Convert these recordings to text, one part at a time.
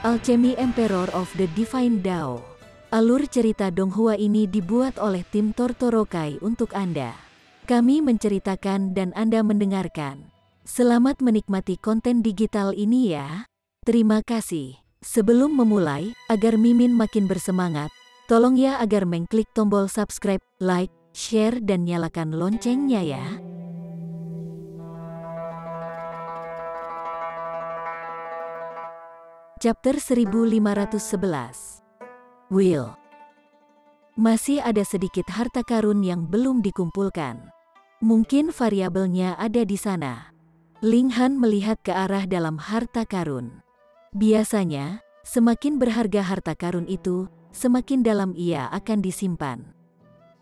Alchemy Emperor of the Divine Dao. Alur cerita Donghua ini dibuat oleh tim Tortorokai untuk Anda. Kami menceritakan dan Anda mendengarkan. Selamat menikmati konten digital ini ya. Terima kasih. Sebelum memulai, agar Mimin makin bersemangat, tolong ya agar mengklik tombol subscribe, like, share dan nyalakan loncengnya ya. Chapter 1511. Will. Masih ada sedikit harta karun yang belum dikumpulkan. Mungkin variabelnya ada di sana. Ling Han melihat ke arah dalam harta karun. Biasanya, semakin berharga harta karun itu, semakin dalam ia akan disimpan.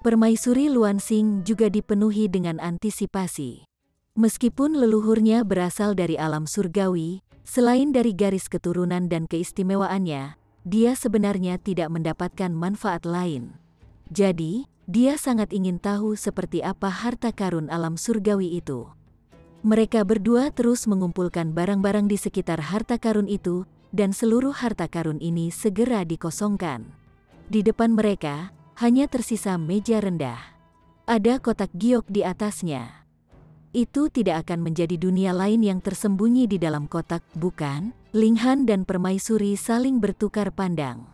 Permaisuri Luansing juga dipenuhi dengan antisipasi. Meskipun leluhurnya berasal dari alam surgawi, selain dari garis keturunan dan keistimewaannya, dia sebenarnya tidak mendapatkan manfaat lain. Jadi, dia sangat ingin tahu seperti apa harta karun alam surgawi itu. Mereka berdua terus mengumpulkan barang-barang di sekitar harta karun itu, dan seluruh harta karun ini segera dikosongkan. Di depan mereka, hanya tersisa meja rendah. Ada kotak giok di atasnya. Itu tidak akan menjadi dunia lain yang tersembunyi di dalam kotak, bukan? Ling Han dan permaisuri saling bertukar pandang.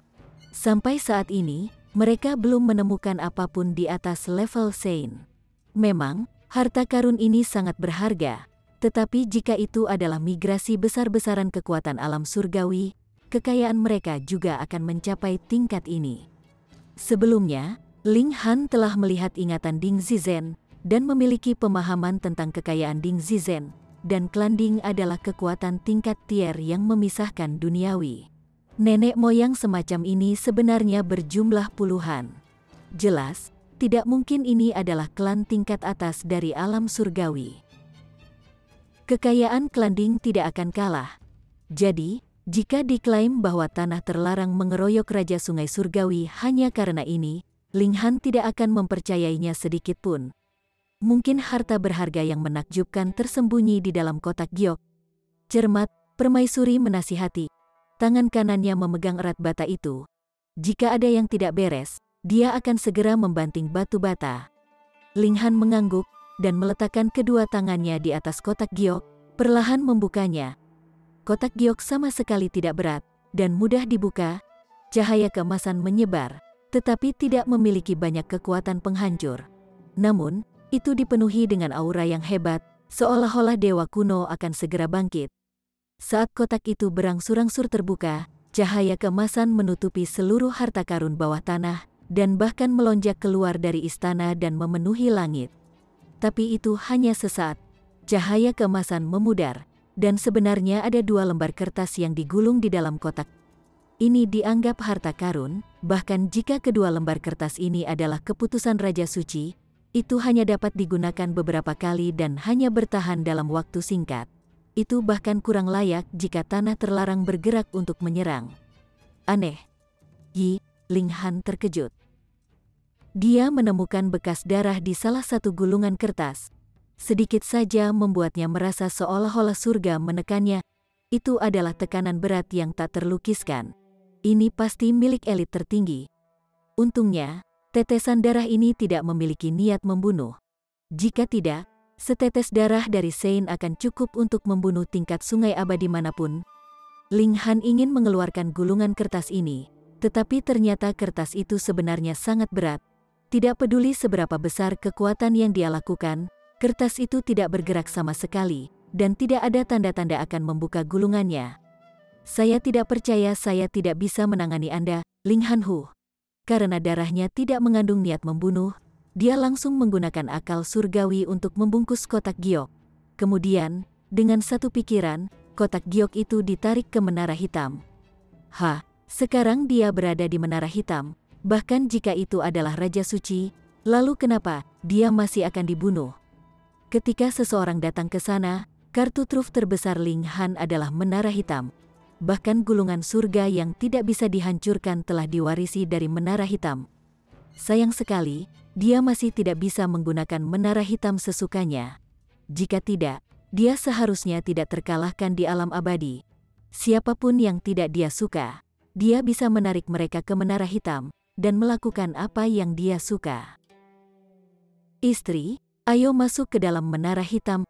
Sampai saat ini, mereka belum menemukan apapun di atas level Sein. Memang, harta karun ini sangat berharga, tetapi jika itu adalah migrasi besar-besaran kekuatan alam surgawi, kekayaan mereka juga akan mencapai tingkat ini. Sebelumnya, Ling Han telah melihat ingatan Ding Zizhen, dan memiliki pemahaman tentang kekayaan Ding Zizhen, dan klan Ding adalah kekuatan tingkat tier yang memisahkan duniawi. Nenek moyang semacam ini sebenarnya berjumlah puluhan. Jelas, tidak mungkin ini adalah klan tingkat atas dari alam surgawi. Kekayaan klan Ding tidak akan kalah. Jadi, jika diklaim bahwa tanah terlarang mengeroyok Raja Sungai Surgawi hanya karena ini, Ling Han tidak akan mempercayainya sedikit pun. Mungkin harta berharga yang menakjubkan tersembunyi di dalam kotak giok. Cermat, permaisuri menasihati. Tangan kanannya memegang erat bata itu. Jika ada yang tidak beres, dia akan segera membanting batu bata. Ling Han mengangguk, dan meletakkan kedua tangannya di atas kotak giok, perlahan membukanya. Kotak giok sama sekali tidak berat, dan mudah dibuka. Cahaya keemasan menyebar, tetapi tidak memiliki banyak kekuatan penghancur. Namun, itu dipenuhi dengan aura yang hebat, seolah-olah dewa kuno akan segera bangkit. Saat kotak itu berangsur-angsur terbuka, cahaya keemasan menutupi seluruh harta karun bawah tanah, dan bahkan melonjak keluar dari istana dan memenuhi langit. Tapi itu hanya sesaat. Cahaya keemasan memudar, dan sebenarnya ada 2 lembar kertas yang digulung di dalam kotak. Ini dianggap harta karun, bahkan jika kedua lembar kertas ini adalah keputusan Raja Suci, itu hanya dapat digunakan beberapa kali dan hanya bertahan dalam waktu singkat. Itu bahkan kurang layak jika tanah terlarang bergerak untuk menyerang. Aneh. Yi, Ling Han terkejut. Dia menemukan bekas darah di salah satu gulungan kertas. Sedikit saja membuatnya merasa seolah-olah surga menekannya. Itu adalah tekanan berat yang tak terlukiskan. Ini pasti milik elit tertinggi. Untungnya, tetesan darah ini tidak memiliki niat membunuh. Jika tidak, setetes darah dari Sein akan cukup untuk membunuh tingkat sungai abadi manapun. Ling Han ingin mengeluarkan gulungan kertas ini, tetapi ternyata kertas itu sebenarnya sangat berat. Tidak peduli seberapa besar kekuatan yang dia lakukan, kertas itu tidak bergerak sama sekali, dan tidak ada tanda-tanda akan membuka gulungannya. Saya tidak percaya saya tidak bisa menangani Anda, Ling Han Hu. Karena darahnya tidak mengandung niat membunuh, dia langsung menggunakan akal surgawi untuk membungkus kotak giok. Kemudian, dengan satu pikiran, kotak giok itu ditarik ke menara hitam. Sekarang dia berada di menara hitam, bahkan jika itu adalah Raja Suci, lalu kenapa dia masih akan dibunuh? Ketika seseorang datang ke sana, kartu truf terbesar Ling Han adalah menara hitam. Bahkan gulungan surga yang tidak bisa dihancurkan telah diwarisi dari menara hitam. Sayang sekali, dia masih tidak bisa menggunakan menara hitam sesukanya. Jika tidak, dia seharusnya tidak terkalahkan di alam abadi. Siapapun yang tidak dia suka, dia bisa menarik mereka ke Menara Hitam dan melakukan apa yang dia suka. Istri, ayo masuk ke dalam Menara Hitam.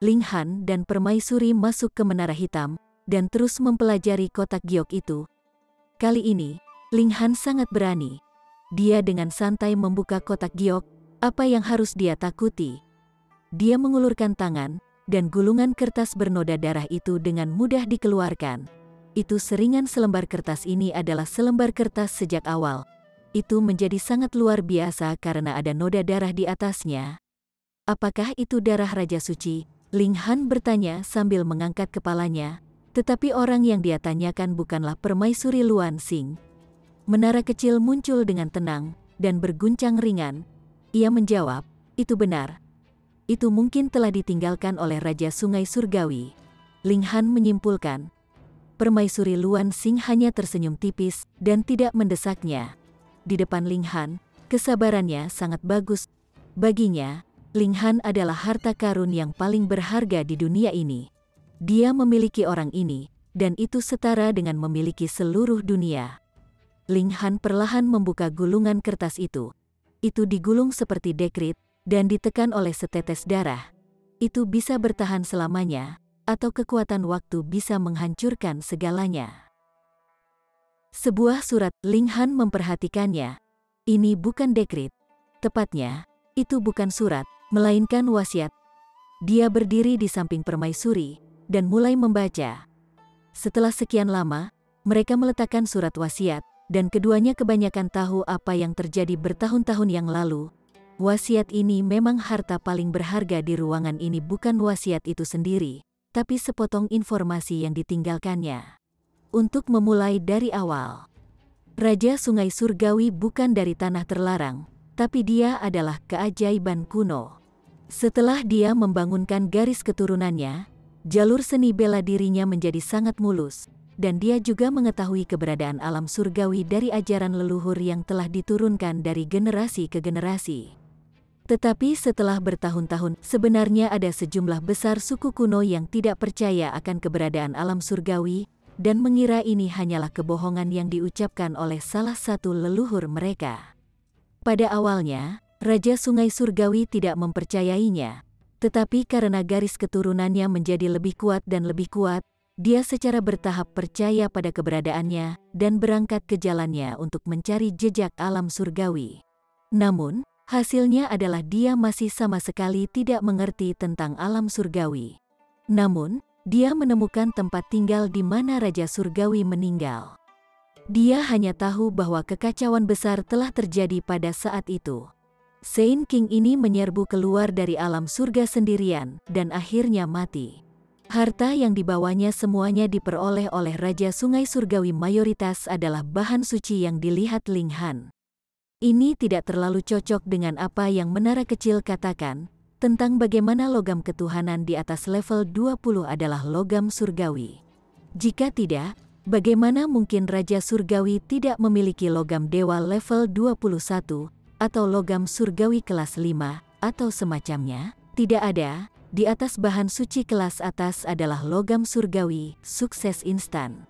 Ling Han dan Permaisuri masuk ke Menara Hitam dan terus mempelajari kotak giok itu. Kali ini, Ling Han sangat berani. Dia dengan santai membuka kotak giok. Apa yang harus dia takuti? Dia mengulurkan tangan, dan gulungan kertas bernoda darah itu dengan mudah dikeluarkan. Itu seringan selembar kertas ini adalah selembar kertas sejak awal. Itu menjadi sangat luar biasa karena ada noda darah di atasnya. Apakah itu darah Raja Suci? Ling Han bertanya sambil mengangkat kepalanya, tetapi orang yang dia tanyakan bukanlah Permaisuri Luan Xing. Menara kecil muncul dengan tenang dan berguncang ringan. Ia menjawab, itu benar. Itu mungkin telah ditinggalkan oleh Raja Sungai Surgawi. Ling Han menyimpulkan. Permaisuri Luan Xing hanya tersenyum tipis dan tidak mendesaknya. Di depan Ling Han, kesabarannya sangat bagus. Baginya, Ling Han adalah harta karun yang paling berharga di dunia ini. Dia memiliki orang ini, dan itu setara dengan memiliki seluruh dunia. Ling Han perlahan membuka gulungan kertas itu. Itu digulung seperti dekrit, dan ditekan oleh setetes darah. Itu bisa bertahan selamanya, atau kekuatan waktu bisa menghancurkan segalanya. Sebuah surat. Ling Han memperhatikannya. Ini bukan dekrit. Tepatnya, itu bukan surat, melainkan wasiat. Dia berdiri di samping Permaisuri dan mulai membaca. Setelah sekian lama, mereka meletakkan surat wasiat, dan keduanya kebanyakan tahu apa yang terjadi bertahun-tahun yang lalu. Wasiat ini memang harta paling berharga di ruangan ini, bukan wasiat itu sendiri, tapi sepotong informasi yang ditinggalkannya. Untuk memulai dari awal, Raja Sungai Surgawi bukan dari tanah terlarang, tapi dia adalah keajaiban kuno. Setelah dia membangunkan garis keturunannya, jalur seni bela dirinya menjadi sangat mulus, dan dia juga mengetahui keberadaan alam surgawi dari ajaran leluhur yang telah diturunkan dari generasi ke generasi. Tetapi setelah bertahun-tahun, sebenarnya ada sejumlah besar suku kuno yang tidak percaya akan keberadaan alam surgawi, dan mengira ini hanyalah kebohongan yang diucapkan oleh salah satu leluhur mereka. Pada awalnya, Raja Sungai Surgawi tidak mempercayainya, tetapi karena garis keturunannya menjadi lebih kuat dan lebih kuat, dia secara bertahap percaya pada keberadaannya dan berangkat ke jalannya untuk mencari jejak alam surgawi. Namun, hasilnya adalah dia masih sama sekali tidak mengerti tentang alam surgawi. Namun, dia menemukan tempat tinggal di mana Raja Surgawi meninggal. Dia hanya tahu bahwa kekacauan besar telah terjadi pada saat itu. Saint King ini menyerbu keluar dari alam surga sendirian dan akhirnya mati. Harta yang dibawanya semuanya diperoleh oleh Raja Sungai Surgawi, mayoritas adalah bahan suci yang dilihat Ling Han. Ini tidak terlalu cocok dengan apa yang Menara Kecil katakan tentang bagaimana logam ketuhanan di atas level 20 adalah logam surgawi. Jika tidak, bagaimana mungkin Raja Surgawi tidak memiliki logam dewa level 21 atau logam surgawi kelas 5 atau semacamnya? Tidak ada. Di atas bahan suci kelas atas adalah logam surgawi, sukses instan.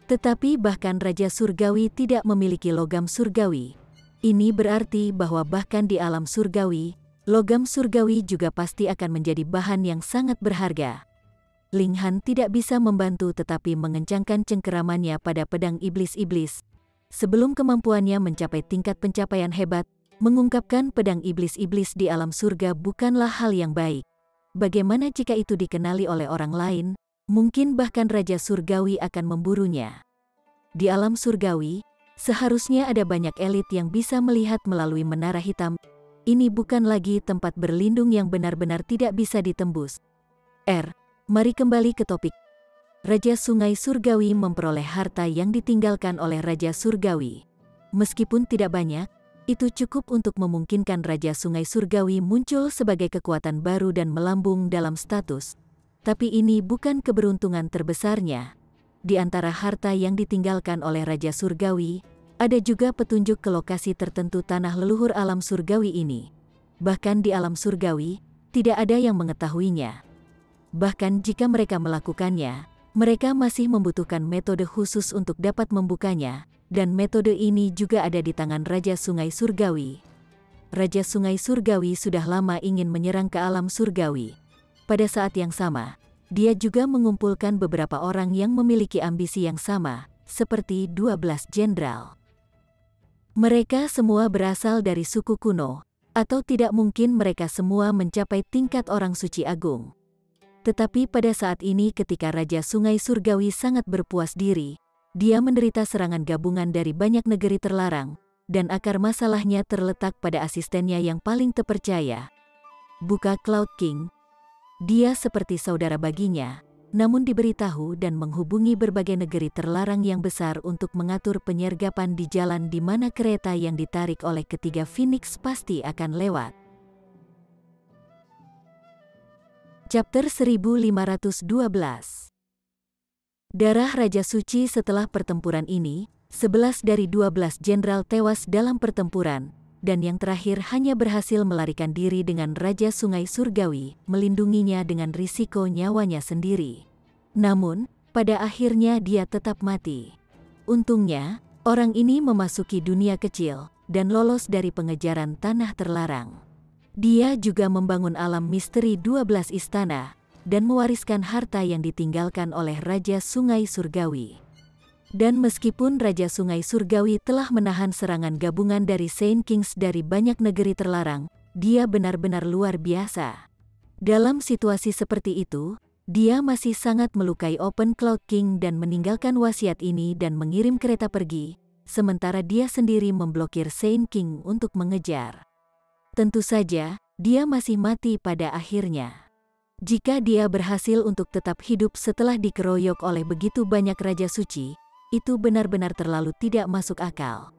Tetapi bahkan Raja Surgawi tidak memiliki logam surgawi. Ini berarti bahwa bahkan di alam surgawi, logam surgawi juga pasti akan menjadi bahan yang sangat berharga. Ling Han tidak bisa membantu tetapi mengencangkan cengkeramannya pada pedang iblis-iblis. Sebelum kemampuannya mencapai tingkat pencapaian hebat, mengungkapkan pedang iblis-iblis di alam surga bukanlah hal yang baik. Bagaimana jika itu dikenali oleh orang lain? Mungkin bahkan Raja Surgawi akan memburunya. Di alam surgawi, seharusnya ada banyak elit yang bisa melihat melalui Menara Hitam. Ini bukan lagi tempat berlindung yang benar-benar tidak bisa ditembus. Mari kembali ke topik. Raja Sungai Surgawi memperoleh harta yang ditinggalkan oleh Raja Surgawi. Meskipun tidak banyak, itu cukup untuk memungkinkan Raja Sungai Surgawi muncul sebagai kekuatan baru dan melambung dalam status. Tapi ini bukan keberuntungan terbesarnya. Di antara harta yang ditinggalkan oleh Raja Surgawi, ada juga petunjuk ke lokasi tertentu tanah leluhur alam surgawi ini. Bahkan di alam surgawi, tidak ada yang mengetahuinya. Bahkan jika mereka melakukannya, mereka masih membutuhkan metode khusus untuk dapat membukanya, dan metode ini juga ada di tangan Raja Sungai Surgawi. Raja Sungai Surgawi sudah lama ingin menyerang ke alam surgawi. Pada saat yang sama, dia juga mengumpulkan beberapa orang yang memiliki ambisi yang sama, seperti 12 jenderal. Mereka semua berasal dari suku kuno, atau tidak mungkin mereka semua mencapai tingkat orang suci agung. Tetapi pada saat ini ketika Raja Sungai Surgawi sangat berpuas diri, dia menderita serangan gabungan dari banyak negeri terlarang, dan akar masalahnya terletak pada asistennya yang paling terpercaya, Buka Cloud King. Dia seperti saudara baginya, namun diberitahu dan menghubungi berbagai negeri terlarang yang besar untuk mengatur penyergapan di jalan di mana kereta yang ditarik oleh ketiga Phoenix pasti akan lewat. Chapter 1512. Darah Raja Suci. Setelah pertempuran ini, 11 dari 12 jenderal tewas dalam pertempuran, dan yang terakhir hanya berhasil melarikan diri dengan Raja Sungai Surgawi, melindunginya dengan risiko nyawanya sendiri. Namun, pada akhirnya dia tetap mati. Untungnya, orang ini memasuki dunia kecil, dan lolos dari pengejaran tanah terlarang. Dia juga membangun alam misteri 12 istana, dan mewariskan harta yang ditinggalkan oleh Raja Sungai Surgawi. Dan meskipun Raja Sungai Surgawi telah menahan serangan gabungan dari Saint Kings dari banyak negeri terlarang, dia benar-benar luar biasa. Dalam situasi seperti itu, dia masih sangat melukai Open Cloud King dan meninggalkan wasiat ini dan mengirim kereta pergi, sementara dia sendiri memblokir Saint King untuk mengejar. Tentu saja, dia masih mati pada akhirnya. Jika dia berhasil untuk tetap hidup setelah dikeroyok oleh begitu banyak Raja Suci, itu benar-benar terlalu tidak masuk akal.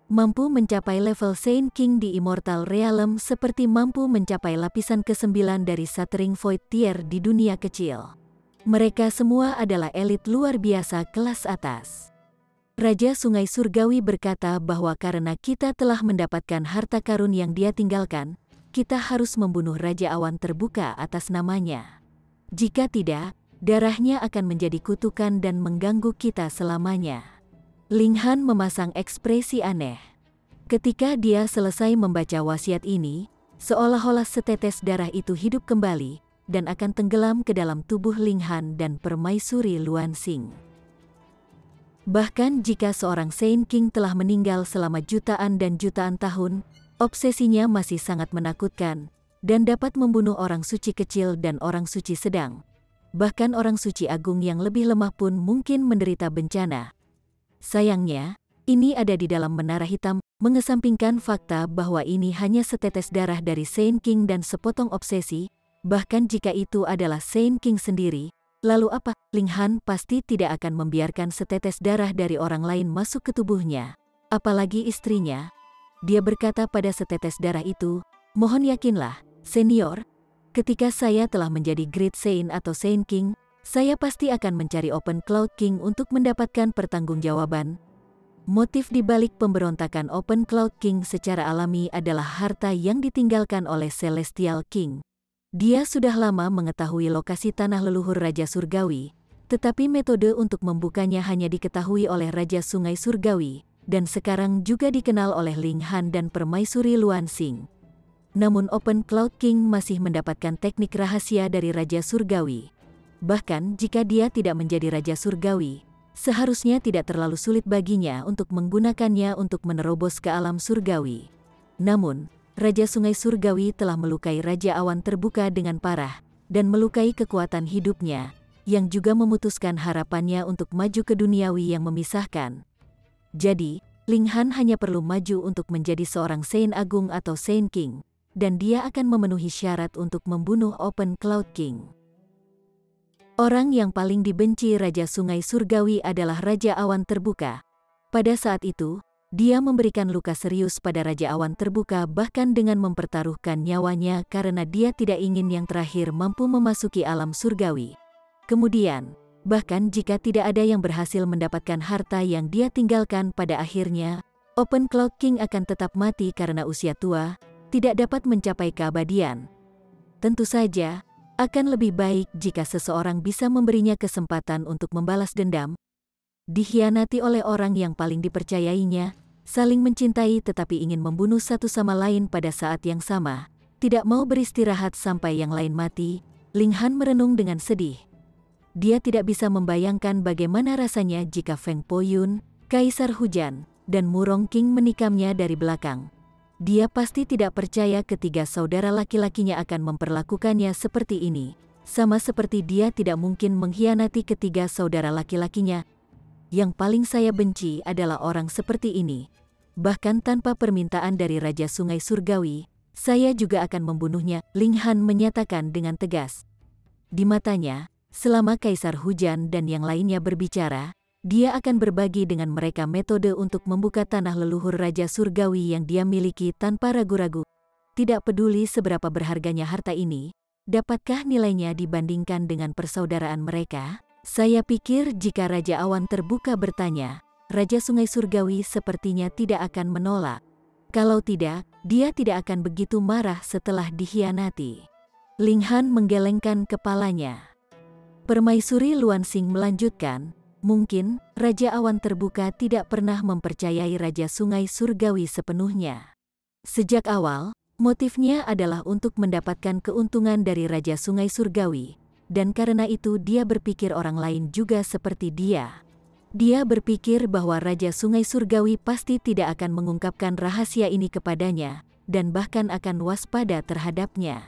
Mampu mencapai level Saint King di Immortal Realm seperti mampu mencapai lapisan ke-9 dari Shattering Void Tier di dunia kecil. Mereka semua adalah elit luar biasa kelas atas. Raja Sungai Surgawi berkata bahwa karena kita telah mendapatkan harta karun yang dia tinggalkan, kita harus membunuh Raja Awan Terbuka atas namanya. Jika tidak, darahnya akan menjadi kutukan dan mengganggu kita selamanya. Ling Han memasang ekspresi aneh. Ketika dia selesai membaca wasiat ini, seolah-olah setetes darah itu hidup kembali, dan akan tenggelam ke dalam tubuh Ling Han dan permaisuri Luan Xing. Bahkan jika seorang Saint King telah meninggal selama jutaan dan jutaan tahun, obsesinya masih sangat menakutkan, dan dapat membunuh orang suci kecil dan orang suci sedang. Bahkan orang suci agung yang lebih lemah pun mungkin menderita bencana. Sayangnya, ini ada di dalam menara hitam, mengesampingkan fakta bahwa ini hanya setetes darah dari Saint King dan sepotong obsesi. Bahkan jika itu adalah Saint King sendiri, lalu apa? Ling Han pasti tidak akan membiarkan setetes darah dari orang lain masuk ke tubuhnya, apalagi istrinya. Dia berkata pada setetes darah itu, "Mohon yakinlah, senior, ketika saya telah menjadi Great Saint atau Saint King, saya pasti akan mencari Open Cloud King untuk mendapatkan pertanggungjawaban." Motif di balik pemberontakan Open Cloud King secara alami adalah harta yang ditinggalkan oleh Celestial King. Dia sudah lama mengetahui lokasi tanah leluhur Raja Surgawi, tetapi metode untuk membukanya hanya diketahui oleh Raja Sungai Surgawi, dan sekarang juga dikenal oleh Ling Han dan permaisuri Luan Xing. Namun Open Cloud King masih mendapatkan teknik rahasia dari Raja Surgawi. Bahkan jika dia tidak menjadi Raja Surgawi, seharusnya tidak terlalu sulit baginya untuk menggunakannya untuk menerobos ke alam surgawi. Namun, Raja Sungai Surgawi telah melukai Raja Awan Terbuka dengan parah, dan melukai kekuatan hidupnya, yang juga memutuskan harapannya untuk maju ke duniawi yang memisahkan. Jadi, Ling Han hanya perlu maju untuk menjadi seorang Saint Agung atau Saint King, dan dia akan memenuhi syarat untuk membunuh Open Cloud King. Orang yang paling dibenci Raja Sungai Surgawi adalah Raja Awan Terbuka. Pada saat itu, dia memberikan luka serius pada Raja Awan Terbuka bahkan dengan mempertaruhkan nyawanya karena dia tidak ingin yang terakhir mampu memasuki alam surgawi. Kemudian, bahkan jika tidak ada yang berhasil mendapatkan harta yang dia tinggalkan pada akhirnya, Open Cloud King akan tetap mati karena usia tua, tidak dapat mencapai keabadian. Tentu saja, Akan lebih baik jika seseorang bisa memberinya kesempatan untuk membalas dendam, dikhianati oleh orang yang paling dipercayainya, saling mencintai tetapi ingin membunuh satu sama lain pada saat yang sama, tidak mau beristirahat sampai yang lain mati. Ling Han merenung dengan sedih. Dia tidak bisa membayangkan bagaimana rasanya jika Feng Poyun, Kaisar Hujan, dan Murong King menikamnya dari belakang. Dia pasti tidak percaya ketiga saudara laki-lakinya akan memperlakukannya seperti ini. Sama seperti dia tidak mungkin mengkhianati ketiga saudara laki-lakinya. Yang paling saya benci adalah orang seperti ini. Bahkan tanpa permintaan dari Raja Sungai Surgawi, saya juga akan membunuhnya, Ling Han menyatakan dengan tegas. Di matanya, selama Kaisar Hujan dan yang lainnya berbicara, dia akan berbagi dengan mereka metode untuk membuka tanah leluhur Raja Surgawi yang dia miliki tanpa ragu-ragu. Tidak peduli seberapa berharganya harta ini, dapatkah nilainya dibandingkan dengan persaudaraan mereka? Saya pikir jika Raja Awan terbuka bertanya, Raja Sungai Surgawi sepertinya tidak akan menolak. Kalau tidak, dia tidak akan begitu marah setelah dikhianati. Ling Han menggelengkan kepalanya. Permaisuri Luansing melanjutkan, mungkin Raja Awan terbuka tidak pernah mempercayai Raja Sungai Surgawi sepenuhnya. Sejak awal, motifnya adalah untuk mendapatkan keuntungan dari Raja Sungai Surgawi, dan karena itu dia berpikir orang lain juga seperti dia. Dia berpikir bahwa Raja Sungai Surgawi pasti tidak akan mengungkapkan rahasia ini kepadanya, dan bahkan akan waspada terhadapnya.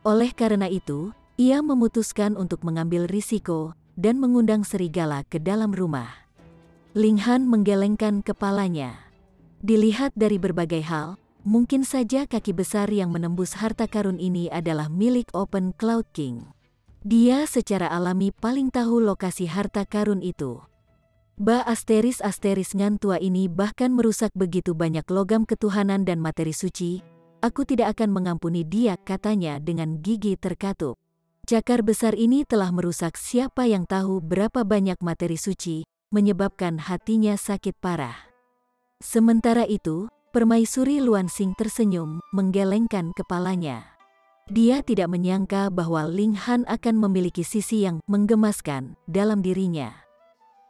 Oleh karena itu, ia memutuskan untuk mengambil risiko dan mengundang serigala ke dalam rumah. Ling Han menggelengkan kepalanya. Dilihat dari berbagai hal, mungkin saja kaki besar yang menembus harta karun ini adalah milik Open Cloud King. Dia secara alami paling tahu lokasi harta karun itu. Asteris ngan tua ini bahkan merusak begitu banyak logam ketuhanan dan materi suci. Aku tidak akan mengampuni dia, katanya dengan gigi terkatup. Cakar besar ini telah merusak siapa yang tahu berapa banyak materi suci, menyebabkan hatinya sakit parah. Sementara itu, Permaisuri Luansing tersenyum, menggelengkan kepalanya. Dia tidak menyangka bahwa Ling Han akan memiliki sisi yang menggemaskan dalam dirinya.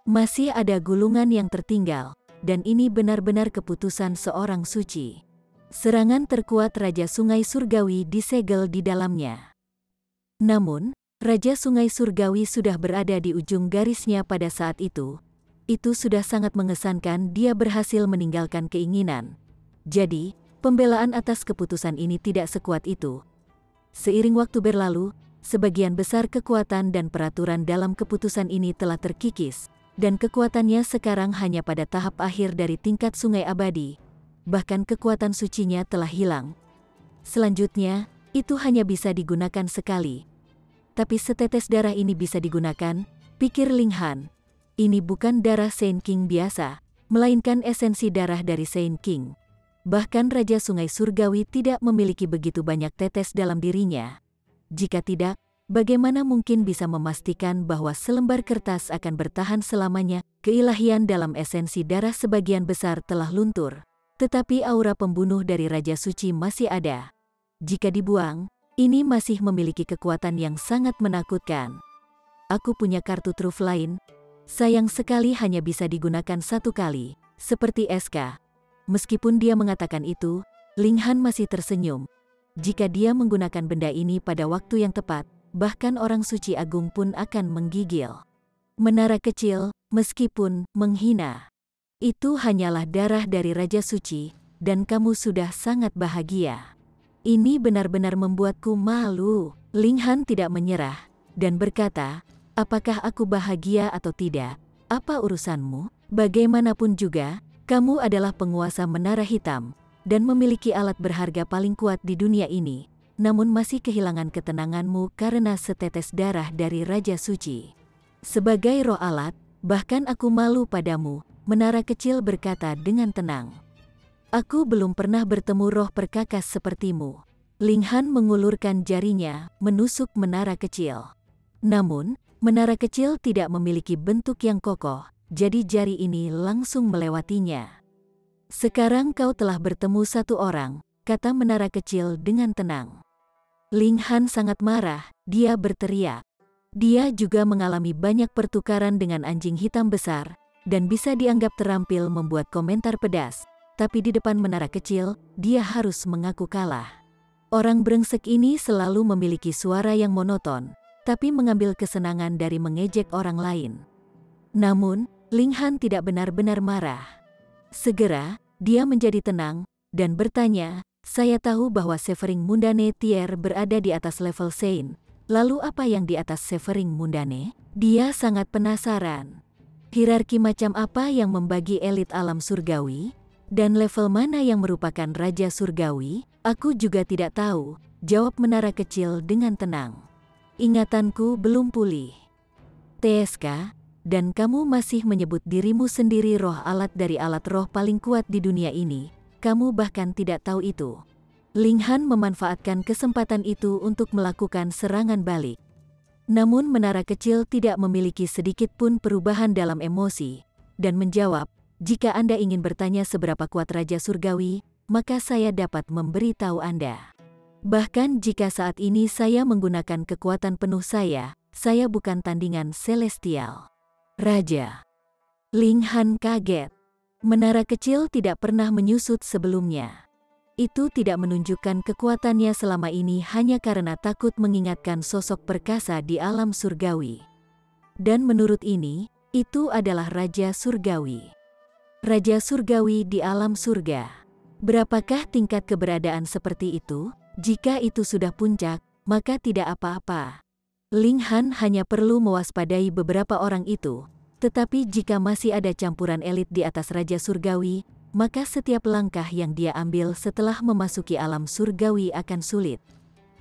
Masih ada gulungan yang tertinggal, dan ini benar-benar keputusan seorang suci. Serangan terkuat Raja Sungai Surgawi disegel di dalamnya. Namun, Raja Sungai Surgawi sudah berada di ujung garisnya pada saat itu. Itu sudah sangat mengesankan, dia berhasil meninggalkan keinginan. Jadi, pembelaan atas keputusan ini tidak sekuat itu. Seiring waktu berlalu, sebagian besar kekuatan dan peraturan dalam keputusan ini telah terkikis, dan kekuatannya sekarang hanya pada tahap akhir dari tingkat sungai abadi. Bahkan kekuatan sucinya telah hilang. Selanjutnya, itu hanya bisa digunakan sekali. Tapi setetes darah ini bisa digunakan, pikir Ling Han. Ini bukan darah Saint King biasa, melainkan esensi darah dari Saint King. Bahkan Raja Sungai Surgawi tidak memiliki begitu banyak tetes dalam dirinya. Jika tidak, bagaimana mungkin bisa memastikan bahwa selembar kertas akan bertahan selamanya? Keilahian dalam esensi darah sebagian besar telah luntur, tetapi aura pembunuh dari Raja Suci masih ada. Jika dibuang, ini masih memiliki kekuatan yang sangat menakutkan. Aku punya kartu truf lain. Sayang sekali hanya bisa digunakan satu kali, seperti SK. Meskipun dia mengatakan itu, Ling Han masih tersenyum. Jika dia menggunakan benda ini pada waktu yang tepat, bahkan orang suci agung pun akan menggigil. Menara kecil, meskipun menghina, itu hanyalah darah dari Raja Suci, dan kamu sudah sangat bahagia. Ini benar-benar membuatku malu. Ling Han tidak menyerah, dan berkata, apakah aku bahagia atau tidak? Apa urusanmu? Bagaimanapun juga, kamu adalah penguasa Menara Hitam, dan memiliki alat berharga paling kuat di dunia ini, namun masih kehilangan ketenanganmu karena setetes darah dari Raja Suci. Sebagai roh alat, bahkan aku malu padamu, Menara Kecil berkata dengan tenang. Aku belum pernah bertemu roh perkakas sepertimu. Ling Han mengulurkan jarinya, menusuk Menara Kecil. Namun, Menara Kecil tidak memiliki bentuk yang kokoh, jadi jari ini langsung melewatinya. Sekarang kau telah bertemu satu orang, kata Menara Kecil dengan tenang. Ling Han sangat marah, dia berteriak. Dia juga mengalami banyak pertukaran dengan anjing hitam besar, dan bisa dianggap terampil membuat komentar pedas. Tapi di depan menara kecil, dia harus mengaku kalah. Orang brengsek ini selalu memiliki suara yang monoton, tapi mengambil kesenangan dari mengejek orang lain. Namun, Ling Han tidak benar-benar marah. Segera, dia menjadi tenang, dan bertanya, "Saya tahu bahwa Severing Mundane Tier berada di atas level Sein. Lalu apa yang di atas Severing Mundane?" Dia sangat penasaran. Hierarki macam apa yang membagi elit alam surgawi? Dan level mana yang merupakan Raja Surgawi? Aku juga tidak tahu, jawab menara kecil dengan tenang. Ingatanku belum pulih. TSK, dan kamu masih menyebut dirimu sendiri roh alat dari alat roh paling kuat di dunia ini. Kamu bahkan tidak tahu itu. Ling Han memanfaatkan kesempatan itu untuk melakukan serangan balik. Namun menara kecil tidak memiliki sedikit pun perubahan dalam emosi, dan menjawab, "Jika Anda ingin bertanya seberapa kuat Raja Surgawi, maka saya dapat memberitahu Anda. Bahkan jika saat ini saya menggunakan kekuatan penuh saya bukan tandingan celestial." Raja. Ling Han kaget. Menara kecil tidak pernah menyusut sebelumnya. Itu tidak menunjukkan kekuatannya selama ini hanya karena takut mengingatkan sosok perkasa di alam surgawi. Dan menurut ini, itu adalah Raja Surgawi. Raja Surgawi di alam surga. Berapakah tingkat keberadaan seperti itu? Jika itu sudah puncak, maka tidak apa-apa. Ling Han hanya perlu mewaspadai beberapa orang itu. Tetapi jika masih ada campuran elit di atas Raja Surgawi, maka setiap langkah yang dia ambil setelah memasuki alam surgawi akan sulit.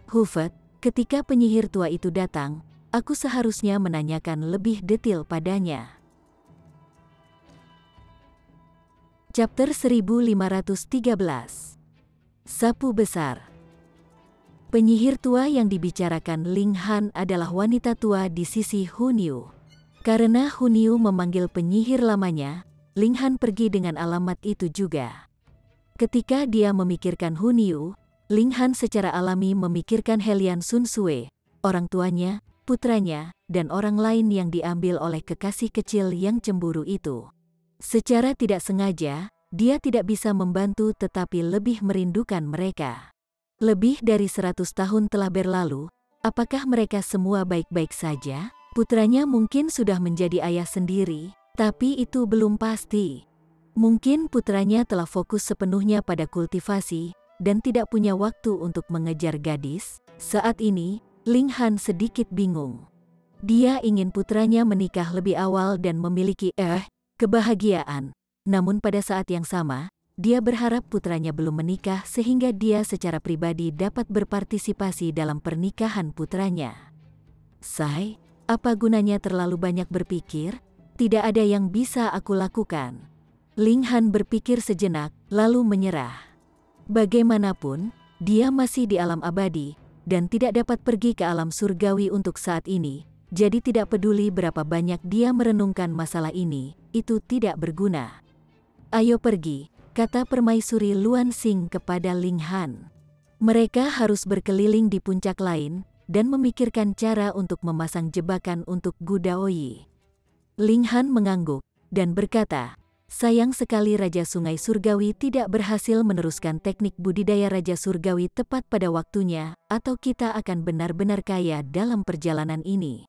Hufet, ketika penyihir tua itu datang, aku seharusnya menanyakan lebih detail padanya. Chapter 1513. Sapu Besar. Penyihir tua yang dibicarakan Ling Han adalah wanita tua di sisi Hun Yu. Karena Hun Yu memanggil penyihir lamanya, Ling Han pergi dengan alamat itu juga. Ketika dia memikirkan Hun Yu, Ling Han secara alami memikirkan Helian Sun Sue, orang tuanya, putranya, dan orang lain yang diambil oleh kekasih kecil yang cemburu itu. Secara tidak sengaja, dia tidak bisa membantu tetapi lebih merindukan mereka. Lebih dari 100 tahun telah berlalu, apakah mereka semua baik-baik saja? Putranya mungkin sudah menjadi ayah sendiri, tapi itu belum pasti. Mungkin putranya telah fokus sepenuhnya pada kultivasi, dan tidak punya waktu untuk mengejar gadis. Saat ini, Ling Han sedikit bingung. Dia ingin putranya menikah lebih awal dan memiliki kebahagiaan. Namun pada saat yang sama, dia berharap putranya belum menikah sehingga dia secara pribadi dapat berpartisipasi dalam pernikahan putranya. Sai, apa gunanya terlalu banyak berpikir? Tidak ada yang bisa aku lakukan. Ling Han berpikir sejenak, lalu menyerah. Bagaimanapun, dia masih di alam abadi, dan tidak dapat pergi ke alam surgawi untuk saat ini. Jadi tidak peduli berapa banyak dia merenungkan masalah ini, itu tidak berguna. Ayo pergi, kata permaisuri Luan Xing kepada Ling Han. Mereka harus berkeliling di puncak lain, dan memikirkan cara untuk memasang jebakan untuk Gu Daoyi. Ling Han mengangguk, dan berkata, sayang sekali Raja Sungai Surgawi tidak berhasil meneruskan teknik budidaya Raja Surgawi tepat pada waktunya, atau kita akan benar-benar kaya dalam perjalanan ini.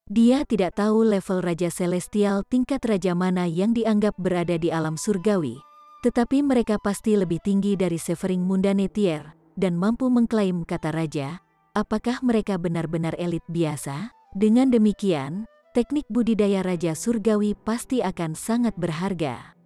Dia tidak tahu level Raja Celestial tingkat raja mana yang dianggap berada di alam surgawi, tetapi mereka pasti lebih tinggi dari Severing Mundane Tier, dan mampu mengklaim kata raja. Apakah mereka benar-benar elit biasa? Dengan demikian, teknik budidaya Raja Surgawi pasti akan sangat berharga.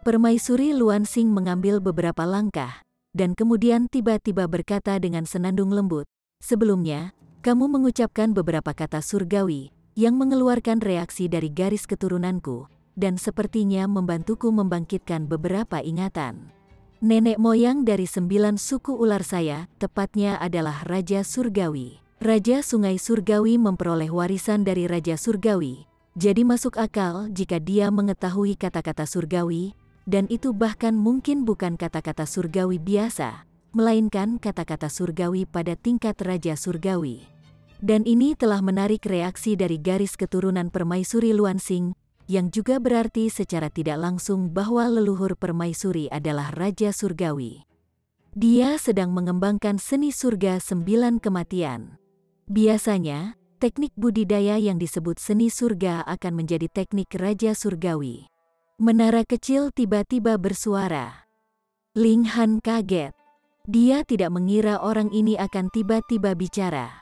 Permaisuri Luan Xing mengambil beberapa langkah, dan kemudian tiba-tiba berkata dengan senandung lembut, sebelumnya, kamu mengucapkan beberapa kata surgawi, yang mengeluarkan reaksi dari garis keturunanku, dan sepertinya membantuku membangkitkan beberapa ingatan. Nenek moyang dari 9 suku ular saya, tepatnya adalah Raja Surgawi. Raja Sungai Surgawi memperoleh warisan dari Raja Surgawi, jadi masuk akal jika dia mengetahui kata-kata surgawi, dan itu bahkan mungkin bukan kata-kata surgawi biasa, melainkan kata-kata surgawi pada tingkat Raja Surgawi. Dan ini telah menarik reaksi dari garis keturunan Permaisuri Luansing, yang juga berarti secara tidak langsung bahwa leluhur Permaisuri adalah Raja Surgawi. Dia sedang mengembangkan seni surga 9 kematian. Biasanya, teknik budidaya yang disebut seni surga akan menjadi teknik Raja Surgawi. Menara kecil tiba-tiba bersuara. Ling Han kaget. Dia tidak mengira orang ini akan tiba-tiba bicara.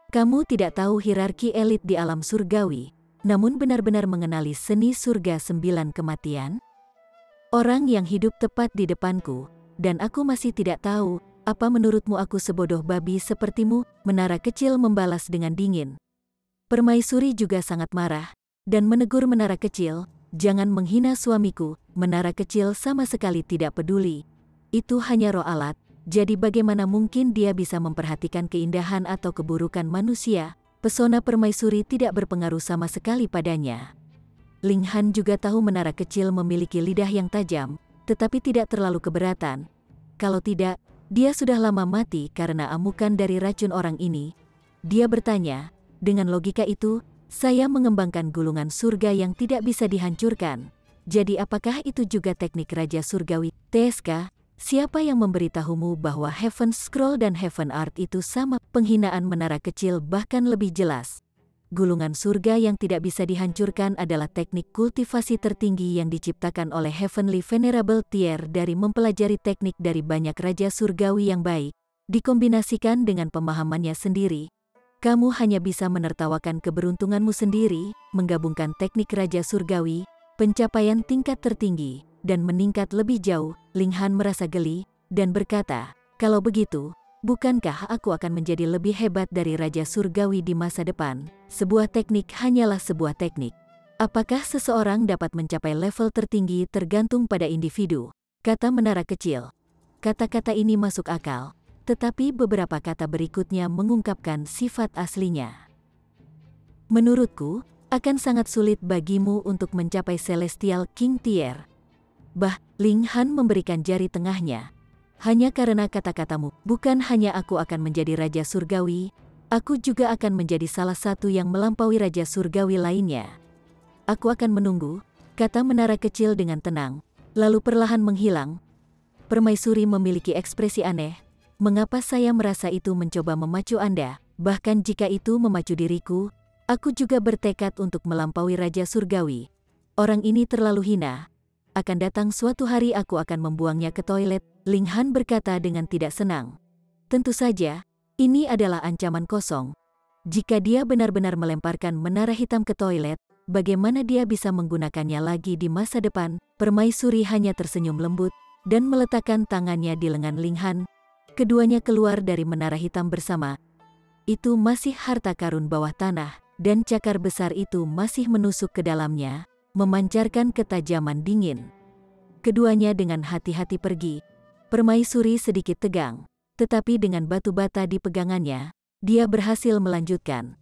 Kamu tidak tahu hierarki elit di alam surgawi, namun benar-benar mengenali seni surga 9 kematian? Orang yang hidup tepat di depanku, dan aku masih tidak tahu, apa menurutmu aku sebodoh babi sepertimu? Menara kecil membalas dengan dingin. Permaisuri juga sangat marah, dan menegur menara kecil, jangan menghina suamiku. Menara kecil sama sekali tidak peduli. Itu hanya roh alat. Jadi bagaimana mungkin dia bisa memperhatikan keindahan atau keburukan manusia? Pesona Permaisuri tidak berpengaruh sama sekali padanya. Ling Han juga tahu menara kecil memiliki lidah yang tajam, tetapi tidak terlalu keberatan. Kalau tidak, dia sudah lama mati karena amukan dari racun orang ini. Dia bertanya, dengan logika itu, saya mengembangkan gulungan surga yang tidak bisa dihancurkan. Jadi apakah itu juga teknik Raja Surgawi? TSK, siapa yang memberitahumu bahwa Heaven Scroll dan Heaven Art itu sama? Penghinaan menara kecil bahkan lebih jelas. Gulungan surga yang tidak bisa dihancurkan adalah teknik kultivasi tertinggi yang diciptakan oleh Heavenly Venerable Tier dari mempelajari teknik dari banyak Raja Surgawi yang baik, dikombinasikan dengan pemahamannya sendiri. Kamu hanya bisa menertawakan keberuntunganmu sendiri, menggabungkan teknik Raja Surgawi, pencapaian tingkat tertinggi, dan meningkat lebih jauh. Ling Han merasa geli, dan berkata, kalau begitu, bukankah aku akan menjadi lebih hebat dari Raja Surgawi di masa depan? Sebuah teknik hanyalah sebuah teknik. Apakah seseorang dapat mencapai level tertinggi tergantung pada individu? Kata menara kecil. Kata-kata ini masuk akal, tetapi beberapa kata berikutnya mengungkapkan sifat aslinya. Menurutku, akan sangat sulit bagimu untuk mencapai Celestial King Tier. Ling Han memberikan jari tengahnya. Hanya karena kata-katamu, bukan hanya aku akan menjadi Raja Surgawi, aku juga akan menjadi salah satu yang melampaui Raja Surgawi lainnya. Aku akan menunggu, kata menara kecil dengan tenang, lalu perlahan menghilang. Permaisuri memiliki ekspresi aneh. Mengapa saya merasa itu mencoba memacu Anda? Bahkan jika itu memacu diriku, aku juga bertekad untuk melampaui Raja Surgawi. Orang ini terlalu hina. Akan datang suatu hari aku akan membuangnya ke toilet, Ling Han berkata dengan tidak senang. Tentu saja, ini adalah ancaman kosong. Jika dia benar-benar melemparkan menara hitam ke toilet, bagaimana dia bisa menggunakannya lagi di masa depan? Permaisuri hanya tersenyum lembut, dan meletakkan tangannya di lengan Ling Han. Keduanya keluar dari menara hitam bersama. Itu masih harta karun bawah tanah, dan cakar besar itu masih menusuk ke dalamnya, memancarkan ketajaman dingin. Keduanya dengan hati-hati pergi. Permaisuri sedikit tegang, tetapi dengan batu bata di pegangannya, dia berhasil melanjutkan.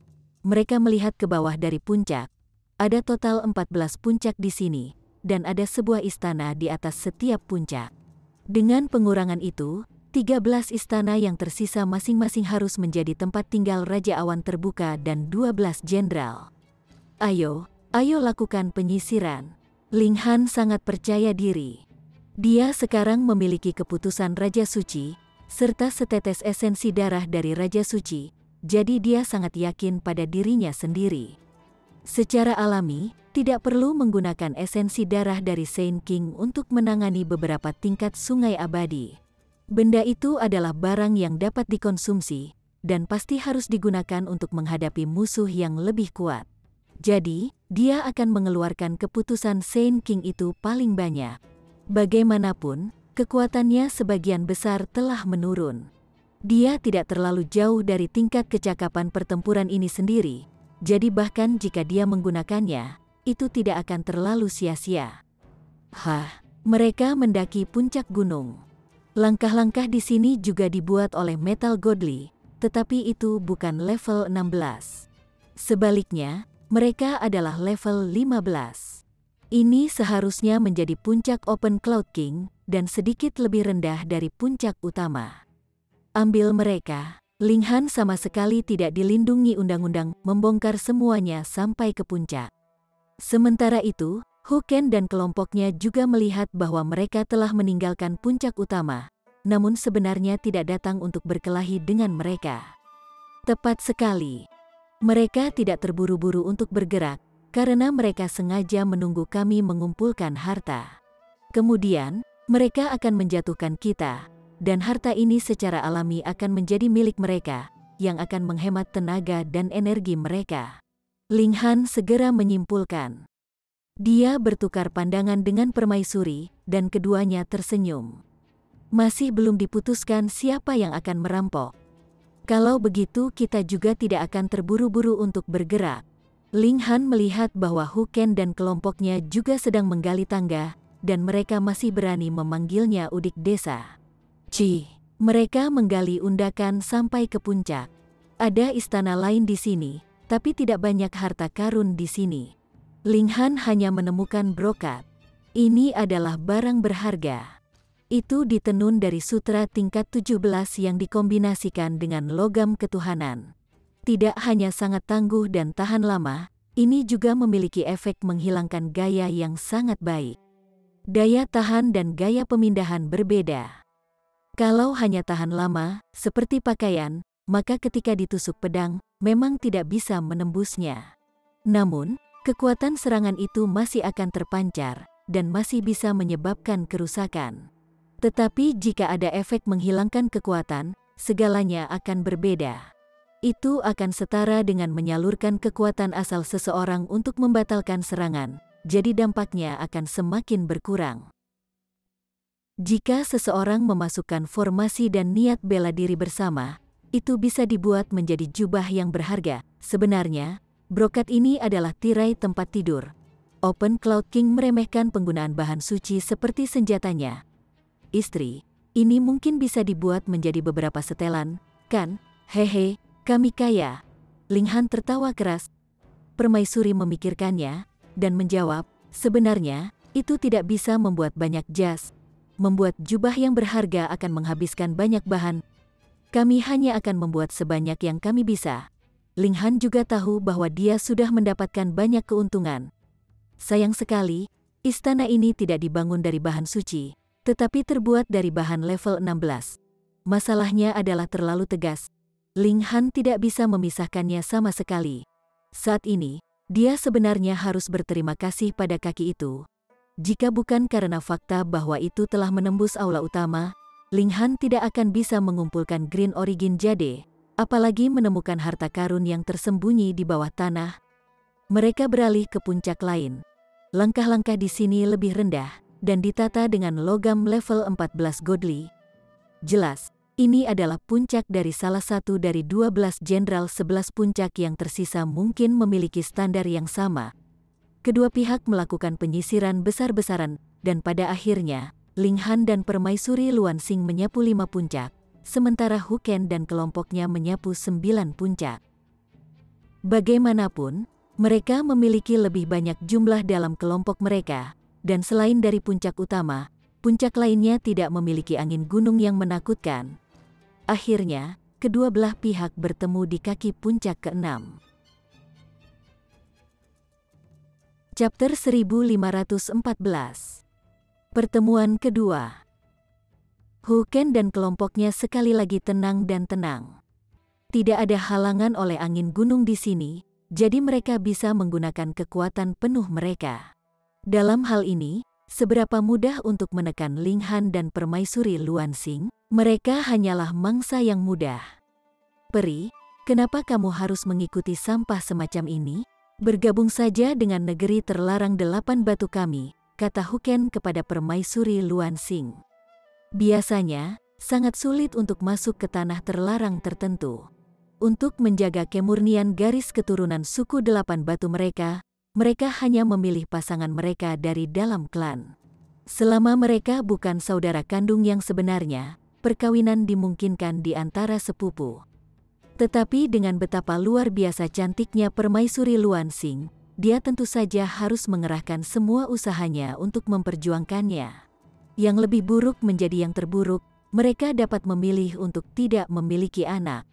Mereka melihat ke bawah dari puncak. Ada total 14 puncak di sini, dan ada sebuah istana di atas setiap puncak. Dengan pengurangan itu, 13 istana yang tersisa masing-masing harus menjadi tempat tinggal Raja Awan Terbuka dan 12 jenderal. Ayo lakukan penyisiran. Ling Han sangat percaya diri. Dia sekarang memiliki keputusan Raja Suci, serta setetes esensi darah dari Raja Suci, jadi dia sangat yakin pada dirinya sendiri. Secara alami, tidak perlu menggunakan esensi darah dari Saint King untuk menangani beberapa tingkat sungai abadi. Benda itu adalah barang yang dapat dikonsumsi, dan pasti harus digunakan untuk menghadapi musuh yang lebih kuat. Jadi, dia akan mengeluarkan keputusan Saint King itu paling banyak. Bagaimanapun, kekuatannya sebagian besar telah menurun. Dia tidak terlalu jauh dari tingkat kecakapan pertempuran ini sendiri, jadi bahkan jika dia menggunakannya, itu tidak akan terlalu sia-sia. Mereka mendaki puncak gunung. Langkah-langkah di sini juga dibuat oleh Metal Godly, tetapi itu bukan level 16. Sebaliknya, mereka adalah level 15. Ini seharusnya menjadi puncak Open Cloud King dan sedikit lebih rendah dari puncak utama. Ambil mereka, Ling Han sama sekali tidak dilindungi undang-undang membongkar semuanya sampai ke puncak. Sementara itu, Hu Ken dan kelompoknya juga melihat bahwa mereka telah meninggalkan puncak utama, namun sebenarnya tidak datang untuk berkelahi dengan mereka. Tepat sekali. Mereka tidak terburu-buru untuk bergerak, karena mereka sengaja menunggu kami mengumpulkan harta. Kemudian, mereka akan menjatuhkan kita, dan harta ini secara alami akan menjadi milik mereka, yang akan menghemat tenaga dan energi mereka. Ling Han segera menyimpulkan. Dia bertukar pandangan dengan permaisuri, dan keduanya tersenyum. Masih belum diputuskan siapa yang akan merampok. Kalau begitu kita juga tidak akan terburu-buru untuk bergerak. Ling Han melihat bahwa Hu Ken dan kelompoknya juga sedang menggali tangga, dan mereka masih berani memanggilnya udik desa. Mereka menggali undakan sampai ke puncak. Ada istana lain di sini, tapi tidak banyak harta karun di sini. Ling Han hanya menemukan brokat. Ini adalah barang berharga. Itu ditenun dari sutra tingkat 17 yang dikombinasikan dengan logam ketuhanan. Tidak hanya sangat tangguh dan tahan lama, ini juga memiliki efek menghilangkan gaya yang sangat baik. Daya tahan dan gaya pemindahan berbeda. Kalau hanya tahan lama, seperti pakaian, maka ketika ditusuk pedang, memang tidak bisa menembusnya. Namun, kekuatan serangan itu masih akan terpancar, dan masih bisa menyebabkan kerusakan. Tetapi jika ada efek menghilangkan kekuatan, segalanya akan berbeda. Itu akan setara dengan menyalurkan kekuatan asal seseorang untuk membatalkan serangan, jadi dampaknya akan semakin berkurang. Jika seseorang memasukkan formasi dan niat bela diri bersama, itu bisa dibuat menjadi jubah yang berharga. Sebenarnya, brokat ini adalah tirai tempat tidur. Open Cloud King meremehkan penggunaan bahan suci seperti senjatanya. Istri, ini mungkin bisa dibuat menjadi beberapa setelan, kan? Hehe, kami kaya. Ling Han tertawa keras. Permaisuri memikirkannya, dan menjawab, sebenarnya, itu tidak bisa membuat banyak jas. Membuat jubah yang berharga akan menghabiskan banyak bahan. Kami hanya akan membuat sebanyak yang kami bisa. Ling Han juga tahu bahwa dia sudah mendapatkan banyak keuntungan. Sayang sekali, istana ini tidak dibangun dari bahan suci, tetapi terbuat dari bahan level 16. Masalahnya adalah terlalu tegas. Ling Han tidak bisa memisahkannya sama sekali. Saat ini, dia sebenarnya harus berterima kasih pada kaki itu. Jika bukan karena fakta bahwa itu telah menembus aula utama, Ling Han tidak akan bisa mengumpulkan Green Origin Jade, apalagi menemukan harta karun yang tersembunyi di bawah tanah. Mereka beralih ke puncak lain. Langkah-langkah di sini lebih rendah, dan ditata dengan logam level 14 godly. Jelas, ini adalah puncak dari salah satu dari 12 jenderal 11 puncak yang tersisa mungkin memiliki standar yang sama. Kedua pihak melakukan penyisiran besar-besaran, dan pada akhirnya, Ling Han dan Permaisuri Luansing menyapu 5 puncak, sementara Hu Ken dan kelompoknya menyapu 9 puncak. Bagaimanapun, mereka memiliki lebih banyak jumlah dalam kelompok mereka, dan selain dari puncak utama, puncak lainnya tidak memiliki angin gunung yang menakutkan. Akhirnya, kedua belah pihak bertemu di kaki puncak ke-6. Chapter 1514. Pertemuan kedua. Hu Ken dan kelompoknya sekali lagi tenang dan tenang. Tidak ada halangan oleh angin gunung di sini, jadi mereka bisa menggunakan kekuatan penuh mereka. Dalam hal ini, seberapa mudah untuk menekan Ling Han dan Permaisuri Luansing, mereka hanyalah mangsa yang mudah. Peri, kenapa kamu harus mengikuti sampah semacam ini? Bergabung saja dengan negeri terlarang 8 batu kami, kata Hu Ken kepada Permaisuri Luansing. Biasanya, sangat sulit untuk masuk ke tanah terlarang tertentu. Untuk menjaga kemurnian garis keturunan suku 8 batu mereka hanya memilih pasangan mereka dari dalam klan. Selama mereka bukan saudara kandung yang sebenarnya, perkawinan dimungkinkan di antara sepupu. Tetapi dengan betapa luar biasa cantiknya Permaisuri Luansing, dia tentu saja harus mengerahkan semua usahanya untuk memperjuangkannya. Yang lebih buruk menjadi yang terburuk, mereka dapat memilih untuk tidak memiliki anak.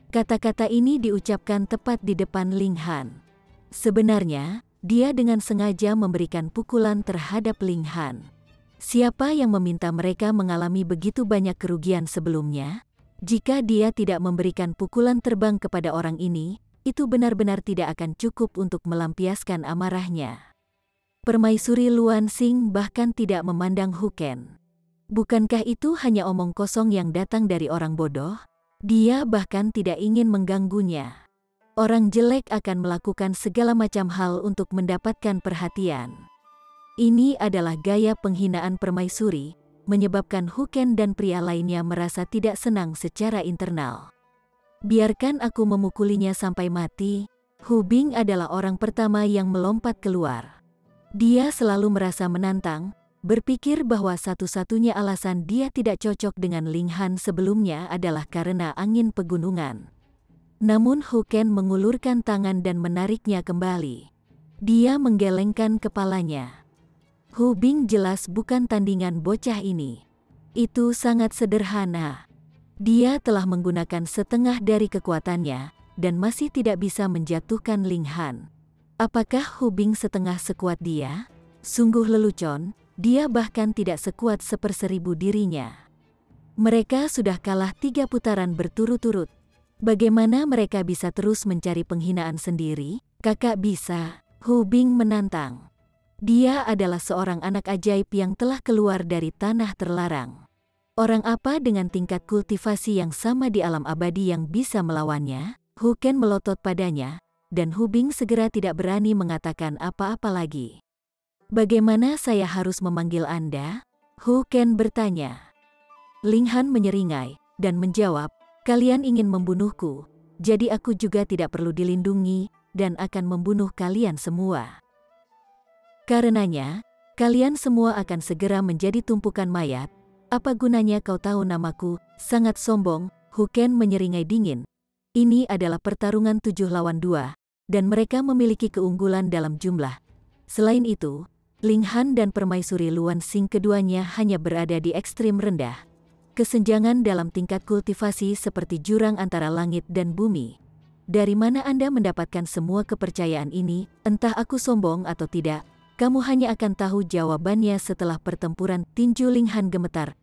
Kata-kata ini diucapkan tepat di depan Ling Han. Sebenarnya, dia dengan sengaja memberikan pukulan terhadap Ling Han. Siapa yang meminta mereka mengalami begitu banyak kerugian sebelumnya? Jika dia tidak memberikan pukulan terbang kepada orang ini, itu benar-benar tidak akan cukup untuk melampiaskan amarahnya. Permaisuri Luan Xing bahkan tidak memandang Hu Ken. Bukankah itu hanya omong kosong yang datang dari orang bodoh? Dia bahkan tidak ingin mengganggunya. Orang jelek akan melakukan segala macam hal untuk mendapatkan perhatian. Ini adalah gaya penghinaan permaisuri, menyebabkan Hu Ken dan pria lainnya merasa tidak senang secara internal. Biarkan aku memukulinya sampai mati. Hu Bing adalah orang pertama yang melompat keluar. Dia selalu merasa menantang, berpikir bahwa satu-satunya alasan dia tidak cocok dengan Ling Han sebelumnya adalah karena angin pegunungan. Namun Hu Ken mengulurkan tangan dan menariknya kembali. Dia menggelengkan kepalanya. Hu Bing jelas bukan tandingan bocah ini. Itu sangat sederhana. Dia telah menggunakan setengah dari kekuatannya dan masih tidak bisa menjatuhkan Ling Han. Apakah Hu Bing setengah sekuat dia? Sungguh lelucon, dia bahkan tidak sekuat 1/1000 dirinya. Mereka sudah kalah 3 putaran berturut-turut. Bagaimana mereka bisa terus mencari penghinaan sendiri? Kakak bisa, Hu Bing menantang. Dia adalah seorang anak ajaib yang telah keluar dari tanah terlarang. Orang apa dengan tingkat kultivasi yang sama di alam abadi yang bisa melawannya? Hu Ken melotot padanya, dan Hu Bing segera tidak berani mengatakan apa-apa lagi. Bagaimana saya harus memanggil Anda? Hu Ken bertanya. Ling Han menyeringai, dan menjawab, kalian ingin membunuhku, jadi aku juga tidak perlu dilindungi, dan akan membunuh kalian semua. Karenanya, kalian semua akan segera menjadi tumpukan mayat. Apa gunanya kau tahu namaku? Sangat sombong, Hu Ken menyeringai dingin. Ini adalah pertarungan 7 lawan 2, dan mereka memiliki keunggulan dalam jumlah. Selain itu, Ling Han dan permaisuri Luan Xing keduanya hanya berada di ekstrim rendah. Kesenjangan dalam tingkat kultivasi seperti jurang antara langit dan bumi. Dari mana Anda mendapatkan semua kepercayaan ini? Entah aku sombong atau tidak, kamu hanya akan tahu jawabannya setelah pertempuran. Tinju Ling Han gemetar.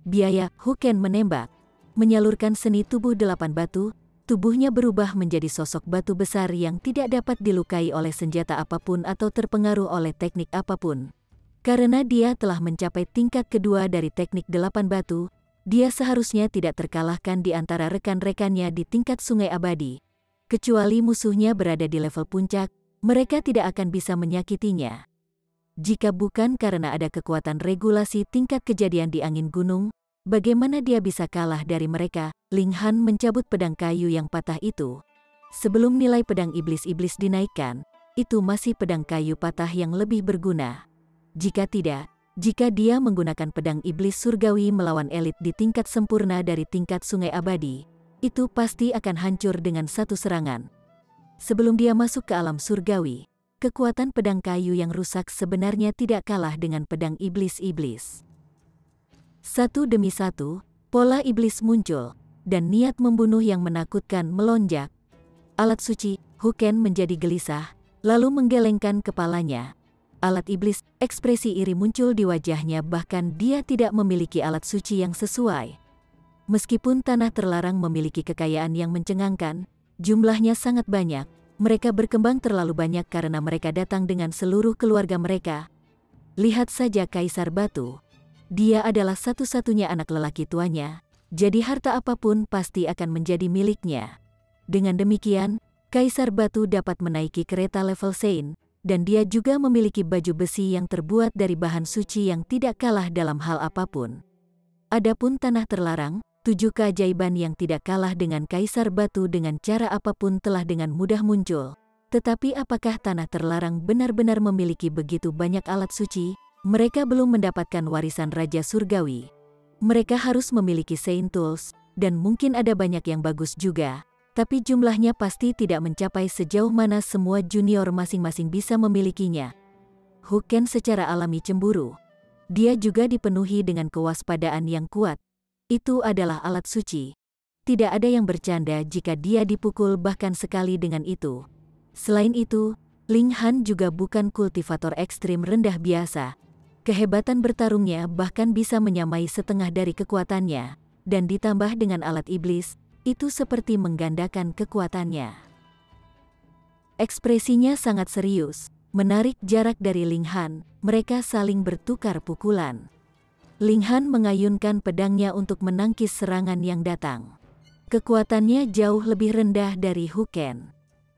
Biaya, Hu Ken menembak. Menyalurkan seni tubuh 8 batu, tubuhnya berubah menjadi sosok batu besar yang tidak dapat dilukai oleh senjata apapun atau terpengaruh oleh teknik apapun. Karena dia telah mencapai tingkat kedua dari teknik 8 batu, dia seharusnya tidak terkalahkan di antara rekan-rekannya di tingkat sungai abadi. Kecuali musuhnya berada di level puncak, mereka tidak akan bisa menyakitinya. Jika bukan karena ada kekuatan regulasi tingkat kejadian di angin gunung, bagaimana dia bisa kalah dari mereka? Ling Han mencabut pedang kayu yang patah itu. Sebelum nilai pedang iblis-iblis dinaikkan, itu masih pedang kayu patah yang lebih berguna. Jika tidak, jika dia menggunakan pedang iblis surgawi melawan elit di tingkat sempurna dari tingkat sungai abadi, itu pasti akan hancur dengan satu serangan. Sebelum dia masuk ke alam surgawi, kekuatan pedang kayu yang rusak sebenarnya tidak kalah dengan pedang iblis-iblis. Satu demi satu, pola iblis muncul, dan niat membunuh yang menakutkan melonjak. Alat suci, Hu Ken menjadi gelisah, lalu menggelengkan kepalanya. Alat iblis, ekspresi iri muncul di wajahnya, bahkan dia tidak memiliki alat suci yang sesuai. Meskipun tanah terlarang memiliki kekayaan yang mencengangkan, jumlahnya sangat banyak. Mereka berkembang terlalu banyak karena mereka datang dengan seluruh keluarga mereka. Lihat saja Kaisar Batu. Dia adalah satu-satunya anak lelaki tuanya, jadi harta apapun pasti akan menjadi miliknya. Dengan demikian, Kaisar Batu dapat menaiki kereta level Sein, dan dia juga memiliki baju besi yang terbuat dari bahan suci yang tidak kalah dalam hal apapun. Adapun tanah terlarang, 7 keajaiban yang tidak kalah dengan Kaisar Batu dengan cara apapun telah dengan mudah muncul. Tetapi apakah tanah terlarang benar-benar memiliki begitu banyak alat suci? Mereka belum mendapatkan warisan Raja Surgawi. Mereka harus memiliki Saint Tools, dan mungkin ada banyak yang bagus juga. Tapi jumlahnya pasti tidak mencapai sejauh mana semua junior masing-masing bisa memilikinya. Huken secara alami cemburu. Dia juga dipenuhi dengan kewaspadaan yang kuat. Itu adalah alat suci. Tidak ada yang bercanda jika dia dipukul bahkan sekali dengan itu. Selain itu, Ling Han juga bukan kultivator ekstrim rendah biasa. Kehebatan bertarungnya bahkan bisa menyamai setengah dari kekuatannya. Dan ditambah dengan alat iblis, itu seperti menggandakan kekuatannya. Ekspresinya sangat serius, menarik jarak dari Ling Han, mereka saling bertukar pukulan. Ling Han mengayunkan pedangnya untuk menangkis serangan yang datang. Kekuatannya jauh lebih rendah dari Huken.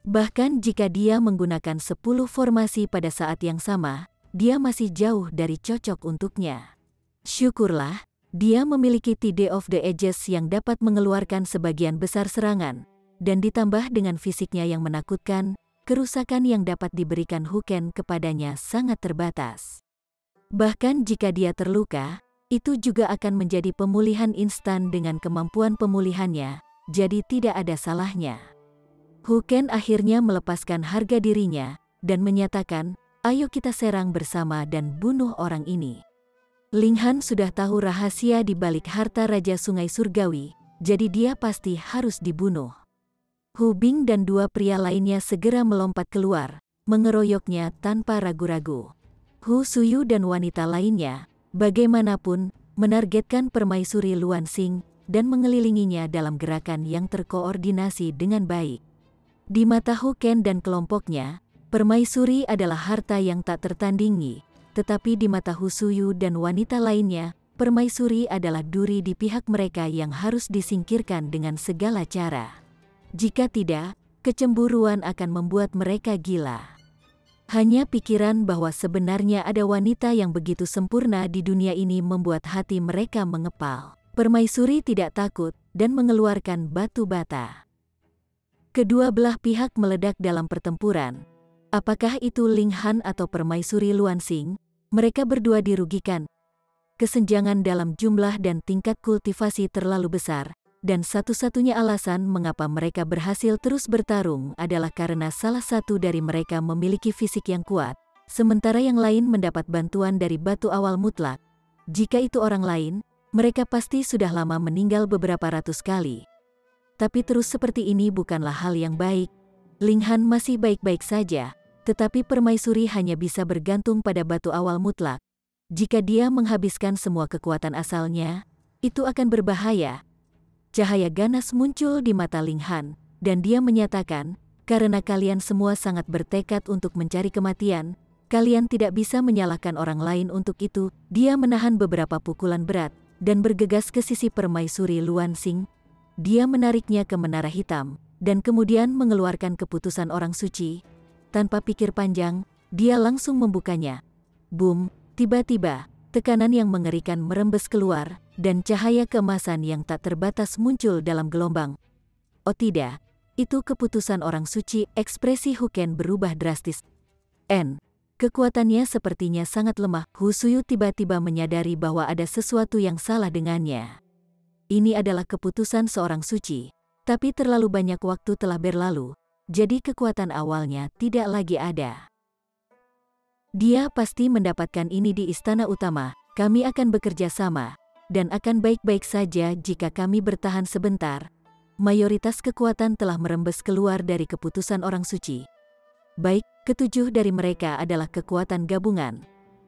Bahkan jika dia menggunakan 10 formasi pada saat yang sama, dia masih jauh dari cocok untuknya. Syukurlah, dia memiliki Tide of the Ages yang dapat mengeluarkan sebagian besar serangan, dan ditambah dengan fisiknya yang menakutkan, kerusakan yang dapat diberikan Huken kepadanya sangat terbatas. Bahkan jika dia terluka, itu juga akan menjadi pemulihan instan dengan kemampuan pemulihannya, jadi tidak ada salahnya. Huken akhirnya melepaskan harga dirinya, dan menyatakan, "Ayo kita serang bersama dan bunuh orang ini." Ling Han sudah tahu rahasia di balik harta Raja Sungai Surgawi, jadi dia pasti harus dibunuh. Hu Bing dan 2 pria lainnya segera melompat keluar, mengeroyoknya tanpa ragu-ragu. Hu Suyu dan wanita lainnya, bagaimanapun, menargetkan permaisuri Luan Xing dan mengelilinginya dalam gerakan yang terkoordinasi dengan baik. Di mata Huken dan kelompoknya, permaisuri adalah harta yang tak tertandingi. Tetapi di mata Hu Suyu dan wanita lainnya, permaisuri adalah duri di pihak mereka yang harus disingkirkan dengan segala cara. Jika tidak, kecemburuan akan membuat mereka gila. Hanya pikiran bahwa sebenarnya ada wanita yang begitu sempurna di dunia ini membuat hati mereka mengepal. Permaisuri tidak takut dan mengeluarkan batu bata. Kedua belah pihak meledak dalam pertempuran. Apakah itu Ling Han atau permaisuri Luan Xing? Mereka berdua dirugikan. Kesenjangan dalam jumlah dan tingkat kultivasi terlalu besar, dan satu-satunya alasan mengapa mereka berhasil terus bertarung adalah karena salah satu dari mereka memiliki fisik yang kuat, sementara yang lain mendapat bantuan dari batu awal mutlak. Jika itu orang lain, mereka pasti sudah lama meninggal beberapa ratus kali. Tapi terus seperti ini bukanlah hal yang baik. Ling Han masih baik-baik saja, tetapi permaisuri hanya bisa bergantung pada batu awal mutlak. Jika dia menghabiskan semua kekuatan asalnya, itu akan berbahaya. Cahaya ganas muncul di mata Ling Han, dan dia menyatakan, "Karena kalian semua sangat bertekad untuk mencari kematian, kalian tidak bisa menyalahkan orang lain untuk itu." Dia menahan beberapa pukulan berat, dan bergegas ke sisi permaisuri Luan Xing. Dia menariknya ke menara hitam, dan kemudian mengeluarkan keputusan orang suci. Tanpa pikir panjang, dia langsung membukanya. Boom, tiba-tiba, tekanan yang mengerikan merembes keluar, dan cahaya keemasan yang tak terbatas muncul dalam gelombang. Oh tidak, itu keputusan orang suci. Ekspresi Huken berubah drastis. Kekuatannya sepertinya sangat lemah. Hu Suyu tiba-tiba menyadari bahwa ada sesuatu yang salah dengannya. Ini adalah keputusan seorang suci, tapi terlalu banyak waktu telah berlalu. Jadi kekuatan awalnya tidak lagi ada. Dia pasti mendapatkan ini di istana utama. Kami akan bekerja sama, dan akan baik-baik saja jika kami bertahan sebentar. Mayoritas kekuatan telah merembes keluar dari keputusan orang suci. Baik, 7 dari mereka adalah kekuatan gabungan.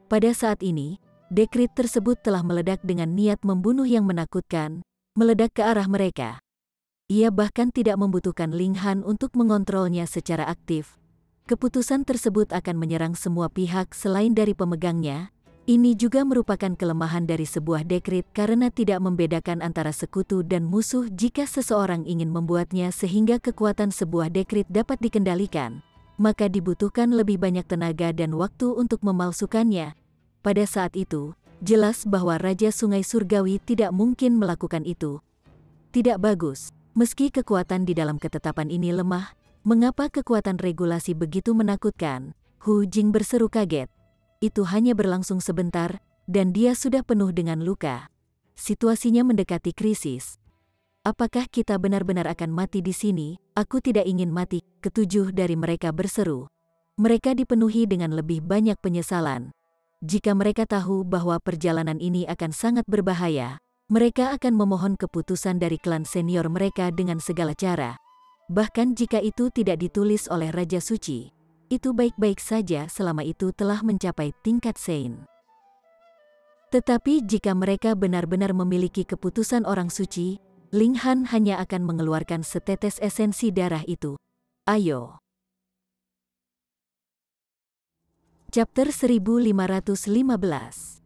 Pada saat ini, dekrit tersebut telah meledak dengan niat membunuh yang menakutkan, meledak ke arah mereka. Ia bahkan tidak membutuhkan Ling Han untuk mengontrolnya secara aktif. Keputusan tersebut akan menyerang semua pihak selain dari pemegangnya. Ini juga merupakan kelemahan dari sebuah dekrit karena tidak membedakan antara sekutu dan musuh jika seseorang ingin membuatnya sehingga kekuatan sebuah dekrit dapat dikendalikan. Maka dibutuhkan lebih banyak tenaga dan waktu untuk memalsukannya. Pada saat itu, jelas bahwa Raja Sungai Surgawi tidak mungkin melakukan itu. Tidak bagus. Meski kekuatan di dalam ketetapan ini lemah, mengapa kekuatan regulasi begitu menakutkan? Hu Jing berseru kaget. Itu hanya berlangsung sebentar, dan dia sudah penuh dengan luka. Situasinya mendekati krisis. apakah kita benar-benar akan mati di sini? Aku tidak ingin mati, ketujuh dari mereka berseru. Mereka dipenuhi dengan lebih banyak penyesalan. Jika mereka tahu bahwa perjalanan ini akan sangat berbahaya, mereka akan memohon keputusan dari klan senior mereka dengan segala cara. Bahkan jika itu tidak ditulis oleh Raja Suci, itu baik-baik saja selama itu telah mencapai tingkat Sein. Tetapi jika mereka benar-benar memiliki keputusan orang suci, Ling Han hanya akan mengeluarkan setetes esensi darah itu. Ayo. Chapter 1515.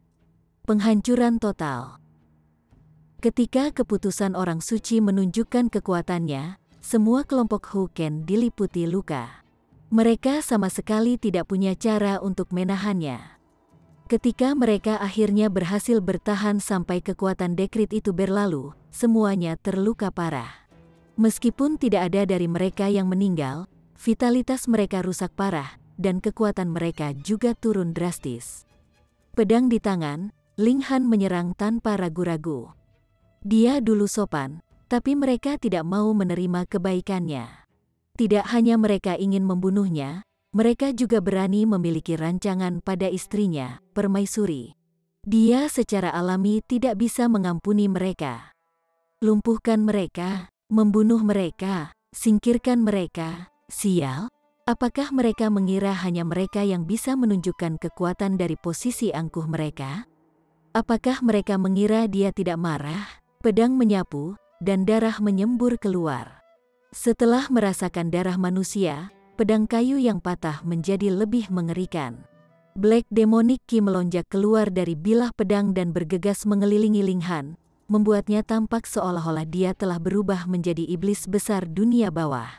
Penghancuran total. Ketika keputusan orang suci menunjukkan kekuatannya, semua kelompok Huken diliputi luka. Mereka sama sekali tidak punya cara untuk menahannya. Ketika mereka akhirnya berhasil bertahan sampai kekuatan dekrit itu berlalu, semuanya terluka parah. Meskipun tidak ada dari mereka yang meninggal, vitalitas mereka rusak parah, dan kekuatan mereka juga turun drastis. Pedang di tangan, Ling Han menyerang tanpa ragu-ragu. Dia dulu sopan, tapi mereka tidak mau menerima kebaikannya. Tidak hanya mereka ingin membunuhnya, mereka juga berani memiliki rancangan pada istrinya, Permaisuri. Dia secara alami tidak bisa mengampuni mereka. Lumpuhkan mereka, membunuh mereka, singkirkan mereka. Sial, apakah mereka mengira hanya mereka yang bisa menunjukkan kekuatan dari posisi angkuh mereka? Apakah mereka mengira dia tidak marah? Pedang menyapu, dan darah menyembur keluar. Setelah merasakan darah manusia, pedang kayu yang patah menjadi lebih mengerikan. Black Demonic Ki melonjak keluar dari bilah pedang dan bergegas mengelilingi Ling Han, membuatnya tampak seolah-olah dia telah berubah menjadi iblis besar dunia bawah.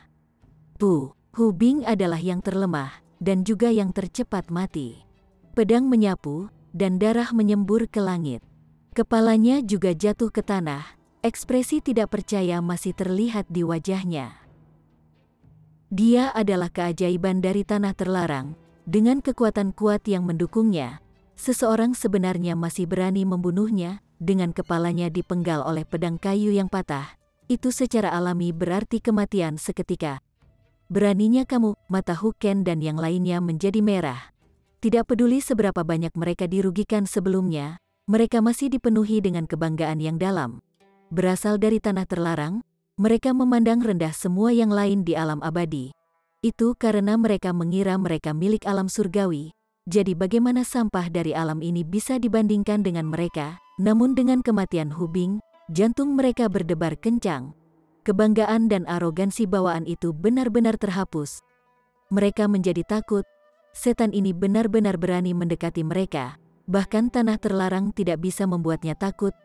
Hu Bing adalah yang terlemah, dan juga yang tercepat mati. Pedang menyapu, dan darah menyembur ke langit. Kepalanya juga jatuh ke tanah, ekspresi tidak percaya masih terlihat di wajahnya. Dia adalah keajaiban dari tanah terlarang, dengan kekuatan kuat yang mendukungnya. Seseorang sebenarnya masih berani membunuhnya, dengan kepalanya dipenggal oleh pedang kayu yang patah. Itu secara alami berarti kematian seketika. Beraninya kamu, mata Huken dan yang lainnya menjadi merah. Tidak peduli seberapa banyak mereka dirugikan sebelumnya, mereka masih dipenuhi dengan kebanggaan yang dalam. Berasal dari tanah terlarang, mereka memandang rendah semua yang lain di alam abadi. Itu karena mereka mengira mereka milik alam surgawi, jadi bagaimana sampah dari alam ini bisa dibandingkan dengan mereka? Namun dengan kematian Hu Bing, jantung mereka berdebar kencang. Kebanggaan dan arogansi bawaan itu benar-benar terhapus. Mereka menjadi takut, setan ini benar-benar berani mendekati mereka, bahkan tanah terlarang tidak bisa membuatnya takut.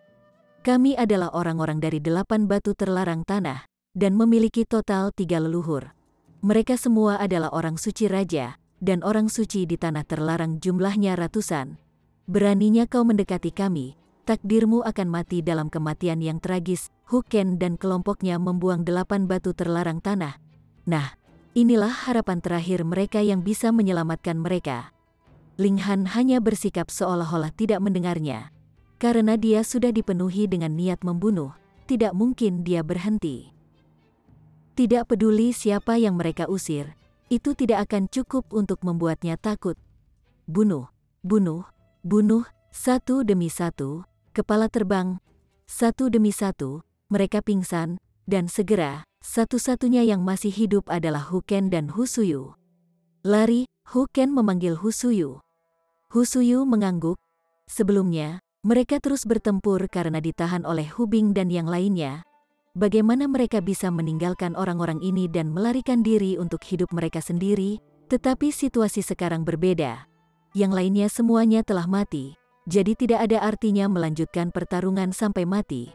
Kami adalah orang-orang dari 8 batu terlarang tanah, dan memiliki total 3 leluhur. Mereka semua adalah orang suci raja, dan orang suci di tanah terlarang jumlahnya ratusan. Beraninya kau mendekati kami, takdirmu akan mati dalam kematian yang tragis. Huken dan kelompoknya membuang 8 batu terlarang tanah. Nah, inilah harapan terakhir mereka yang bisa menyelamatkan mereka. Ling Han hanya bersikap seolah-olah tidak mendengarnya. Karena dia sudah dipenuhi dengan niat membunuh, tidak mungkin dia berhenti. Tidak peduli siapa yang mereka usir, itu tidak akan cukup untuk membuatnya takut. Bunuh, bunuh, bunuh, satu demi satu, kepala terbang, satu demi satu, mereka pingsan, dan segera, satu-satunya yang masih hidup adalah Huken dan Husuyu. Lari, Huken memanggil Husuyu. Husuyu mengangguk. Sebelumnya, mereka terus bertempur karena ditahan oleh Hu Bing dan yang lainnya. Bagaimana mereka bisa meninggalkan orang-orang ini dan melarikan diri untuk hidup mereka sendiri? Tetapi situasi sekarang berbeda. Yang lainnya semuanya telah mati, jadi tidak ada artinya melanjutkan pertarungan sampai mati.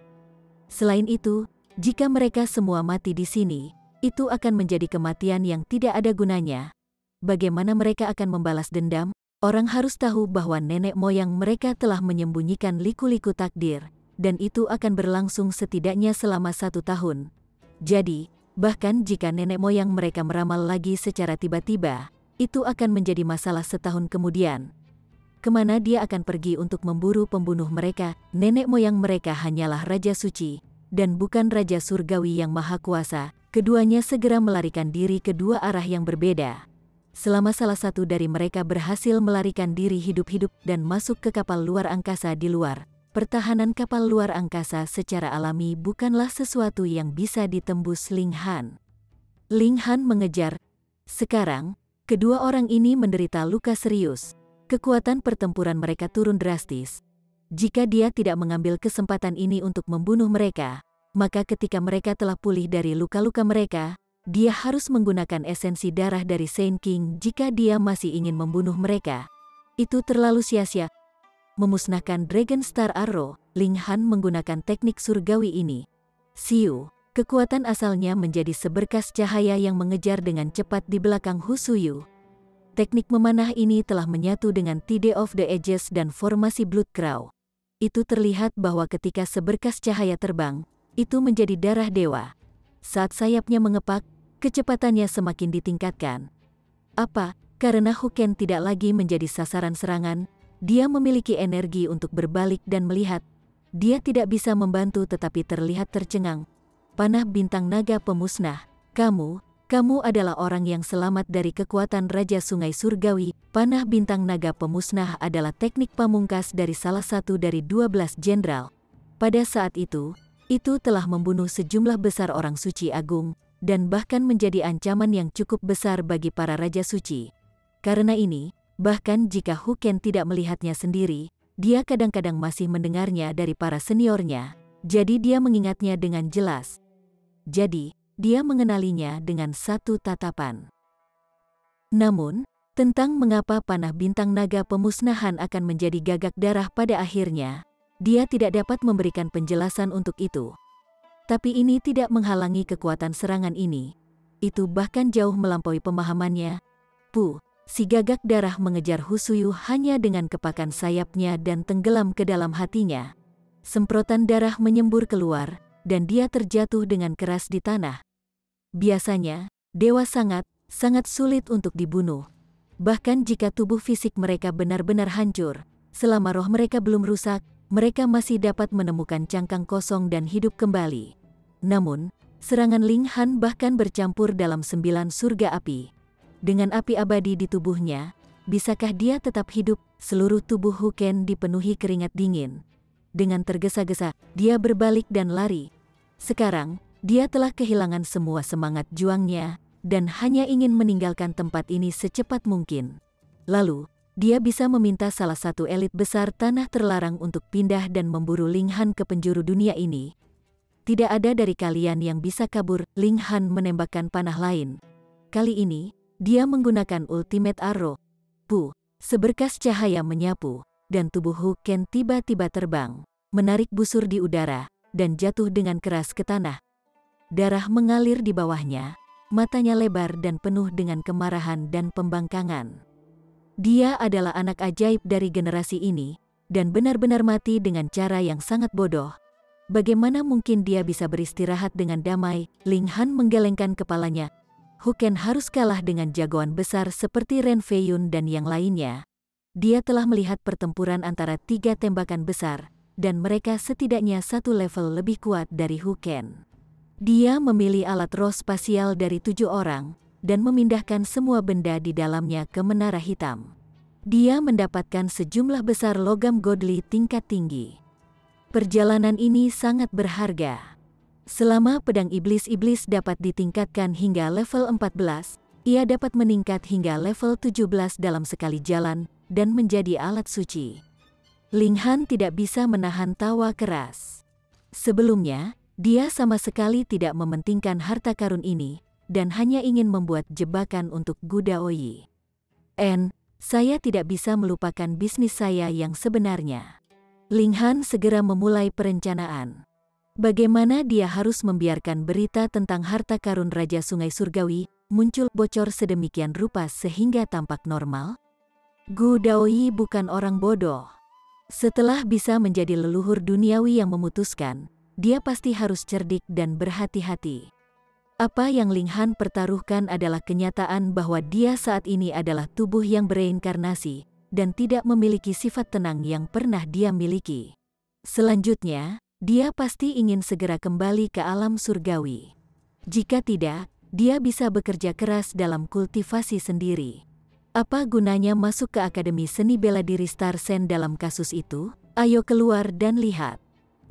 Selain itu, jika mereka semua mati di sini, itu akan menjadi kematian yang tidak ada gunanya. Bagaimana mereka akan membalas dendam? Orang harus tahu bahwa nenek moyang mereka telah menyembunyikan liku-liku takdir, dan itu akan berlangsung setidaknya selama 1 tahun. Jadi, bahkan jika nenek moyang mereka meramal lagi secara tiba-tiba, itu akan menjadi masalah setahun kemudian. Kemana dia akan pergi untuk memburu pembunuh mereka? Nenek moyang mereka hanyalah Raja Suci, dan bukan Raja Surgawi yang Maha Kuasa. Keduanya segera melarikan diri ke dua arah yang berbeda. Selama salah satu dari mereka berhasil melarikan diri hidup-hidup dan masuk ke kapal luar angkasa di luar, pertahanan kapal luar angkasa secara alami bukanlah sesuatu yang bisa ditembus Ling Han. Ling Han mengejar. Sekarang, kedua orang ini menderita luka serius. Kekuatan pertempuran mereka turun drastis. Jika dia tidak mengambil kesempatan ini untuk membunuh mereka, maka ketika mereka telah pulih dari luka-luka mereka, dia harus menggunakan esensi darah dari Saint King jika dia masih ingin membunuh mereka. Itu terlalu sia-sia. Memusnahkan Dragon Star Arrow, Ling Han menggunakan teknik surgawi ini. Siu, kekuatan asalnya menjadi seberkas cahaya yang mengejar dengan cepat di belakang Hu Suyu. Teknik memanah ini telah menyatu dengan Tide of the Ages dan formasi Blood Crow. Itu terlihat bahwa ketika seberkas cahaya terbang, itu menjadi darah dewa. Saat sayapnya mengepak, kecepatannya semakin ditingkatkan. Apa? Karena Hu Ken tidak lagi menjadi sasaran serangan, dia memiliki energi untuk berbalik dan melihat. Dia tidak bisa membantu tetapi terlihat tercengang. Panah bintang naga pemusnah, kamu adalah orang yang selamat dari kekuatan Raja Sungai Surgawi. Panah bintang naga pemusnah adalah teknik pamungkas dari salah satu dari 12 jenderal. Pada saat itu telah membunuh sejumlah besar orang suci agung, dan bahkan menjadi ancaman yang cukup besar bagi para Raja Suci. Karena ini, bahkan jika Hu Ken tidak melihatnya sendiri, dia kadang-kadang masih mendengarnya dari para seniornya, jadi dia mengingatnya dengan jelas. Jadi, dia mengenalinya dengan satu tatapan. Namun, tentang mengapa panah bintang naga pemusnahan akan menjadi gagak darah pada akhirnya, dia tidak dapat memberikan penjelasan untuk itu. Tapi ini tidak menghalangi kekuatan serangan ini. Itu bahkan jauh melampaui pemahamannya. Si gagak darah mengejar Hu Suyu hanya dengan kepakan sayapnya dan tenggelam ke dalam hatinya. Semprotan darah menyembur keluar, dan dia terjatuh dengan keras di tanah. Biasanya, dewa sangat sulit untuk dibunuh. Bahkan jika tubuh fisik mereka benar-benar hancur, selama roh mereka belum rusak, mereka masih dapat menemukan cangkang kosong dan hidup kembali. Namun, serangan Ling Han bahkan bercampur dalam 9 surga api. Dengan api abadi di tubuhnya, bisakah dia tetap hidup? Seluruh tubuh Hu Ken dipenuhi keringat dingin. Dengan tergesa-gesa, dia berbalik dan lari. Sekarang, dia telah kehilangan semua semangat juangnya, dan hanya ingin meninggalkan tempat ini secepat mungkin. Lalu, dia bisa meminta salah satu elit besar tanah terlarang untuk pindah dan memburu Ling Han ke penjuru dunia ini. Tidak ada dari kalian yang bisa kabur. Ling Han menembakkan panah lain. Kali ini, dia menggunakan Ultimate Arrow. Seberkas cahaya menyapu, dan tubuh Hu Ken tiba-tiba terbang, menarik busur di udara, dan jatuh dengan keras ke tanah. Darah mengalir di bawahnya, matanya lebar dan penuh dengan kemarahan dan pembangkangan. Dia adalah anak ajaib dari generasi ini, dan benar-benar mati dengan cara yang sangat bodoh. Bagaimana mungkin dia bisa beristirahat dengan damai? Ling Han menggelengkan kepalanya. Hu Ken harus kalah dengan jagoan besar seperti Ren Fei Yun dan yang lainnya. Dia telah melihat pertempuran antara 3 tembakan besar, dan mereka setidaknya satu level lebih kuat dari Hu Ken. Dia memilih alat roh spasial dari 7 orang, dan memindahkan semua benda di dalamnya ke menara hitam. Dia mendapatkan sejumlah besar logam godly tingkat tinggi. Perjalanan ini sangat berharga. Selama pedang iblis-iblis dapat ditingkatkan hingga level 14, ia dapat meningkat hingga level 17 dalam sekali jalan, dan menjadi alat suci. Ling Han tidak bisa menahan tawa keras. Sebelumnya, dia sama sekali tidak mementingkan harta karun ini, dan hanya ingin membuat jebakan untuk Gu Daoyi. Saya tidak bisa melupakan bisnis saya yang sebenarnya. Ling Han segera memulai perencanaan. Bagaimana dia harus membiarkan berita tentang harta karun Raja Sungai Surgawi muncul bocor sedemikian rupa sehingga tampak normal? Gu Daoyi bukan orang bodoh. Setelah bisa menjadi leluhur duniawi yang memutuskan, dia pasti harus cerdik dan berhati-hati. Apa yang Ling Han pertaruhkan adalah kenyataan bahwa dia saat ini adalah tubuh yang bereinkarnasi, dan tidak memiliki sifat tenang yang pernah dia miliki. Selanjutnya, dia pasti ingin segera kembali ke alam surgawi. Jika tidak, dia bisa bekerja keras dalam kultivasi sendiri. Apa gunanya masuk ke Akademi Seni Bela Diri Star Sen dalam kasus itu? Ayo keluar dan lihat.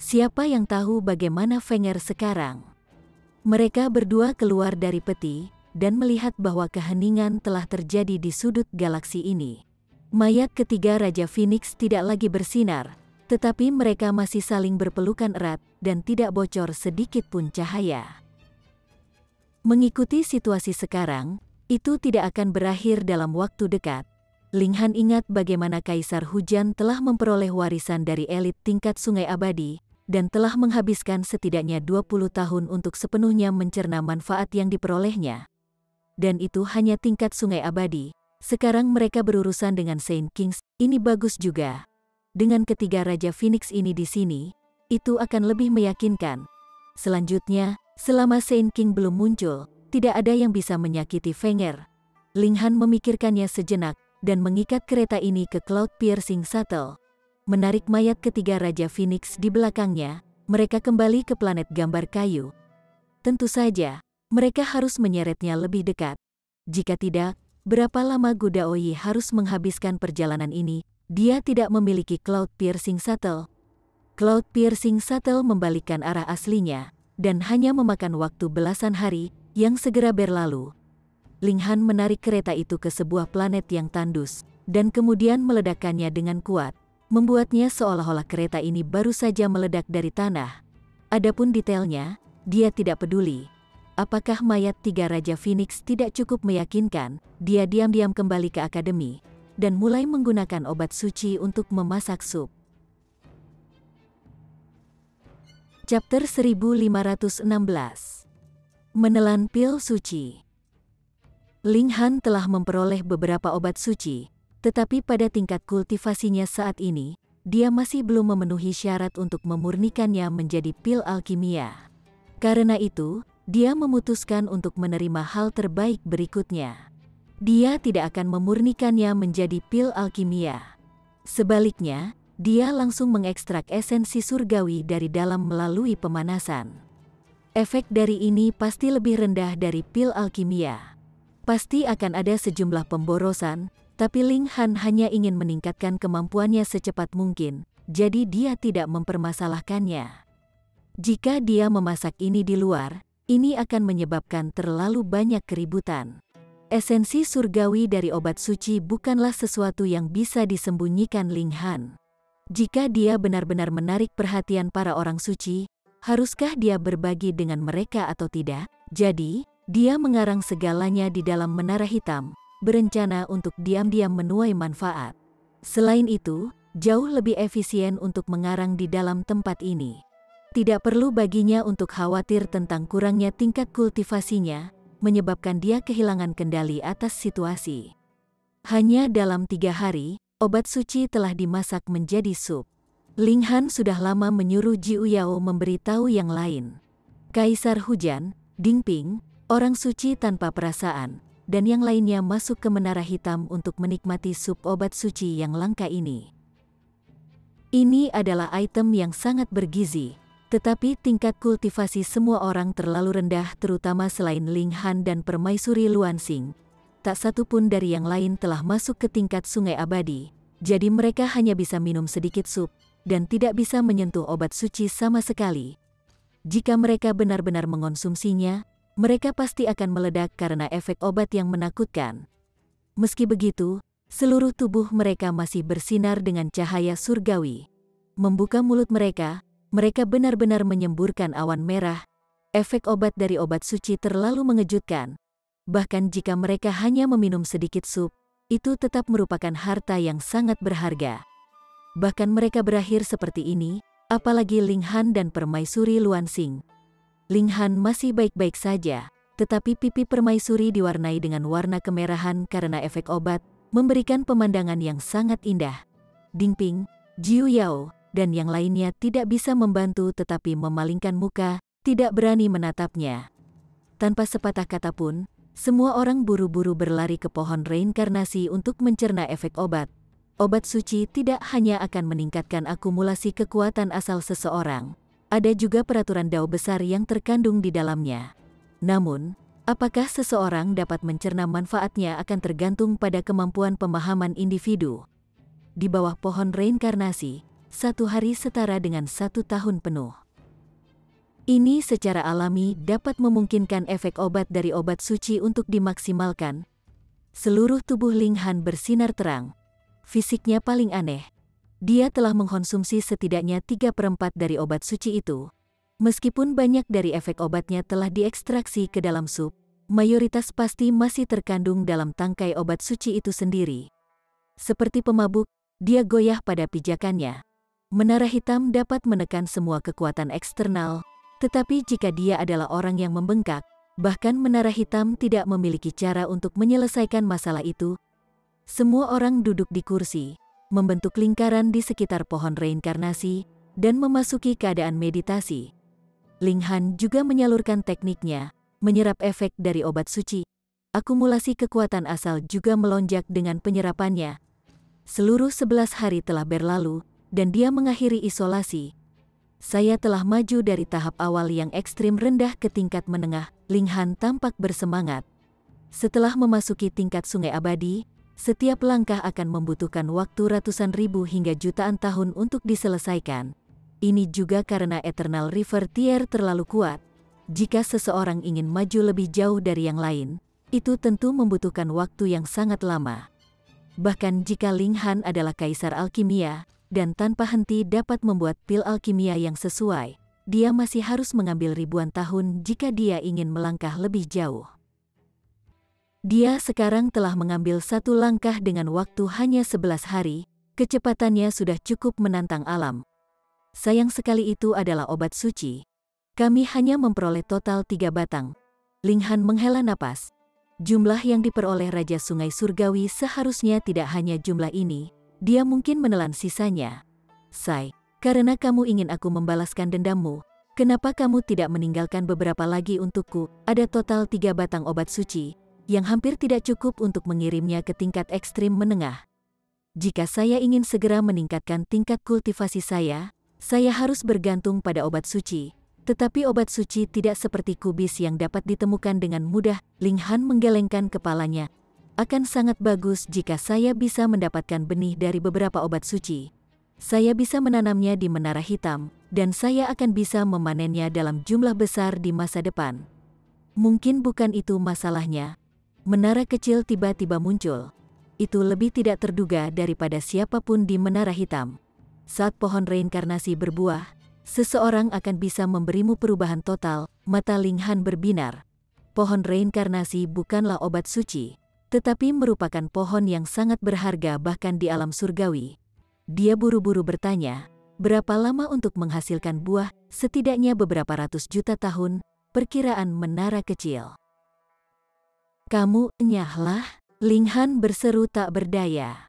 Siapa yang tahu bagaimana Fenger sekarang? Mereka berdua keluar dari peti dan melihat bahwa keheningan telah terjadi di sudut galaksi ini. Mayat ketiga Raja Phoenix tidak lagi bersinar, tetapi mereka masih saling berpelukan erat dan tidak bocor sedikit pun cahaya. Mengikuti situasi sekarang, itu tidak akan berakhir dalam waktu dekat. Ling Han ingat bagaimana Kaisar Hujan telah memperoleh warisan dari elit tingkat Sungai Abadi, dan telah menghabiskan setidaknya 20 tahun untuk sepenuhnya mencerna manfaat yang diperolehnya. Dan itu hanya tingkat Sungai Abadi. Sekarang mereka berurusan dengan Saint Kings, ini bagus juga. Dengan ketiga Raja Phoenix ini di sini, itu akan lebih meyakinkan. Selanjutnya, selama Saint King belum muncul, tidak ada yang bisa menyakiti Fenger. Ling Han memikirkannya sejenak, dan mengikat kereta ini ke Cloud Piercing Shuttle. Menarik mayat ketiga Raja Phoenix di belakangnya, mereka kembali ke planet gambar kayu. Tentu saja, mereka harus menyeretnya lebih dekat. Jika tidak, berapa lama Gu Daoyi harus menghabiskan perjalanan ini? Dia tidak memiliki Cloud Piercing Shuttle. Cloud Piercing Shuttle membalikkan arah aslinya, dan hanya memakan waktu belasan hari, yang segera berlalu. Ling Han menarik kereta itu ke sebuah planet yang tandus, dan kemudian meledakkannya dengan kuat, membuatnya seolah-olah kereta ini baru saja meledak dari tanah. Adapun detailnya, dia tidak peduli. Apakah mayat tiga Raja Phoenix tidak cukup meyakinkan? Dia diam-diam kembali ke akademi, dan mulai menggunakan obat suci untuk memasak sup. Chapter 1516. Menelan pil suci. Ling Han telah memperoleh beberapa obat suci, tetapi pada tingkat kultivasinya saat ini, dia masih belum memenuhi syarat untuk memurnikannya menjadi pil alkimia. Karena itu, dia memutuskan untuk menerima hal terbaik berikutnya. Dia tidak akan memurnikannya menjadi pil alkimia. Sebaliknya, dia langsung mengekstrak esensi surgawi dari dalam melalui pemanasan. Efek dari ini pasti lebih rendah dari pil alkimia. Pasti akan ada sejumlah pemborosan, tapi Ling Han hanya ingin meningkatkan kemampuannya secepat mungkin, jadi dia tidak mempermasalahkannya. Jika dia memasak ini di luar, ini akan menyebabkan terlalu banyak keributan. Esensi surgawi dari obat suci bukanlah sesuatu yang bisa disembunyikan Ling Han. Jika dia benar-benar menarik perhatian para orang suci, haruskah dia berbagi dengan mereka atau tidak? Jadi, dia mengarang segalanya di dalam menara hitam, berencana untuk diam-diam menuai manfaat. Selain itu, jauh lebih efisien untuk mengarang di dalam tempat ini. Tidak perlu baginya untuk khawatir tentang kurangnya tingkat kultivasinya, menyebabkan dia kehilangan kendali atas situasi. Hanya dalam 3 hari, obat suci telah dimasak menjadi sup. Ling Han sudah lama menyuruh Jiu Yao memberitahu yang lain. Kaisar Hujan, Ding Ping, orang suci tanpa perasaan, dan yang lainnya masuk ke menara hitam untuk menikmati sup obat suci yang langka ini. Ini adalah item yang sangat bergizi. Tetapi tingkat kultivasi semua orang terlalu rendah, terutama selain Ling Han dan Permaisuri Luansing. Tak satu pun dari yang lain telah masuk ke tingkat Sungai Abadi, jadi mereka hanya bisa minum sedikit sup, dan tidak bisa menyentuh obat suci sama sekali. Jika mereka benar-benar mengonsumsinya, mereka pasti akan meledak karena efek obat yang menakutkan. Meski begitu, seluruh tubuh mereka masih bersinar dengan cahaya surgawi. Membuka mulut mereka benar-benar menyemburkan awan merah. Efek obat dari obat suci terlalu mengejutkan. Bahkan jika mereka hanya meminum sedikit sup, itu tetap merupakan harta yang sangat berharga. Bahkan mereka berakhir seperti ini, apalagi Ling Han dan Permaisuri Luansing. Ling Han masih baik-baik saja, tetapi pipi Permaisuri diwarnai dengan warna kemerahan karena efek obat, memberikan pemandangan yang sangat indah. Ding Ping, Jiu Yao, dan yang lainnya tidak bisa membantu tetapi memalingkan muka, tidak berani menatapnya. Tanpa sepatah kata pun, semua orang buru-buru berlari ke pohon reinkarnasi untuk mencerna efek obat. Obat suci tidak hanya akan meningkatkan akumulasi kekuatan asal seseorang, Ada juga peraturan Dao besar yang terkandung di dalamnya. Namun, apakah seseorang dapat mencerna manfaatnya akan tergantung pada kemampuan pemahaman individu. Di bawah pohon reinkarnasi, 1 hari setara dengan 1 tahun penuh. Ini secara alami dapat memungkinkan efek obat dari obat suci untuk dimaksimalkan. Seluruh tubuh Ling Han bersinar terang. Fisiknya paling aneh. Dia telah mengkonsumsi setidaknya 3/4 dari obat suci itu. Meskipun banyak dari efek obatnya telah diekstraksi ke dalam sup, mayoritas pasti masih terkandung dalam tangkai obat suci itu sendiri. Seperti pemabuk, dia goyah pada pijakannya. Menara hitam dapat menekan semua kekuatan eksternal, tetapi jika dia adalah orang yang membengkak, bahkan menara hitam tidak memiliki cara untuk menyelesaikan masalah itu. Semua orang duduk di kursi, membentuk lingkaran di sekitar pohon reinkarnasi, dan memasuki keadaan meditasi. Ling Han juga menyalurkan tekniknya, menyerap efek dari obat suci. Akumulasi kekuatan asal juga melonjak dengan penyerapannya. Seluruh 11 hari telah berlalu, dan dia mengakhiri isolasi. Saya telah maju dari tahap awal yang ekstrim rendah ke tingkat menengah. Ling Han tampak bersemangat. Setelah memasuki tingkat sungai abadi, setiap langkah akan membutuhkan waktu ratusan ribu hingga jutaan tahun untuk diselesaikan. Ini juga karena Eternal River Tier terlalu kuat. Jika seseorang ingin maju lebih jauh dari yang lain, itu tentu membutuhkan waktu yang sangat lama. Bahkan jika Ling Han adalah kaisar alkimia, dan tanpa henti dapat membuat pil alkimia yang sesuai, dia masih harus mengambil ribuan tahun jika dia ingin melangkah lebih jauh. Dia sekarang telah mengambil 1 langkah dengan waktu hanya 11 hari, kecepatannya sudah cukup menantang alam. Sayang sekali itu adalah obat suci. Kami hanya memperoleh total 3 batang. Ling Han menghela napas. Jumlah yang diperoleh Raja Sungai Surgawi seharusnya tidak hanya jumlah ini. Dia mungkin menelan sisanya. Sai, karena kamu ingin aku membalaskan dendammu, kenapa kamu tidak meninggalkan beberapa lagi untukku? Ada total 3 batang obat suci, yang hampir tidak cukup untuk mengirimnya ke tingkat ekstrim menengah. Jika saya ingin segera meningkatkan tingkat kultivasi saya harus bergantung pada obat suci. Tetapi obat suci tidak seperti kubis yang dapat ditemukan dengan mudah. Ling Han menggelengkan kepalanya. Akan sangat bagus jika saya bisa mendapatkan benih dari beberapa obat suci. Saya bisa menanamnya di menara hitam, dan saya akan bisa memanennya dalam jumlah besar di masa depan. Mungkin bukan itu masalahnya. Menara kecil tiba-tiba muncul. Itu lebih tidak terduga daripada siapapun di menara hitam. Saat pohon reinkarnasi berbuah, seseorang akan bisa memberimu perubahan total. Mata Ling Han berbinar. Pohon reinkarnasi bukanlah obat suci, tetapi merupakan pohon yang sangat berharga bahkan di alam surgawi. Dia buru-buru bertanya, berapa lama untuk menghasilkan buah? Setidaknya beberapa ratus juta tahun, perkiraan menara kecil. Kamu nyahlah? Ling Han berseru tak berdaya.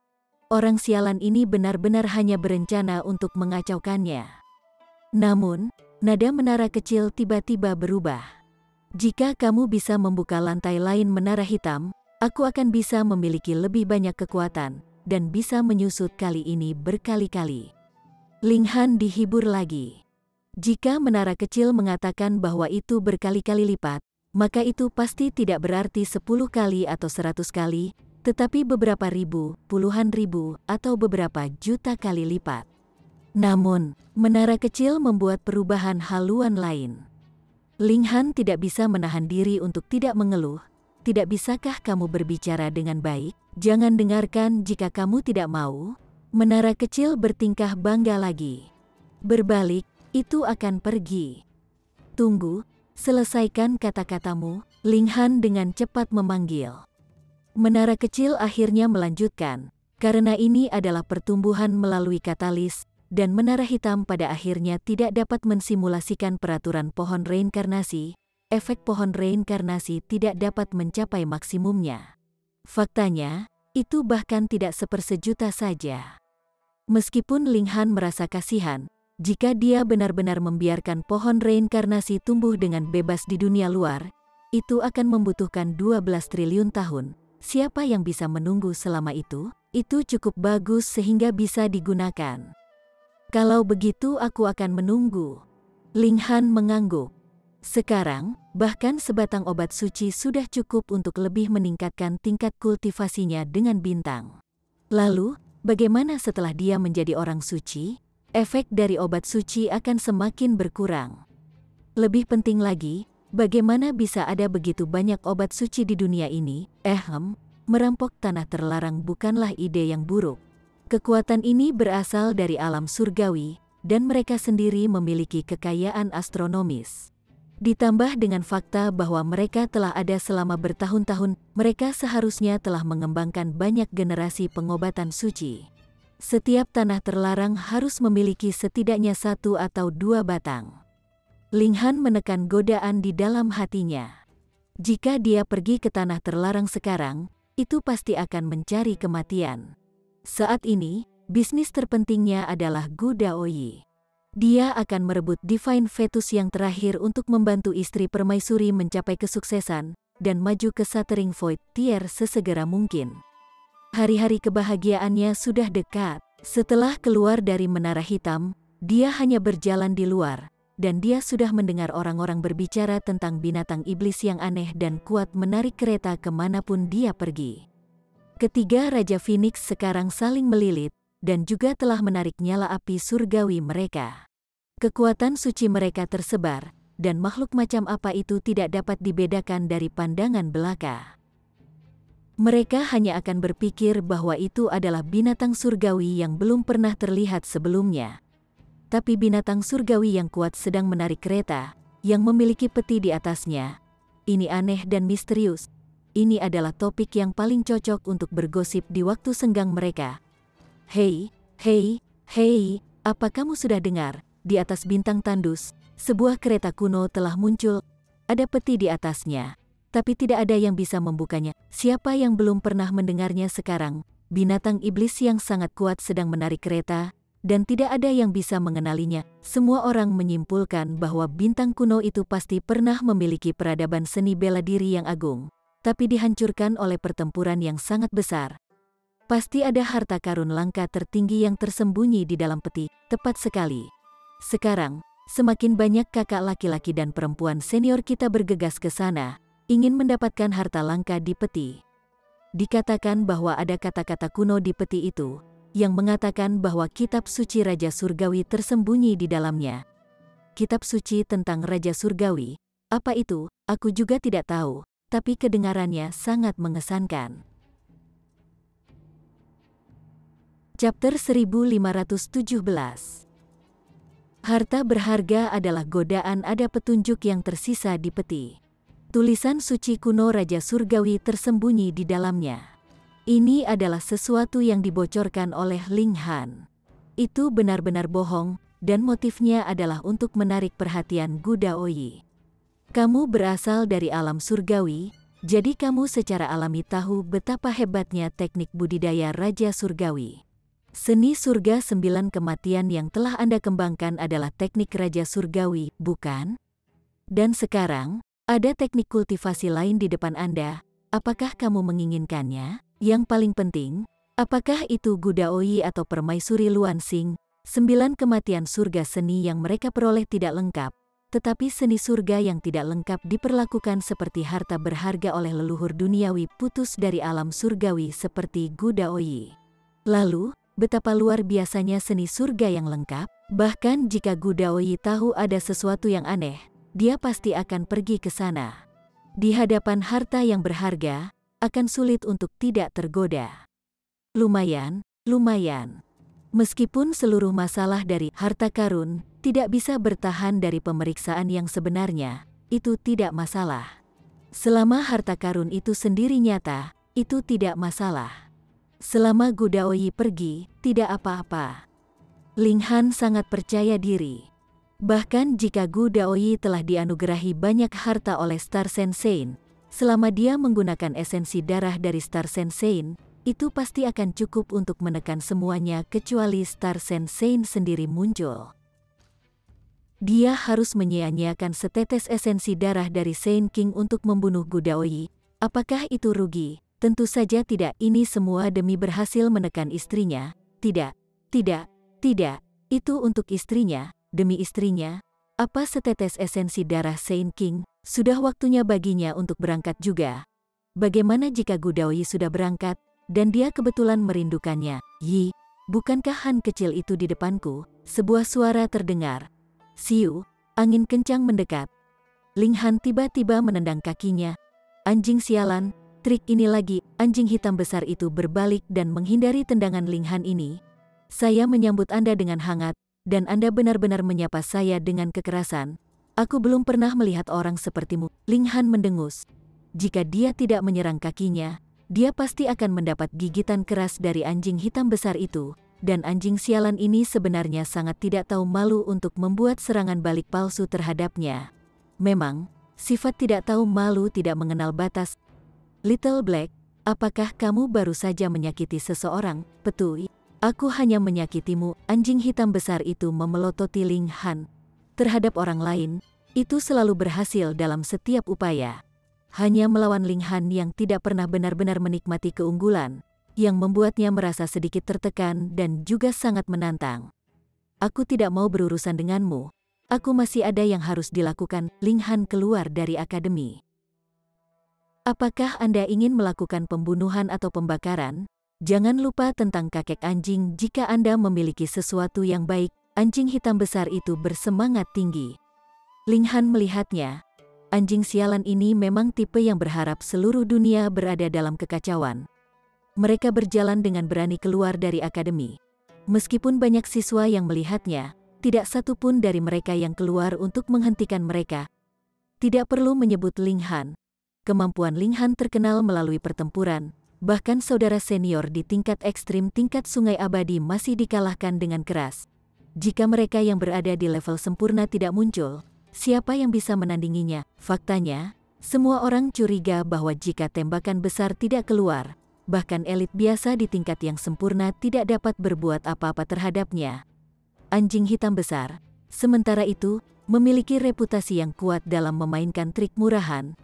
Orang sialan ini benar-benar hanya berencana untuk mengacaukannya. Namun, nada menara kecil tiba-tiba berubah. Jika kamu bisa membuka lantai lain menara hitam, aku akan bisa memiliki lebih banyak kekuatan, dan bisa menyusut kali ini berkali-kali. Ling Han dihibur lagi. Jika menara kecil mengatakan bahwa itu berkali-kali lipat, maka itu pasti tidak berarti 10 kali atau 100 kali, tetapi beberapa ribu, puluhan ribu, atau beberapa juta kali lipat. Namun, menara kecil membuat perubahan haluan lain. Ling Han tidak bisa menahan diri untuk tidak mengeluh. Tidak bisakah kamu berbicara dengan baik? Jangan dengarkan jika kamu tidak mau. Menara kecil bertingkah bangga lagi. Berbalik, itu akan pergi. Tunggu, selesaikan kata-katamu, Ling Han dengan cepat memanggil. Menara kecil akhirnya melanjutkan, karena ini adalah pertumbuhan melalui katalis, dan menara hitam pada akhirnya tidak dapat mensimulasikan peraturan pohon reinkarnasi. Efek pohon reinkarnasi tidak dapat mencapai maksimumnya. Faktanya, itu bahkan tidak 1/1 saja. Meskipun Ling Han merasa kasihan, jika dia benar-benar membiarkan pohon reinkarnasi tumbuh dengan bebas di dunia luar, itu akan membutuhkan 12 triliun tahun. Siapa yang bisa menunggu selama itu? Itu cukup bagus sehingga bisa digunakan. Kalau begitu aku akan menunggu. Ling Han mengangguk. Sekarang, bahkan sebatang obat suci sudah cukup untuk lebih meningkatkan tingkat kultivasinya dengan bintang. Lalu, bagaimana setelah dia menjadi orang suci? Efek dari obat suci akan semakin berkurang. Lebih penting lagi, bagaimana bisa ada begitu banyak obat suci di dunia ini? Merampok tanah terlarang bukanlah ide yang buruk. Kekuatan ini berasal dari alam surgawi, dan mereka sendiri memiliki kekayaan astronomis. Ditambah dengan fakta bahwa mereka telah ada selama bertahun-tahun, mereka seharusnya telah mengembangkan banyak generasi pengobatan suci. Setiap tanah terlarang harus memiliki setidaknya 1 atau 2 batang. Ling Han menekan godaan di dalam hatinya. Jika dia pergi ke tanah terlarang sekarang, itu pasti akan mencari kematian. Saat ini, bisnis terpentingnya adalah Gu Daoyi. Dia akan merebut Divine Fetus yang terakhir untuk membantu istri permaisuri mencapai kesuksesan dan maju ke Shattering Void Tier sesegera mungkin. Hari-hari kebahagiaannya sudah dekat. Setelah keluar dari Menara Hitam, dia hanya berjalan di luar, dan dia sudah mendengar orang-orang berbicara tentang binatang iblis yang aneh dan kuat menarik kereta kemanapun dia pergi. Ketiga Raja Phoenix sekarang saling melilit, dan juga telah menarik nyala api surgawi mereka. Kekuatan suci mereka tersebar, dan makhluk macam apa itu tidak dapat dibedakan dari pandangan belaka. Mereka hanya akan berpikir bahwa itu adalah binatang surgawi yang belum pernah terlihat sebelumnya. Tapi binatang surgawi yang kuat sedang menarik kereta, yang memiliki peti di atasnya. Ini aneh dan misterius. Ini adalah topik yang paling cocok untuk bergosip di waktu senggang mereka. Hei, apa kamu sudah dengar? Di atas bintang tandus, sebuah kereta kuno telah muncul. Ada peti di atasnya, tapi tidak ada yang bisa membukanya. Siapa yang belum pernah mendengarnya sekarang? Binatang iblis yang sangat kuat sedang menarik kereta, dan tidak ada yang bisa mengenalinya. Semua orang menyimpulkan bahwa bintang kuno itu pasti pernah memiliki peradaban seni bela diri yang agung, tapi dihancurkan oleh pertempuran yang sangat besar. Pasti ada harta karun langka tertinggi yang tersembunyi di dalam peti. Tepat sekali. Sekarang, semakin banyak kakak laki-laki dan perempuan senior kita bergegas ke sana, ingin mendapatkan harta langka di peti. Dikatakan bahwa ada kata-kata kuno di peti itu, yang mengatakan bahwa kitab suci Raja Surgawi tersembunyi di dalamnya. Kitab suci tentang Raja Surgawi, apa itu? Aku juga tidak tahu, tapi kedengarannya sangat mengesankan. Chapter 1517. Harta berharga adalah godaan, ada petunjuk yang tersisa di peti. Tulisan suci kuno Raja Surgawi tersembunyi di dalamnya. Ini adalah sesuatu yang dibocorkan oleh Ling Han. Itu benar-benar bohong, dan motifnya adalah untuk menarik perhatian Gu Daoyi. Kamu berasal dari alam surgawi, jadi kamu secara alami tahu betapa hebatnya teknik budidaya Raja Surgawi. Seni surga 9 kematian yang telah Anda kembangkan adalah teknik Raja Surgawi, bukan? Dan sekarang, ada teknik kultivasi lain di depan Anda. Apakah kamu menginginkannya? Yang paling penting, apakah itu Gu Daoyi atau Permaisuri Luansing? 9 kematian surga seni yang mereka peroleh tidak lengkap, tetapi seni surga yang tidak lengkap diperlakukan seperti harta berharga oleh leluhur duniawi putus dari alam surgawi seperti Gu Daoyi. Lalu, betapa luar biasanya seni surga yang lengkap? Bahkan jika Gu Daoyi tahu ada sesuatu yang aneh, dia pasti akan pergi ke sana. Di hadapan harta yang berharga, akan sulit untuk tidak tergoda. Lumayan. Meskipun seluruh masalah dari harta karun tidak bisa bertahan dari pemeriksaan yang sebenarnya, itu tidak masalah. Selama harta karun itu sendiri nyata, itu tidak masalah. Selama Gu Daoyi pergi, tidak apa-apa. Ling Han sangat percaya diri. Bahkan jika Gu Daoyi telah dianugerahi banyak harta oleh Star Sensei, selama dia menggunakan esensi darah dari Star Sensei, itu pasti akan cukup untuk menekan semuanya kecuali Star Sensei sendiri muncul. Dia harus menyia-nyiakan setetes esensi darah dari Saint King untuk membunuh Gu Daoyi. Apakah itu rugi? Tentu saja tidak. Ini semua demi berhasil menekan istrinya. Tidak. Itu untuk istrinya, demi istrinya. Apa setetes esensi darah Saint King, sudah waktunya baginya untuk berangkat juga. Bagaimana jika Gudaoyi sudah berangkat, dan dia kebetulan merindukannya? Yi, bukankah Han kecil itu di depanku? Sebuah suara terdengar. Siu, angin kencang mendekat. Ling Han tiba-tiba menendang kakinya. Anjing sialan, trik ini lagi. Anjing hitam besar itu berbalik dan menghindari tendangan Ling Han ini. Saya menyambut Anda dengan hangat, dan Anda benar-benar menyapa saya dengan kekerasan. Aku belum pernah melihat orang sepertimu. Ling Han mendengus. Jika dia tidak menyerang kakinya, dia pasti akan mendapat gigitan keras dari anjing hitam besar itu. Dan anjing sialan ini sebenarnya sangat tidak tahu malu untuk membuat serangan balik palsu terhadapnya. Memang, sifat tidak tahu malu tidak mengenal batas. Little Black, apakah kamu baru saja menyakiti seseorang? Petui, aku hanya menyakitimu. Anjing hitam besar itu memelototi Ling Han. Terhadap orang lain, itu selalu berhasil dalam setiap upaya. Hanya melawan Ling Han yang tidak pernah benar-benar menikmati keunggulan, yang membuatnya merasa sedikit tertekan dan juga sangat menantang. Aku tidak mau berurusan denganmu. Aku masih ada yang harus dilakukan. Ling Han keluar dari akademi. Apakah Anda ingin melakukan pembunuhan atau pembakaran? Jangan lupa tentang kakek anjing jika Anda memiliki sesuatu yang baik. Anjing hitam besar itu bersemangat tinggi. Ling Han melihatnya. Anjing sialan ini memang tipe yang berharap seluruh dunia berada dalam kekacauan. Mereka berjalan dengan berani keluar dari akademi. Meskipun banyak siswa yang melihatnya, tidak satu pun dari mereka yang keluar untuk menghentikan mereka. Tidak perlu menyebut Ling Han. Kemampuan Ling Han terkenal melalui pertempuran. Bahkan saudara senior di tingkat ekstrim tingkat Sungai Abadi masih dikalahkan dengan keras. Jika mereka yang berada di level sempurna tidak muncul, siapa yang bisa menandinginya? Faktanya, semua orang curiga bahwa jika tembakan besar tidak keluar, bahkan elit biasa di tingkat yang sempurna tidak dapat berbuat apa-apa terhadapnya. Anjing hitam besar, sementara itu, memiliki reputasi yang kuat dalam memainkan trik murahan.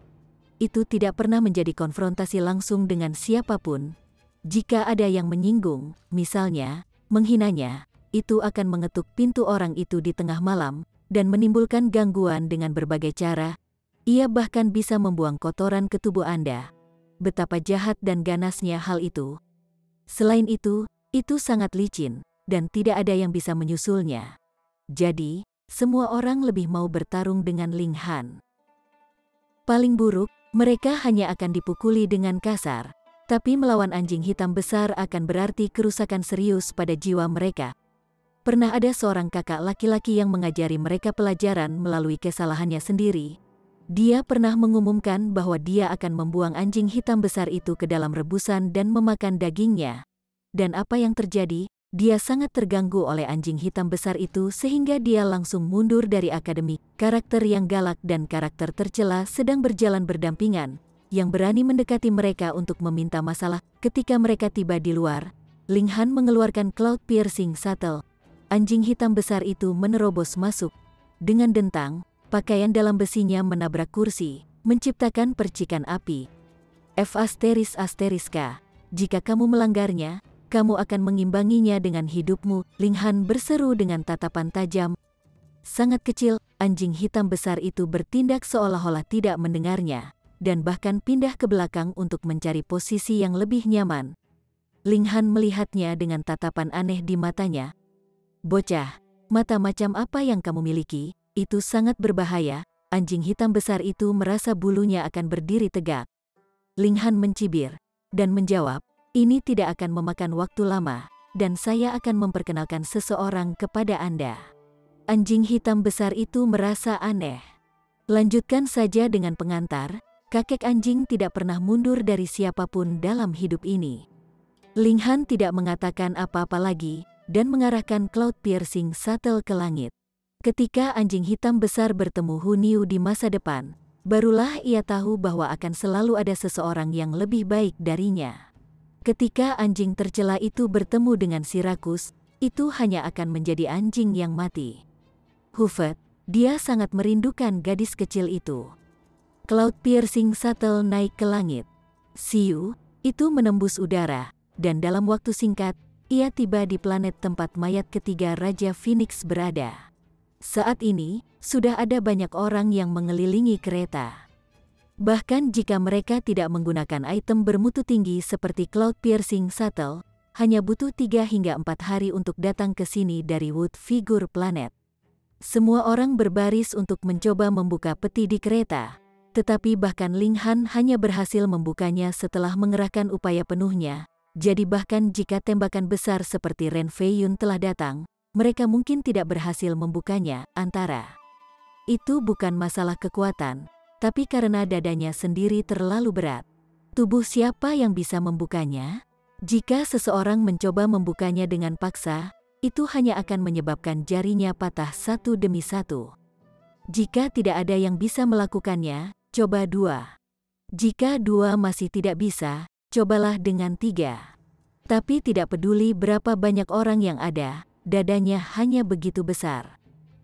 Itu tidak pernah menjadi konfrontasi langsung dengan siapapun. Jika ada yang menyinggung, misalnya, menghinanya, itu akan mengetuk pintu orang itu di tengah malam, dan menimbulkan gangguan dengan berbagai cara. Ia bahkan bisa membuang kotoran ke tubuh Anda. Betapa jahat dan ganasnya hal itu. Selain itu sangat licin, dan tidak ada yang bisa menyusulnya. Jadi, semua orang lebih mau bertarung dengan Ling Han. Paling buruk, mereka hanya akan dipukuli dengan kasar. Tapi melawan anjing hitam besar akan berarti kerusakan serius pada jiwa mereka. Pernah ada seorang kakak laki-laki yang mengajari mereka pelajaran melalui kesalahannya sendiri. Dia pernah mengumumkan bahwa dia akan membuang anjing hitam besar itu ke dalam rebusan dan memakan dagingnya. Dan apa yang terjadi? Dia sangat terganggu oleh anjing hitam besar itu sehingga dia langsung mundur dari akademi. Karakter yang galak dan karakter tercela sedang berjalan berdampingan, yang berani mendekati mereka untuk meminta masalah. Ketika mereka tiba di luar, Ling Han mengeluarkan cloud piercing shuttle. Anjing hitam besar itu menerobos masuk. Dengan dentang, pakaian dalam besinya menabrak kursi, menciptakan percikan api. F***K, jika kamu melanggarnya, kamu akan mengimbanginya dengan hidupmu. Ling Han berseru dengan tatapan tajam. Sangat kecil, anjing hitam besar itu bertindak seolah-olah tidak mendengarnya, dan bahkan pindah ke belakang untuk mencari posisi yang lebih nyaman. Ling Han melihatnya dengan tatapan aneh di matanya. Bocah, mata macam apa yang kamu miliki? Itu sangat berbahaya. Anjing hitam besar itu merasa bulunya akan berdiri tegak. Ling Han mencibir dan menjawab, ini tidak akan memakan waktu lama, dan saya akan memperkenalkan seseorang kepada Anda. Anjing hitam besar itu merasa aneh. Lanjutkan saja dengan pengantar. Kakek anjing tidak pernah mundur dari siapapun dalam hidup ini. Ling Han tidak mengatakan apa-apa lagi, dan mengarahkan cloud piercing shuttle ke langit. Ketika anjing hitam besar bertemu Hu Niu di masa depan, barulah ia tahu bahwa akan selalu ada seseorang yang lebih baik darinya. Ketika anjing tercela itu bertemu dengan si rakus, itu hanya akan menjadi anjing yang mati. Hufet, dia sangat merindukan gadis kecil itu. Cloud piercing shuttle naik ke langit. Siu, itu menembus udara, dan dalam waktu singkat, ia tiba di planet tempat mayat ketiga Raja Phoenix berada. Saat ini, sudah ada banyak orang yang mengelilingi kereta. Bahkan jika mereka tidak menggunakan item bermutu tinggi seperti Cloud Piercing Shuttle, hanya butuh 3 hingga 4 hari untuk datang ke sini dari Wood Figure Planet. Semua orang berbaris untuk mencoba membuka peti di kereta, tetapi bahkan Ling Han hanya berhasil membukanya setelah mengerahkan upaya penuhnya. Jadi bahkan jika tembakan besar seperti Ren Fei Yun telah datang, mereka mungkin tidak berhasil membukanya. Antara itu bukan masalah kekuatan, tapi karena dadanya sendiri terlalu berat. Tubuh siapa yang bisa membukanya? Jika seseorang mencoba membukanya dengan paksa, itu hanya akan menyebabkan jarinya patah satu demi satu. Jika tidak ada yang bisa melakukannya, coba 2. Jika 2 masih tidak bisa, cobalah dengan 3. Tapi tidak peduli berapa banyak orang yang ada, dadanya hanya begitu besar.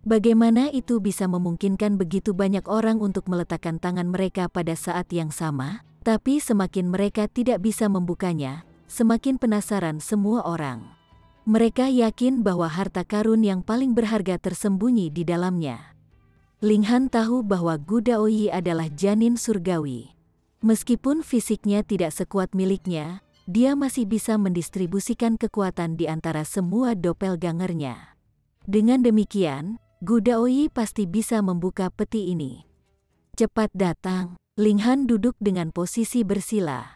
Bagaimana itu bisa memungkinkan begitu banyak orang untuk meletakkan tangan mereka pada saat yang sama? Tapi semakin mereka tidak bisa membukanya, semakin penasaran semua orang. Mereka yakin bahwa harta karun yang paling berharga tersembunyi di dalamnya. Ling Han tahu bahwa Gu Daoyi adalah janin surgawi. Meskipun fisiknya tidak sekuat miliknya, dia masih bisa mendistribusikan kekuatan di antara semua doppelgangernya. Dengan demikian, Gu Daoyi pasti bisa membuka peti ini. Cepat datang. Ling Han duduk dengan posisi bersila.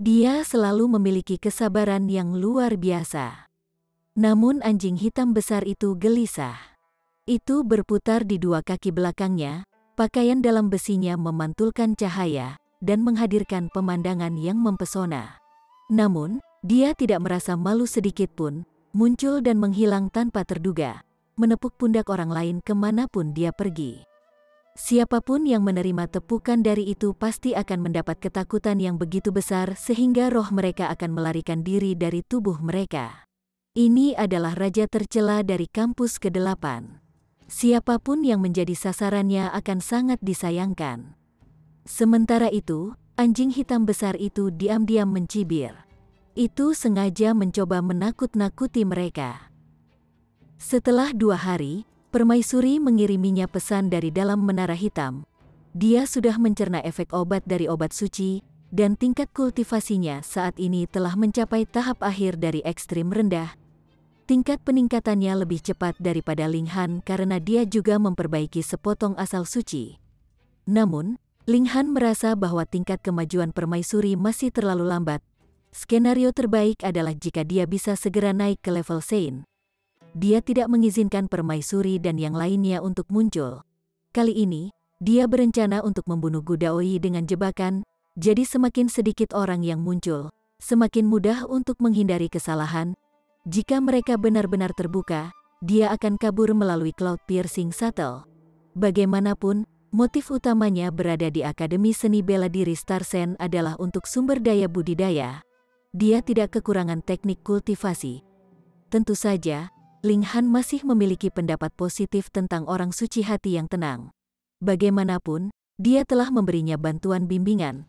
Dia selalu memiliki kesabaran yang luar biasa. Namun anjing hitam besar itu gelisah. Itu berputar di 2 kaki belakangnya, pakaian dalam besinya memantulkan cahaya, dan menghadirkan pemandangan yang mempesona. Namun, dia tidak merasa malu sedikit pun, muncul dan menghilang tanpa terduga, menepuk pundak orang lain kemanapun dia pergi. Siapapun yang menerima tepukan dari itu pasti akan mendapat ketakutan yang begitu besar sehingga roh mereka akan melarikan diri dari tubuh mereka. Ini adalah raja tercela dari kampus ke-8. Siapapun yang menjadi sasarannya akan sangat disayangkan. Sementara itu, anjing hitam besar itu diam-diam mencibir. Itu sengaja mencoba menakut-nakuti mereka. Setelah 2 hari, Permaisuri mengiriminya pesan dari dalam menara hitam. Dia sudah mencerna efek obat dari obat suci, dan tingkat kultivasinya saat ini telah mencapai tahap akhir dari ekstrim rendah. Tingkat peningkatannya lebih cepat daripada Ling Han karena dia juga memperbaiki sepotong asal suci. Namun, Ling Han merasa bahwa tingkat kemajuan permaisuri masih terlalu lambat. Skenario terbaik adalah jika dia bisa segera naik ke level Sein. Dia tidak mengizinkan permaisuri dan yang lainnya untuk muncul. Kali ini, dia berencana untuk membunuh Gu Daoyi dengan jebakan, jadi semakin sedikit orang yang muncul, semakin mudah untuk menghindari kesalahan. Jika mereka benar-benar terbuka, dia akan kabur melalui Cloud Piercing Shuttle. Bagaimanapun, motif utamanya berada di Akademi Seni Bela Diri Starsen adalah untuk sumber daya budidaya. Dia tidak kekurangan teknik kultivasi. Tentu saja, Ling Han masih memiliki pendapat positif tentang orang suci hati yang tenang. Bagaimanapun, dia telah memberinya bantuan bimbingan.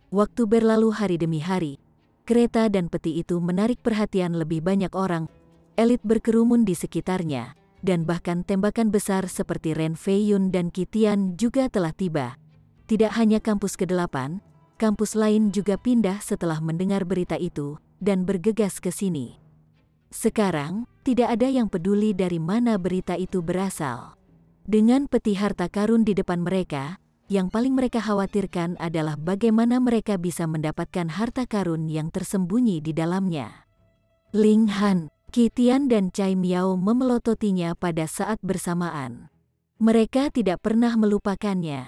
Waktu berlalu hari demi hari. Kereta dan peti itu menarik perhatian lebih banyak orang, elit berkerumun di sekitarnya, dan bahkan tembakan besar seperti Ren Fei Yun dan Qi Tian juga telah tiba. Tidak hanya kampus ke-8, kampus lain juga pindah setelah mendengar berita itu, dan bergegas ke sini. Sekarang, tidak ada yang peduli dari mana berita itu berasal. Dengan peti harta karun di depan mereka, yang paling mereka khawatirkan adalah bagaimana mereka bisa mendapatkan harta karun yang tersembunyi di dalamnya. Ling Han, Qi Tian dan Cai Miao memelototinya pada saat bersamaan. Mereka tidak pernah melupakannya.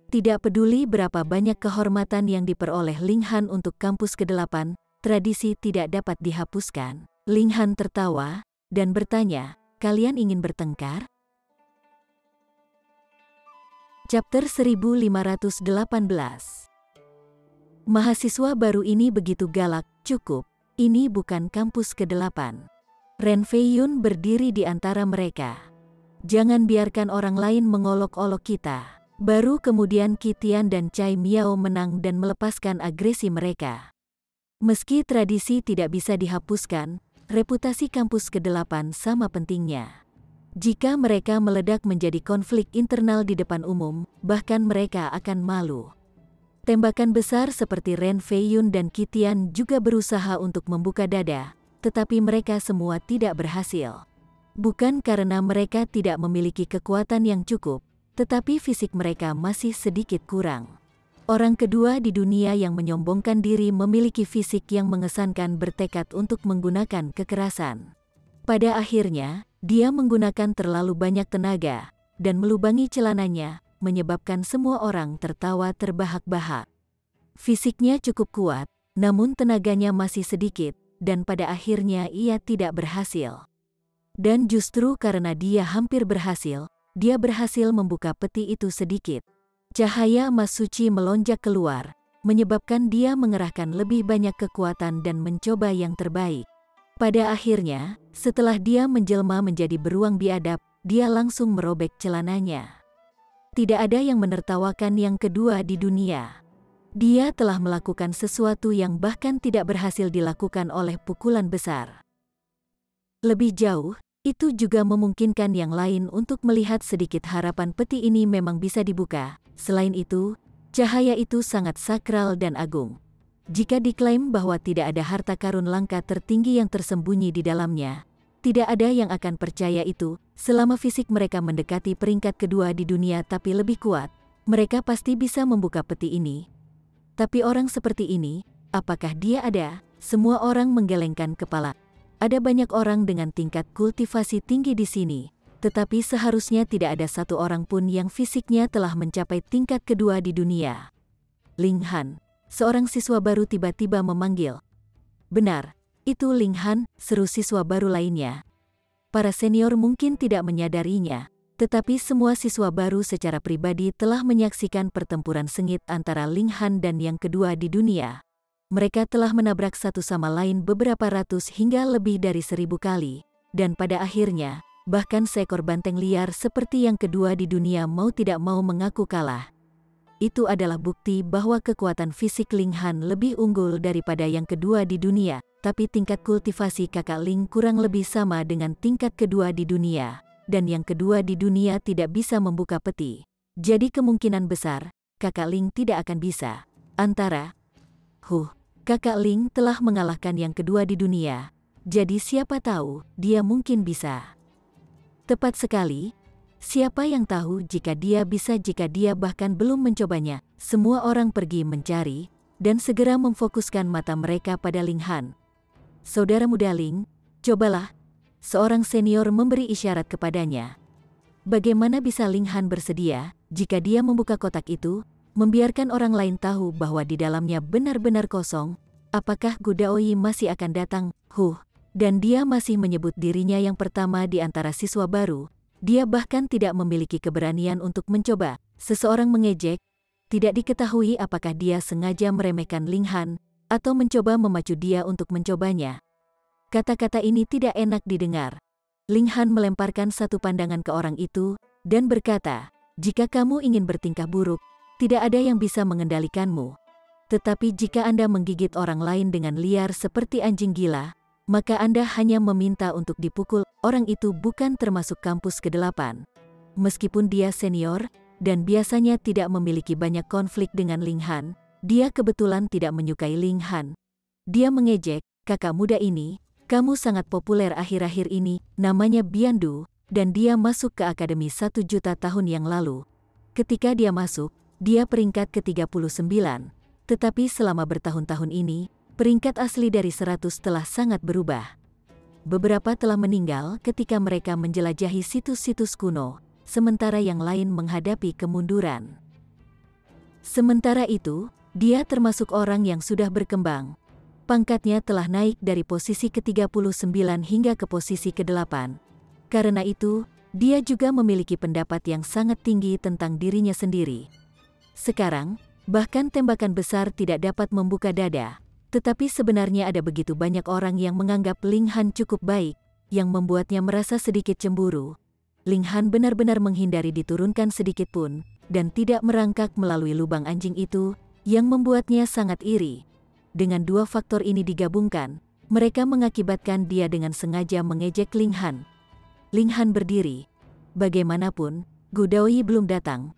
Tidak peduli berapa banyak kehormatan yang diperoleh Ling Han untuk kampus ke-8, tradisi tidak dapat dihapuskan. Ling Han tertawa, dan bertanya, "Kalian ingin bertengkar?" Chapter 1518. Mahasiswa baru ini begitu galak, cukup, ini bukan kampus ke-8. Ren Fei Yun berdiri di antara mereka. Jangan biarkan orang lain mengolok-olok kita. Baru kemudian Qi Tian dan Cai Miao menang dan melepaskan agresi mereka. Meski tradisi tidak bisa dihapuskan, reputasi kampus ke-8 sama pentingnya. Jika mereka meledak menjadi konflik internal di depan umum, bahkan mereka akan malu. Tembakan besar seperti Ren Feiyun dan Qitian juga berusaha untuk membuka dada, tetapi mereka semua tidak berhasil. Bukan karena mereka tidak memiliki kekuatan yang cukup, tetapi fisik mereka masih sedikit kurang. Orang kedua di dunia yang menyombongkan diri memiliki fisik yang mengesankan bertekad untuk menggunakan kekerasan. Pada akhirnya, dia menggunakan terlalu banyak tenaga, dan melubangi celananya, menyebabkan semua orang tertawa terbahak-bahak. Fisiknya cukup kuat, namun tenaganya masih sedikit, dan pada akhirnya ia tidak berhasil. Dan justru karena dia hampir berhasil, dia berhasil membuka peti itu sedikit. Cahaya emas suci melonjak keluar, menyebabkan dia mengerahkan lebih banyak kekuatan dan mencoba yang terbaik. Pada akhirnya, setelah dia menjelma menjadi beruang biadab, dia langsung merobek celananya. Tidak ada yang menertawakan yang kedua di dunia. Dia telah melakukan sesuatu yang bahkan tidak berhasil dilakukan oleh pukulan besar. Lebih jauh, itu juga memungkinkan yang lain untuk melihat sedikit harapan peti ini memang bisa dibuka. Selain itu, cahaya itu sangat sakral dan agung. Jika diklaim bahwa tidak ada harta karun langka tertinggi yang tersembunyi di dalamnya, tidak ada yang akan percaya itu. Selama fisik mereka mendekati peringkat kedua di dunia tapi lebih kuat, mereka pasti bisa membuka peti ini. Tapi orang seperti ini, apakah dia ada? Semua orang menggelengkan kepala. Ada banyak orang dengan tingkat kultivasi tinggi di sini, tetapi seharusnya tidak ada satu orang pun yang fisiknya telah mencapai tingkat kedua di dunia. Ling Han, seorang siswa baru tiba-tiba memanggil. Benar, itu Ling Han, seru siswa baru lainnya. Para senior mungkin tidak menyadarinya, tetapi semua siswa baru secara pribadi telah menyaksikan pertempuran sengit antara Ling Han dan yang kedua di dunia. Mereka telah menabrak satu sama lain beberapa ratus hingga lebih dari 1000 kali, dan pada akhirnya, bahkan seekor banteng liar seperti yang kedua di dunia mau tidak mau mengaku kalah. Itu adalah bukti bahwa kekuatan fisik Ling Han lebih unggul daripada yang kedua di dunia, tapi tingkat kultivasi kakak Ling kurang lebih sama dengan tingkat kedua di dunia, dan yang kedua di dunia tidak bisa membuka peti. Jadi kemungkinan besar, kakak Ling tidak akan bisa. Kakak Ling telah mengalahkan yang kedua di dunia, jadi siapa tahu, dia mungkin bisa. Tepat sekali. Siapa yang tahu jika dia bisa, jika dia bahkan belum mencobanya. Semua orang pergi mencari, dan segera memfokuskan mata mereka pada Ling Han. Saudara muda Ling, cobalah. Seorang senior memberi isyarat kepadanya. Bagaimana bisa Ling Han bersedia, jika dia membuka kotak itu, membiarkan orang lain tahu bahwa di dalamnya benar-benar kosong? Apakah Gu Daoyi masih akan datang? Dan dia masih menyebut dirinya yang pertama di antara siswa baru. Dia bahkan tidak memiliki keberanian untuk mencoba. Seseorang mengejek. Tidak diketahui apakah dia sengaja meremehkan Ling Han, atau mencoba memacu dia untuk mencobanya. Kata-kata ini tidak enak didengar. Ling Han melemparkan satu pandangan ke orang itu, dan berkata, jika kamu ingin bertingkah buruk, tidak ada yang bisa mengendalikanmu. Tetapi jika Anda menggigit orang lain dengan liar seperti anjing gila, maka Anda hanya meminta untuk dipukul. Orang itu bukan termasuk kampus ke-8. Meskipun dia senior, dan biasanya tidak memiliki banyak konflik dengan Ling Han, dia kebetulan tidak menyukai Ling Han. Dia mengejek, kakak muda ini, kamu sangat populer akhir-akhir ini, namanya Biandu, dan dia masuk ke akademi 1 juta tahun yang lalu. Ketika dia masuk, dia peringkat ke-39, tetapi selama bertahun-tahun ini, peringkat asli dari 100 telah sangat berubah. Beberapa telah meninggal ketika mereka menjelajahi situs-situs kuno, sementara yang lain menghadapi kemunduran. Sementara itu, dia termasuk orang yang sudah berkembang. Pangkatnya telah naik dari posisi ke-39 hingga ke posisi ke-8. Karena itu, dia juga memiliki pendapat yang sangat tinggi tentang dirinya sendiri. Sekarang, bahkan tembakan besar tidak dapat membuka dada. Tetapi sebenarnya ada begitu banyak orang yang menganggap Ling Han cukup baik, yang membuatnya merasa sedikit cemburu. Ling Han benar-benar menghindari diturunkan sedikit pun, dan tidak merangkak melalui lubang anjing itu, yang membuatnya sangat iri. Dengan dua faktor ini digabungkan, mereka mengakibatkan dia dengan sengaja mengejek Ling Han. Ling Han berdiri. Bagaimanapun, Gu Daoyi belum datang.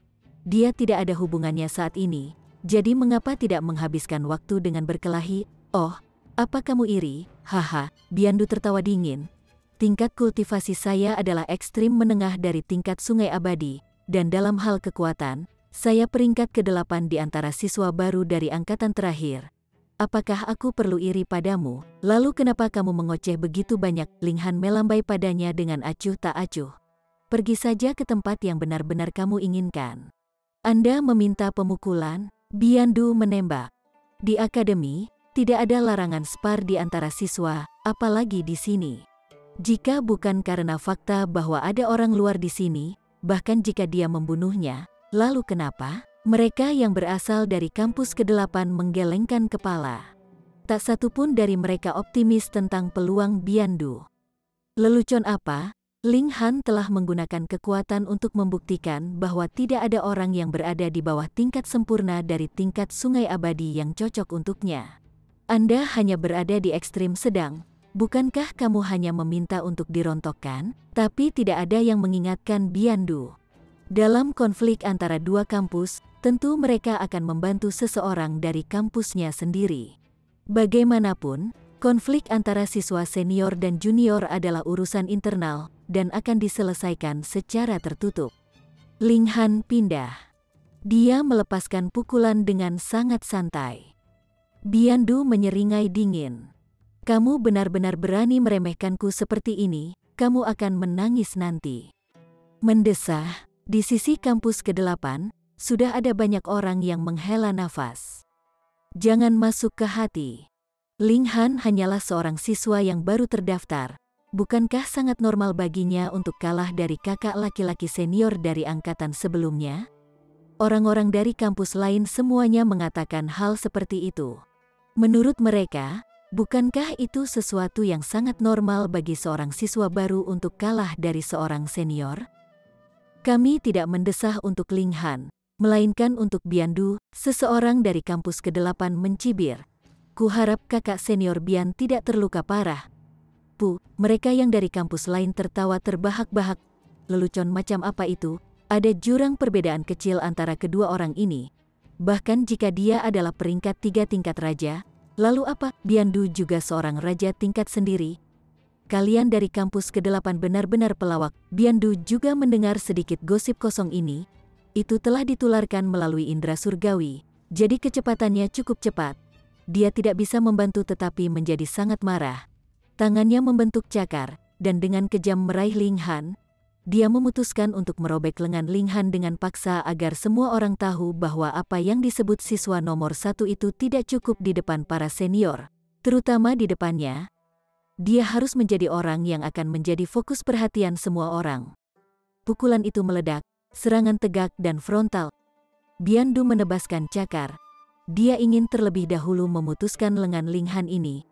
Dia tidak ada hubungannya saat ini, jadi mengapa tidak menghabiskan waktu dengan berkelahi? Oh, apa kamu iri? Haha, Biandu tertawa dingin. Tingkat kultivasi saya adalah ekstrim menengah dari tingkat sungai abadi, dan dalam hal kekuatan, saya peringkat ke-8 di antara siswa baru dari angkatan terakhir. Apakah aku perlu iri padamu? Lalu kenapa kamu mengoceh begitu banyak? Ling Han melambai padanya dengan acuh tak acuh. Pergi saja ke tempat yang benar-benar kamu inginkan. Anda meminta pemukulan? Biandu menembak. Di akademi, tidak ada larangan spar di antara siswa, apalagi di sini. Jika bukan karena fakta bahwa ada orang luar di sini, bahkan jika dia membunuhnya, lalu kenapa? Mereka yang berasal dari kampus ke-8 menggelengkan kepala. Tak satu pun dari mereka optimis tentang peluang Biandu. Lelucon apa? Ling Han telah menggunakan kekuatan untuk membuktikan bahwa tidak ada orang yang berada di bawah tingkat sempurna dari tingkat sungai abadi yang cocok untuknya. Anda hanya berada di ekstrim sedang. Bukankah kamu hanya meminta untuk dirontokkan? Tapi tidak ada yang mengingatkan Biandu. Dalam konflik antara dua kampus, tentu mereka akan membantu seseorang dari kampusnya sendiri. Bagaimanapun, konflik antara siswa senior dan junior adalah urusan internal dan akan diselesaikan secara tertutup. Ling Han pindah. Dia melepaskan pukulan dengan sangat santai. Biandu menyeringai dingin. Kamu benar-benar berani meremehkanku seperti ini, kamu akan menangis nanti. Mendesah, di sisi kampus ke-8, sudah ada banyak orang yang menghela nafas. Jangan masuk ke hati. Ling Han hanyalah seorang siswa yang baru terdaftar. Bukankah sangat normal baginya untuk kalah dari kakak laki-laki senior dari angkatan sebelumnya? Orang-orang dari kampus lain semuanya mengatakan hal seperti itu. Menurut mereka, bukankah itu sesuatu yang sangat normal bagi seorang siswa baru untuk kalah dari seorang senior? Kami tidak mendesah untuk Ling Han, melainkan untuk Biandu, seseorang dari kampus ke-8 mencibir. Kuharap kakak senior Bian tidak terluka parah. Mereka yang dari kampus lain tertawa terbahak-bahak. Lelucon macam apa itu? Ada jurang perbedaan kecil antara kedua orang ini. Bahkan jika dia adalah peringkat 3 tingkat raja, lalu apa? Biandu juga seorang raja tingkat sendiri. Kalian dari kampus ke-8 benar-benar pelawak. Biandu juga mendengar sedikit gosip kosong ini. Itu telah ditularkan melalui indera surgawi, jadi kecepatannya cukup cepat. Dia tidak bisa membantu tetapi menjadi sangat marah. Tangannya membentuk cakar, dan dengan kejam meraih Ling Han. Dia memutuskan untuk merobek lengan Ling Han dengan paksa agar semua orang tahu bahwa apa yang disebut siswa nomor 1 itu tidak cukup di depan para senior, terutama di depannya. Dia harus menjadi orang yang akan menjadi fokus perhatian semua orang. Pukulan itu meledak, serangan tegak dan frontal. Biandu menebaskan cakar. Dia ingin terlebih dahulu memutuskan lengan Ling Han ini.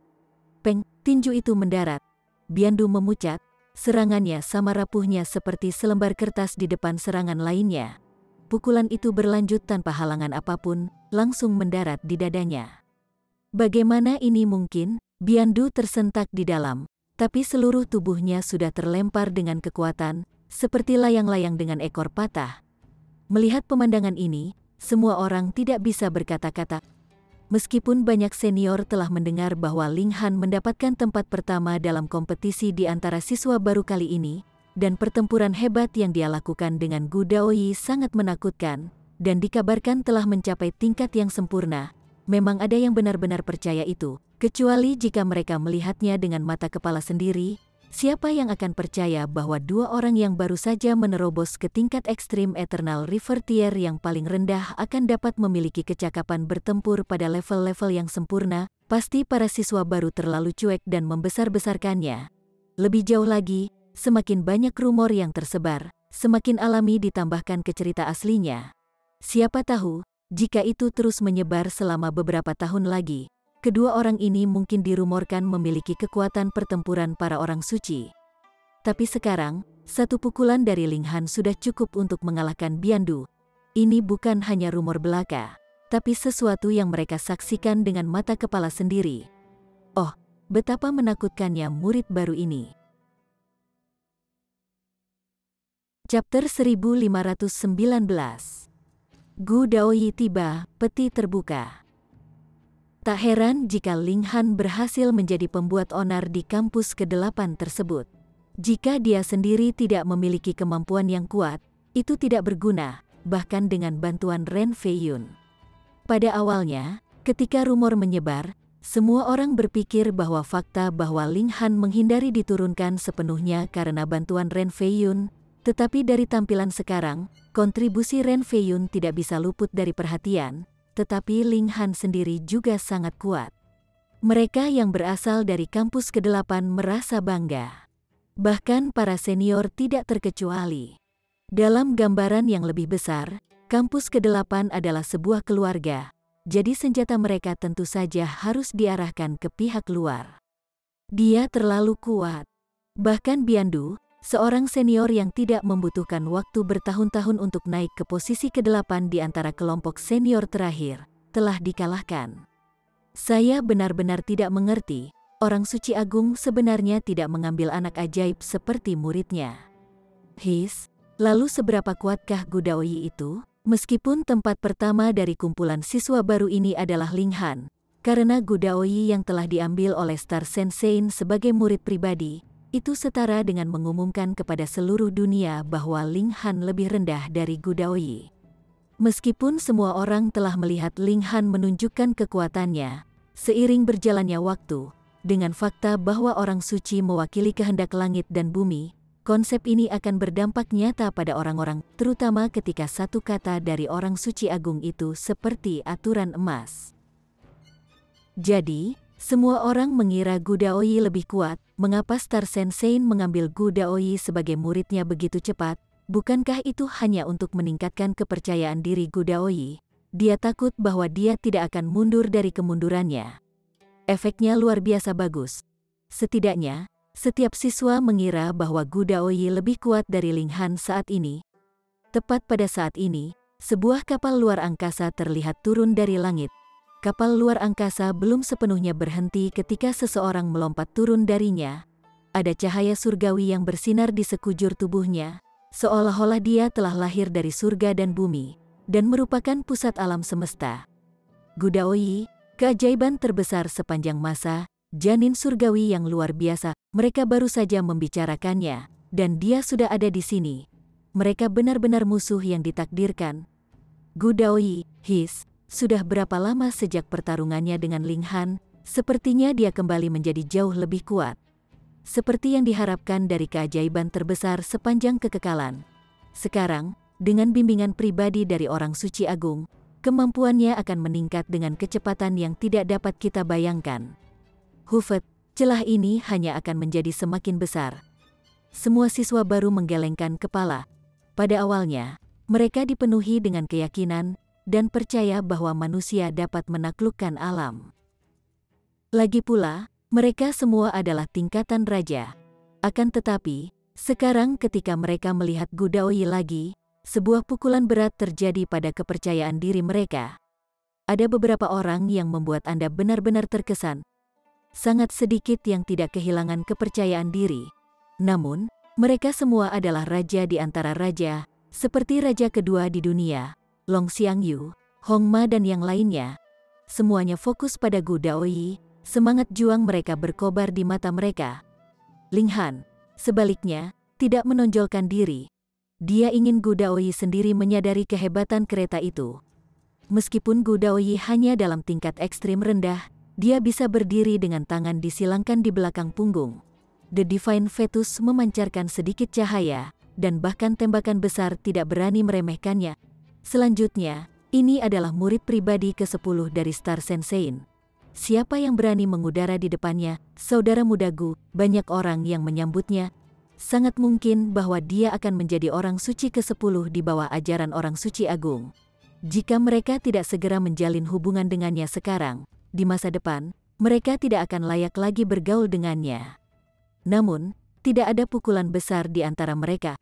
Peng, tinju itu mendarat. Biandu memucat, serangannya sama rapuhnya seperti selembar kertas di depan serangan lainnya. Pukulan itu berlanjut tanpa halangan apapun, langsung mendarat di dadanya. Bagaimana ini mungkin? Biandu tersentak di dalam, tapi seluruh tubuhnya sudah terlempar dengan kekuatan, seperti layang-layang dengan ekor patah. Melihat pemandangan ini, semua orang tidak bisa berkata-kata. Meskipun banyak senior telah mendengar bahwa Ling Han mendapatkan tempat pertama dalam kompetisi di antara siswa baru kali ini, dan pertempuran hebat yang dia lakukan dengan Gu Daoyi sangat menakutkan, dan dikabarkan telah mencapai tingkat yang sempurna, memang ada yang benar-benar percaya itu, kecuali jika mereka melihatnya dengan mata kepala sendiri. Siapa yang akan percaya bahwa dua orang yang baru saja menerobos ke tingkat ekstrim Eternal River Tier yang paling rendah akan dapat memiliki kecakapan bertempur pada level-level yang sempurna? Pasti para siswa baru terlalu cuek dan membesar-besarkannya. Lebih jauh lagi, semakin banyak rumor yang tersebar, semakin alami ditambahkan ke cerita aslinya. Siapa tahu, jika itu terus menyebar selama beberapa tahun lagi, kedua orang ini mungkin dirumorkan memiliki kekuatan pertempuran para orang suci. Tapi sekarang, satu pukulan dari Ling Han sudah cukup untuk mengalahkan Biandu. Ini bukan hanya rumor belaka, tapi sesuatu yang mereka saksikan dengan mata kepala sendiri. Oh, betapa menakutkannya murid baru ini. Chapter 1519. Gu Daoyi tiba, peti terbuka. Tak heran jika Ling Han berhasil menjadi pembuat onar di kampus ke-8 tersebut. Jika dia sendiri tidak memiliki kemampuan yang kuat, itu tidak berguna, bahkan dengan bantuan Ren Feiyun. Pada awalnya, ketika rumor menyebar, semua orang berpikir bahwa fakta bahwa Ling Han menghindari diturunkan sepenuhnya karena bantuan Ren Feiyun. Tetapi dari tampilan sekarang, kontribusi Ren Feiyun tidak bisa luput dari perhatian, tetapi Ling Han sendiri juga sangat kuat. Mereka yang berasal dari kampus ke-8 merasa bangga. Bahkan para senior tidak terkecuali. Dalam gambaran yang lebih besar, kampus ke-8 adalah sebuah keluarga, jadi senjata mereka tentu saja harus diarahkan ke pihak luar. Dia terlalu kuat. Bahkan Biandu, seorang senior yang tidak membutuhkan waktu bertahun-tahun untuk naik ke posisi ke-8 di antara kelompok senior terakhir, telah dikalahkan. Saya benar-benar tidak mengerti, orang suci agung sebenarnya tidak mengambil anak ajaib seperti muridnya. Lalu seberapa kuatkah Gu Daoyi itu? Meskipun tempat pertama dari kumpulan siswa baru ini adalah Ling Han, karena Gu Daoyi yang telah diambil oleh Star Sensei sebagai murid pribadi, itu setara dengan mengumumkan kepada seluruh dunia bahwa Ling Han lebih rendah dari Gu Daoyi. Meskipun semua orang telah melihat Ling Han menunjukkan kekuatannya, seiring berjalannya waktu, dengan fakta bahwa orang suci mewakili kehendak langit dan bumi, konsep ini akan berdampak nyata pada orang-orang, terutama ketika satu kata dari orang suci agung itu seperti aturan emas. Jadi, semua orang mengira Gu Daoyi lebih kuat. Mengapa Star Sensei mengambil Gu Daoyi sebagai muridnya begitu cepat? Bukankah itu hanya untuk meningkatkan kepercayaan diri Gu Daoyi? Dia takut bahwa dia tidak akan mundur dari kemundurannya. Efeknya luar biasa bagus. Setidaknya, setiap siswa mengira bahwa Gu Daoyi lebih kuat dari Ling Han saat ini. Tepat pada saat ini, sebuah kapal luar angkasa terlihat turun dari langit. Kapal luar angkasa belum sepenuhnya berhenti ketika seseorang melompat turun darinya. Ada cahaya surgawi yang bersinar di sekujur tubuhnya, seolah-olah dia telah lahir dari surga dan bumi, dan merupakan pusat alam semesta. Gu Daoyi, keajaiban terbesar sepanjang masa, janin surgawi yang luar biasa, mereka baru saja membicarakannya, dan dia sudah ada di sini. Mereka benar-benar musuh yang ditakdirkan. Gu Daoyi, sudah berapa lama sejak pertarungannya dengan Ling Han, sepertinya dia kembali menjadi jauh lebih kuat. Seperti yang diharapkan dari keajaiban terbesar sepanjang kekekalan. Sekarang, dengan bimbingan pribadi dari orang suci agung, kemampuannya akan meningkat dengan kecepatan yang tidak dapat kita bayangkan. Celah ini hanya akan menjadi semakin besar. Semua siswa baru menggelengkan kepala. Pada awalnya, mereka dipenuhi dengan keyakinan dan percaya bahwa manusia dapat menaklukkan alam. Lagi pula, mereka semua adalah tingkatan raja. Akan tetapi, sekarang ketika mereka melihat Gu Daoyi lagi, sebuah pukulan berat terjadi pada kepercayaan diri mereka. Ada beberapa orang yang membuat Anda benar-benar terkesan. Sangat sedikit yang tidak kehilangan kepercayaan diri. Namun, mereka semua adalah raja di antara raja, seperti raja kedua di dunia, Long Xiangyu, Hong Ma dan yang lainnya. Semuanya fokus pada Gu Daoyi, semangat juang mereka berkobar di mata mereka. Ling Han, sebaliknya, tidak menonjolkan diri. Dia ingin Gu Daoyi sendiri menyadari kehebatan kereta itu. Meskipun Gu Daoyi hanya dalam tingkat ekstrim rendah, dia bisa berdiri dengan tangan disilangkan di belakang punggung. The Divine Fetus memancarkan sedikit cahaya, dan bahkan tembakan besar tidak berani meremehkannya. Selanjutnya, ini adalah murid pribadi ke-10 dari Star Sensei. Siapa yang berani mengudara di depannya, saudara muda Gu? Banyak orang yang menyambutnya. Sangat mungkin bahwa dia akan menjadi orang suci ke-10 di bawah ajaran orang suci agung. Jika mereka tidak segera menjalin hubungan dengannya sekarang, di masa depan, mereka tidak akan layak lagi bergaul dengannya. Namun, tidak ada pukulan besar di antara mereka.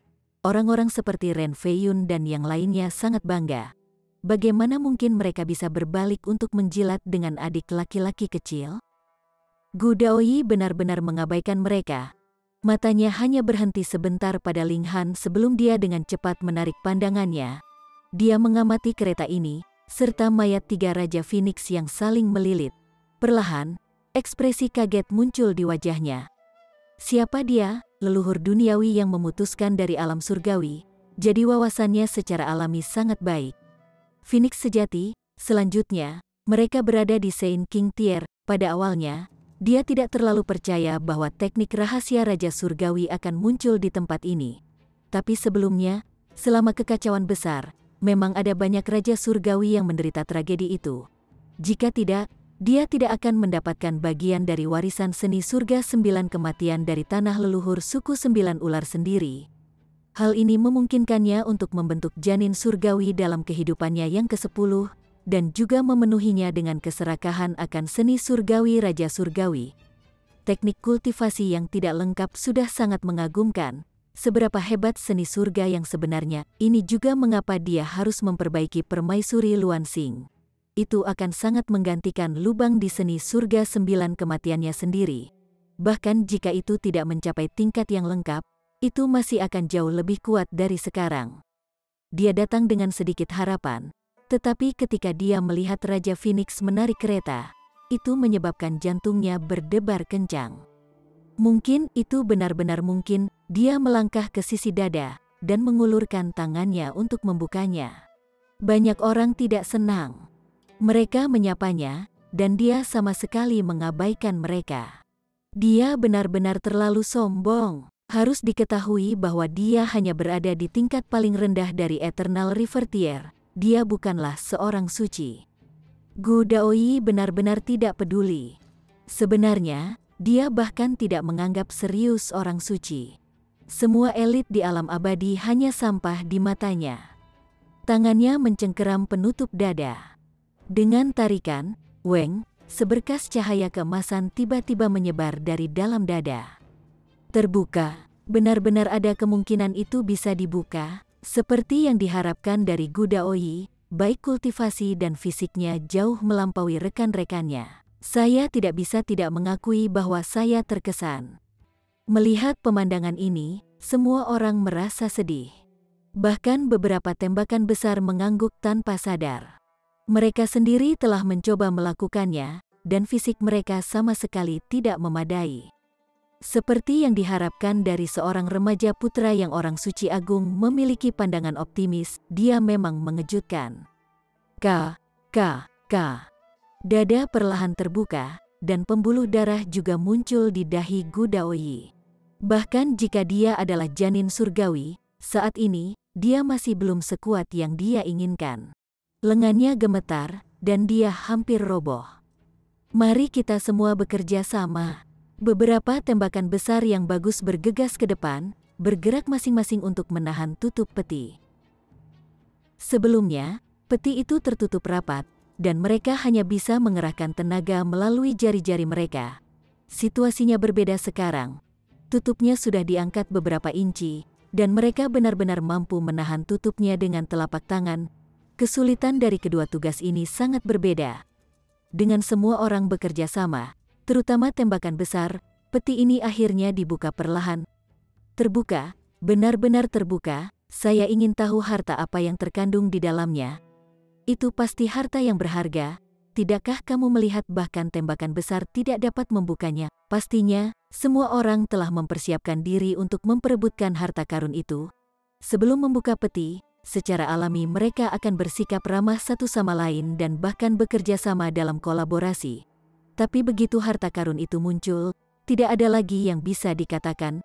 Orang-orang seperti Ren Feiyun dan yang lainnya sangat bangga. Bagaimana mungkin mereka bisa berbalik untuk menjilat dengan adik laki-laki kecil? Gu Daoyi benar-benar mengabaikan mereka. Matanya hanya berhenti sebentar pada Ling Han sebelum dia dengan cepat menarik pandangannya. Dia mengamati kereta ini, serta mayat 3 Raja Phoenix yang saling melilit. Perlahan, ekspresi kaget muncul di wajahnya. Siapa dia? Leluhur duniawi yang memutuskan dari alam surgawi. Jadi wawasannya secara alami sangat baik. Phoenix sejati. Selanjutnya, mereka berada di Saint King Tier. Pada awalnya, dia tidak terlalu percaya bahwa teknik rahasia Raja Surgawi akan muncul di tempat ini. Tapi sebelumnya, selama kekacauan besar, memang ada banyak Raja Surgawi yang menderita tragedi itu. Jika tidak, dia tidak akan mendapatkan bagian dari warisan seni surga 9 kematian dari tanah leluhur suku 9 ular sendiri. Hal ini memungkinkannya untuk membentuk janin surgawi dalam kehidupannya yang ke-10, dan juga memenuhinya dengan keserakahan akan seni surgawi Raja Surgawi. Teknik kultivasi yang tidak lengkap sudah sangat mengagumkan. Seberapa hebat seni surga yang sebenarnya, ini juga mengapa dia harus memperbaiki permaisuri Luan Xing. Itu akan sangat menggantikan lubang di seni surga 9 kematiannya sendiri. Bahkan jika itu tidak mencapai tingkat yang lengkap, itu masih akan jauh lebih kuat dari sekarang. Dia datang dengan sedikit harapan. Tetapi ketika dia melihat Raja Phoenix menarik kereta, itu menyebabkan jantungnya berdebar kencang. Mungkin itu benar-benar mungkin. Dia melangkah ke sisi dada dan mengulurkan tangannya untuk membukanya. Banyak orang tidak senang. Mereka menyapanya, dan dia sama sekali mengabaikan mereka. Dia benar-benar terlalu sombong. Harus diketahui bahwa dia hanya berada di tingkat paling rendah dari Eternal River Tier. Dia bukanlah seorang suci. Gu Daoyi benar-benar tidak peduli. Sebenarnya, dia bahkan tidak menganggap serius orang suci. Semua elit di alam abadi hanya sampah di matanya. Tangannya mencengkeram penutup dada. Dengan tarikan, Weng, seberkas cahaya keemasan tiba-tiba menyebar dari dalam dada. Terbuka, benar-benar ada kemungkinan itu bisa dibuka. Seperti yang diharapkan dari Gu Daoyi, baik kultivasi dan fisiknya jauh melampaui rekan-rekannya. Saya tidak bisa tidak mengakui bahwa saya terkesan. Melihat pemandangan ini, semua orang merasa sedih. Bahkan beberapa tembakan besar mengangguk tanpa sadar. Mereka sendiri telah mencoba melakukannya, dan fisik mereka sama sekali tidak memadai. Seperti yang diharapkan dari seorang remaja putra yang orang suci agung memiliki pandangan optimis, dia memang mengejutkan. Dada perlahan terbuka, dan pembuluh darah juga muncul di dahi Gu Daoyi. Bahkan jika dia adalah janin surgawi, saat ini, dia masih belum sekuat yang dia inginkan. Lengannya gemetar, dan dia hampir roboh. Mari kita semua bekerja sama. Beberapa tembakan besar yang bagus bergegas ke depan, bergerak masing-masing untuk menahan tutup peti. Sebelumnya, peti itu tertutup rapat, dan mereka hanya bisa mengerahkan tenaga melalui jari-jari mereka. Situasinya berbeda sekarang. Tutupnya sudah diangkat beberapa inci, dan mereka benar-benar mampu menahan tutupnya dengan telapak tangan. Kesulitan dari kedua tugas ini sangat berbeda. Dengan semua orang bekerja sama, terutama tembakan besar, peti ini akhirnya dibuka perlahan. Terbuka, benar-benar terbuka. Saya ingin tahu harta apa yang terkandung di dalamnya. Itu pasti harta yang berharga. Tidakkah kamu melihat bahkan tembakan besar tidak dapat membukanya? Pastinya, semua orang telah mempersiapkan diri untuk memperebutkan harta karun itu. Sebelum membuka peti, secara alami mereka akan bersikap ramah satu sama lain dan bahkan bekerja sama dalam kolaborasi. Tapi begitu harta karun itu muncul, tidak ada lagi yang bisa dikatakan.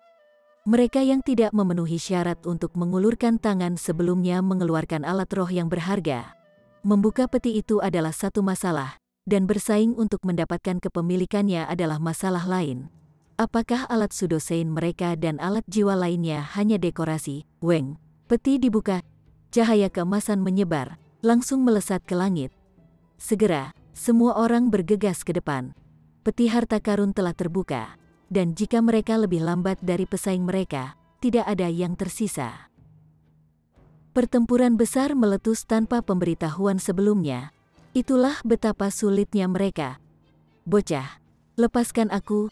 Mereka yang tidak memenuhi syarat untuk mengulurkan tangan sebelumnya mengeluarkan alat roh yang berharga. Membuka peti itu adalah satu masalah, dan bersaing untuk mendapatkan kepemilikannya adalah masalah lain. Apakah alat sudosein mereka dan alat jiwa lainnya hanya dekorasi? Weng, peti dibuka, cahaya keemasan menyebar, langsung melesat ke langit. Segera, semua orang bergegas ke depan. Peti harta karun telah terbuka, dan jika mereka lebih lambat dari pesaing mereka, tidak ada yang tersisa. Pertempuran besar meletus tanpa pemberitahuan sebelumnya. Itulah betapa sulitnya mereka. Bocah, lepaskan aku.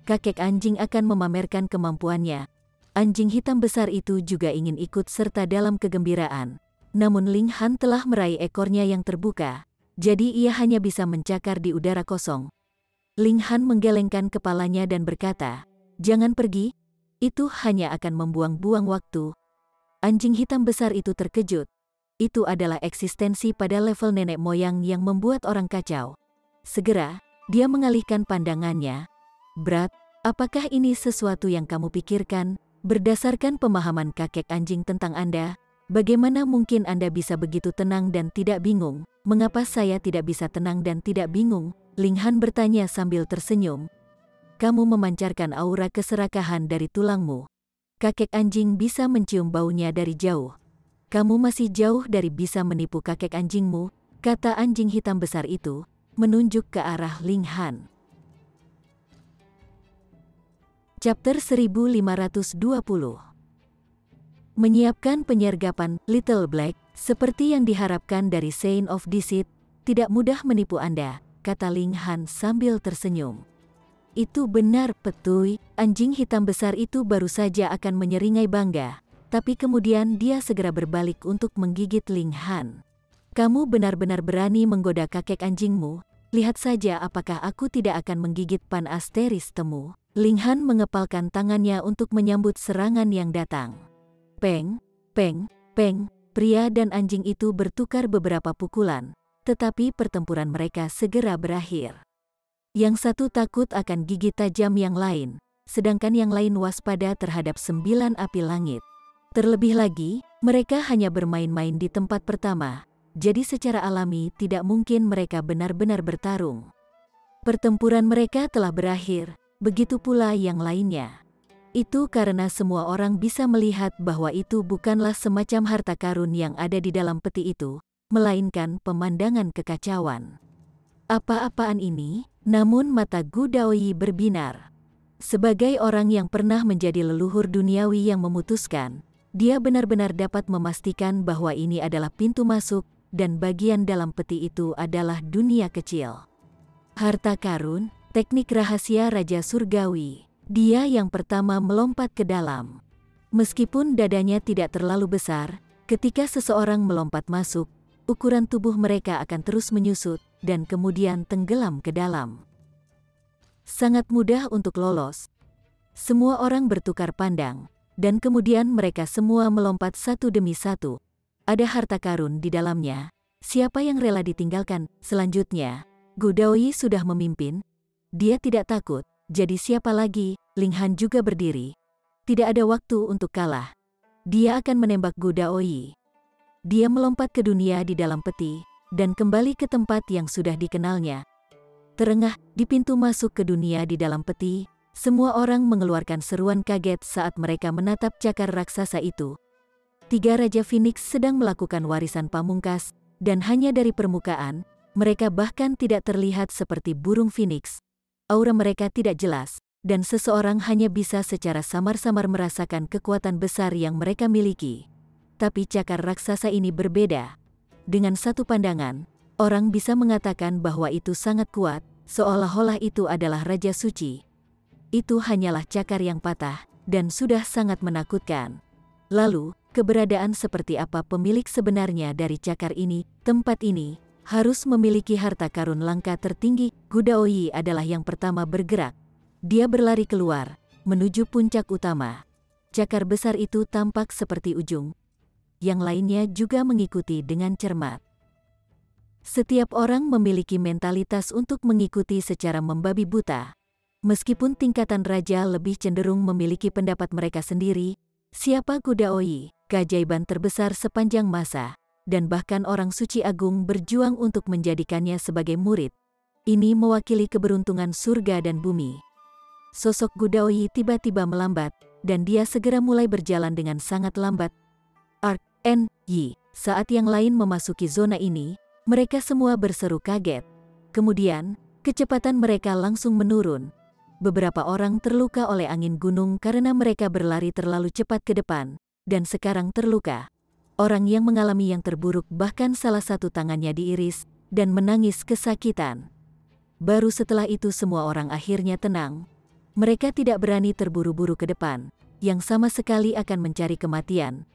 kakek anjing akan memamerkan kemampuannya. Anjing hitam besar itu juga ingin ikut serta dalam kegembiraan. Namun Ling Han telah meraih ekornya yang terbuka, jadi ia hanya bisa mencakar di udara kosong. Ling Han menggelengkan kepalanya dan berkata, "Jangan pergi, itu hanya akan membuang-buang waktu." Anjing hitam besar itu terkejut. Itu adalah eksistensi pada level nenek moyang yang membuat orang kacau. Segera, dia mengalihkan pandangannya. "Brat, apakah ini sesuatu yang kamu pikirkan? Berdasarkan pemahaman kakek anjing tentang Anda, bagaimana mungkin Anda bisa begitu tenang dan tidak bingung?" "Mengapa saya tidak bisa tenang dan tidak bingung?" Ling Han bertanya sambil tersenyum. "Kamu memancarkan aura keserakahan dari tulangmu. Kakek anjing bisa mencium baunya dari jauh. Kamu masih jauh dari bisa menipu kakek anjingmu," kata anjing hitam besar itu, menunjuk ke arah Ling Han. Chapter 1520. Menyiapkan penyergapan Little Black, seperti yang diharapkan dari Saint of Deceit, tidak mudah menipu Anda, kata Ling Han sambil tersenyum. "Itu benar, Petui." Anjing hitam besar itu baru saja akan menyeringai bangga, tapi kemudian dia segera berbalik untuk menggigit Ling Han. "Kamu benar-benar berani menggoda kakek anjingmu. Lihat saja apakah aku tidak akan menggigit Pan Asteris temu." Ling Han mengepalkan tangannya untuk menyambut serangan yang datang. Peng, peng, peng, pria dan anjing itu bertukar beberapa pukulan, tetapi pertempuran mereka segera berakhir. Yang satu takut akan gigi tajam yang lain, sedangkan yang lain waspada terhadap 9 api langit. Terlebih lagi, mereka hanya bermain-main di tempat pertama, jadi secara alami tidak mungkin mereka benar-benar bertarung. Pertempuran mereka telah berakhir, begitu pula yang lainnya. Itu karena semua orang bisa melihat bahwa itu bukanlah semacam harta karun yang ada di dalam peti itu, melainkan pemandangan kekacauan. "Apa-apaan ini?" Namun mata Gu Daoyi berbinar. Sebagai orang yang pernah menjadi leluhur duniawi yang memutuskan, dia benar-benar dapat memastikan bahwa ini adalah pintu masuk, dan bagian dalam peti itu adalah dunia kecil. Harta karun, teknik rahasia Raja Surgawi. Dia yang pertama melompat ke dalam. Meskipun dadanya tidak terlalu besar, ketika seseorang melompat masuk, ukuran tubuh mereka akan terus menyusut, dan kemudian tenggelam ke dalam. Sangat mudah untuk lolos. Semua orang bertukar pandang, dan kemudian mereka semua melompat satu demi satu. Ada harta karun di dalamnya. Siapa yang rela ditinggalkan? Selanjutnya, Gu Daoyi sudah memimpin. Dia tidak takut, jadi siapa lagi? Ling Han juga berdiri. Tidak ada waktu untuk kalah. Dia akan menembak Gu Daoyi. Dia melompat ke dunia di dalam peti, dan kembali ke tempat yang sudah dikenalnya. Terengah, di pintu masuk ke dunia di dalam peti, semua orang mengeluarkan seruan kaget saat mereka menatap cakar raksasa itu. 3 Raja Phoenix sedang melakukan warisan pamungkas, dan hanya dari permukaan, mereka bahkan tidak terlihat seperti burung Phoenix. Aura mereka tidak jelas, dan seseorang hanya bisa secara samar-samar merasakan kekuatan besar yang mereka miliki. Tapi cakar raksasa ini berbeda. Dengan satu pandangan, orang bisa mengatakan bahwa itu sangat kuat, seolah-olah itu adalah Raja Suci. Itu hanyalah cakar yang patah, dan sudah sangat menakutkan. Lalu, keberadaan seperti apa pemilik sebenarnya dari cakar ini? Tempat ini harus memiliki harta karun langka tertinggi. Gu Daoyi adalah yang pertama bergerak. Dia berlari keluar, menuju puncak utama. Cakar besar itu tampak seperti ujung. Yang lainnya juga mengikuti dengan cermat. Setiap orang memiliki mentalitas untuk mengikuti secara membabi buta. Meskipun tingkatan raja lebih cenderung memiliki pendapat mereka sendiri, siapa Gu Daoyi, keajaiban terbesar sepanjang masa, dan bahkan orang suci agung berjuang untuk menjadikannya sebagai murid. Ini mewakili keberuntungan surga dan bumi. Sosok Gu Daoyi tiba-tiba melambat, dan dia segera mulai berjalan dengan sangat lambat. Yi. Saat yang lain memasuki zona ini, mereka semua berseru kaget. Kemudian, kecepatan mereka langsung menurun. Beberapa orang terluka oleh angin gunung karena mereka berlari terlalu cepat ke depan, dan sekarang terluka. Orang yang mengalami yang terburuk bahkan salah satu tangannya diiris, dan menangis kesakitan. Baru setelah itu semua orang akhirnya tenang. Mereka tidak berani terburu-buru ke depan, yang sama sekali akan mencari kematian.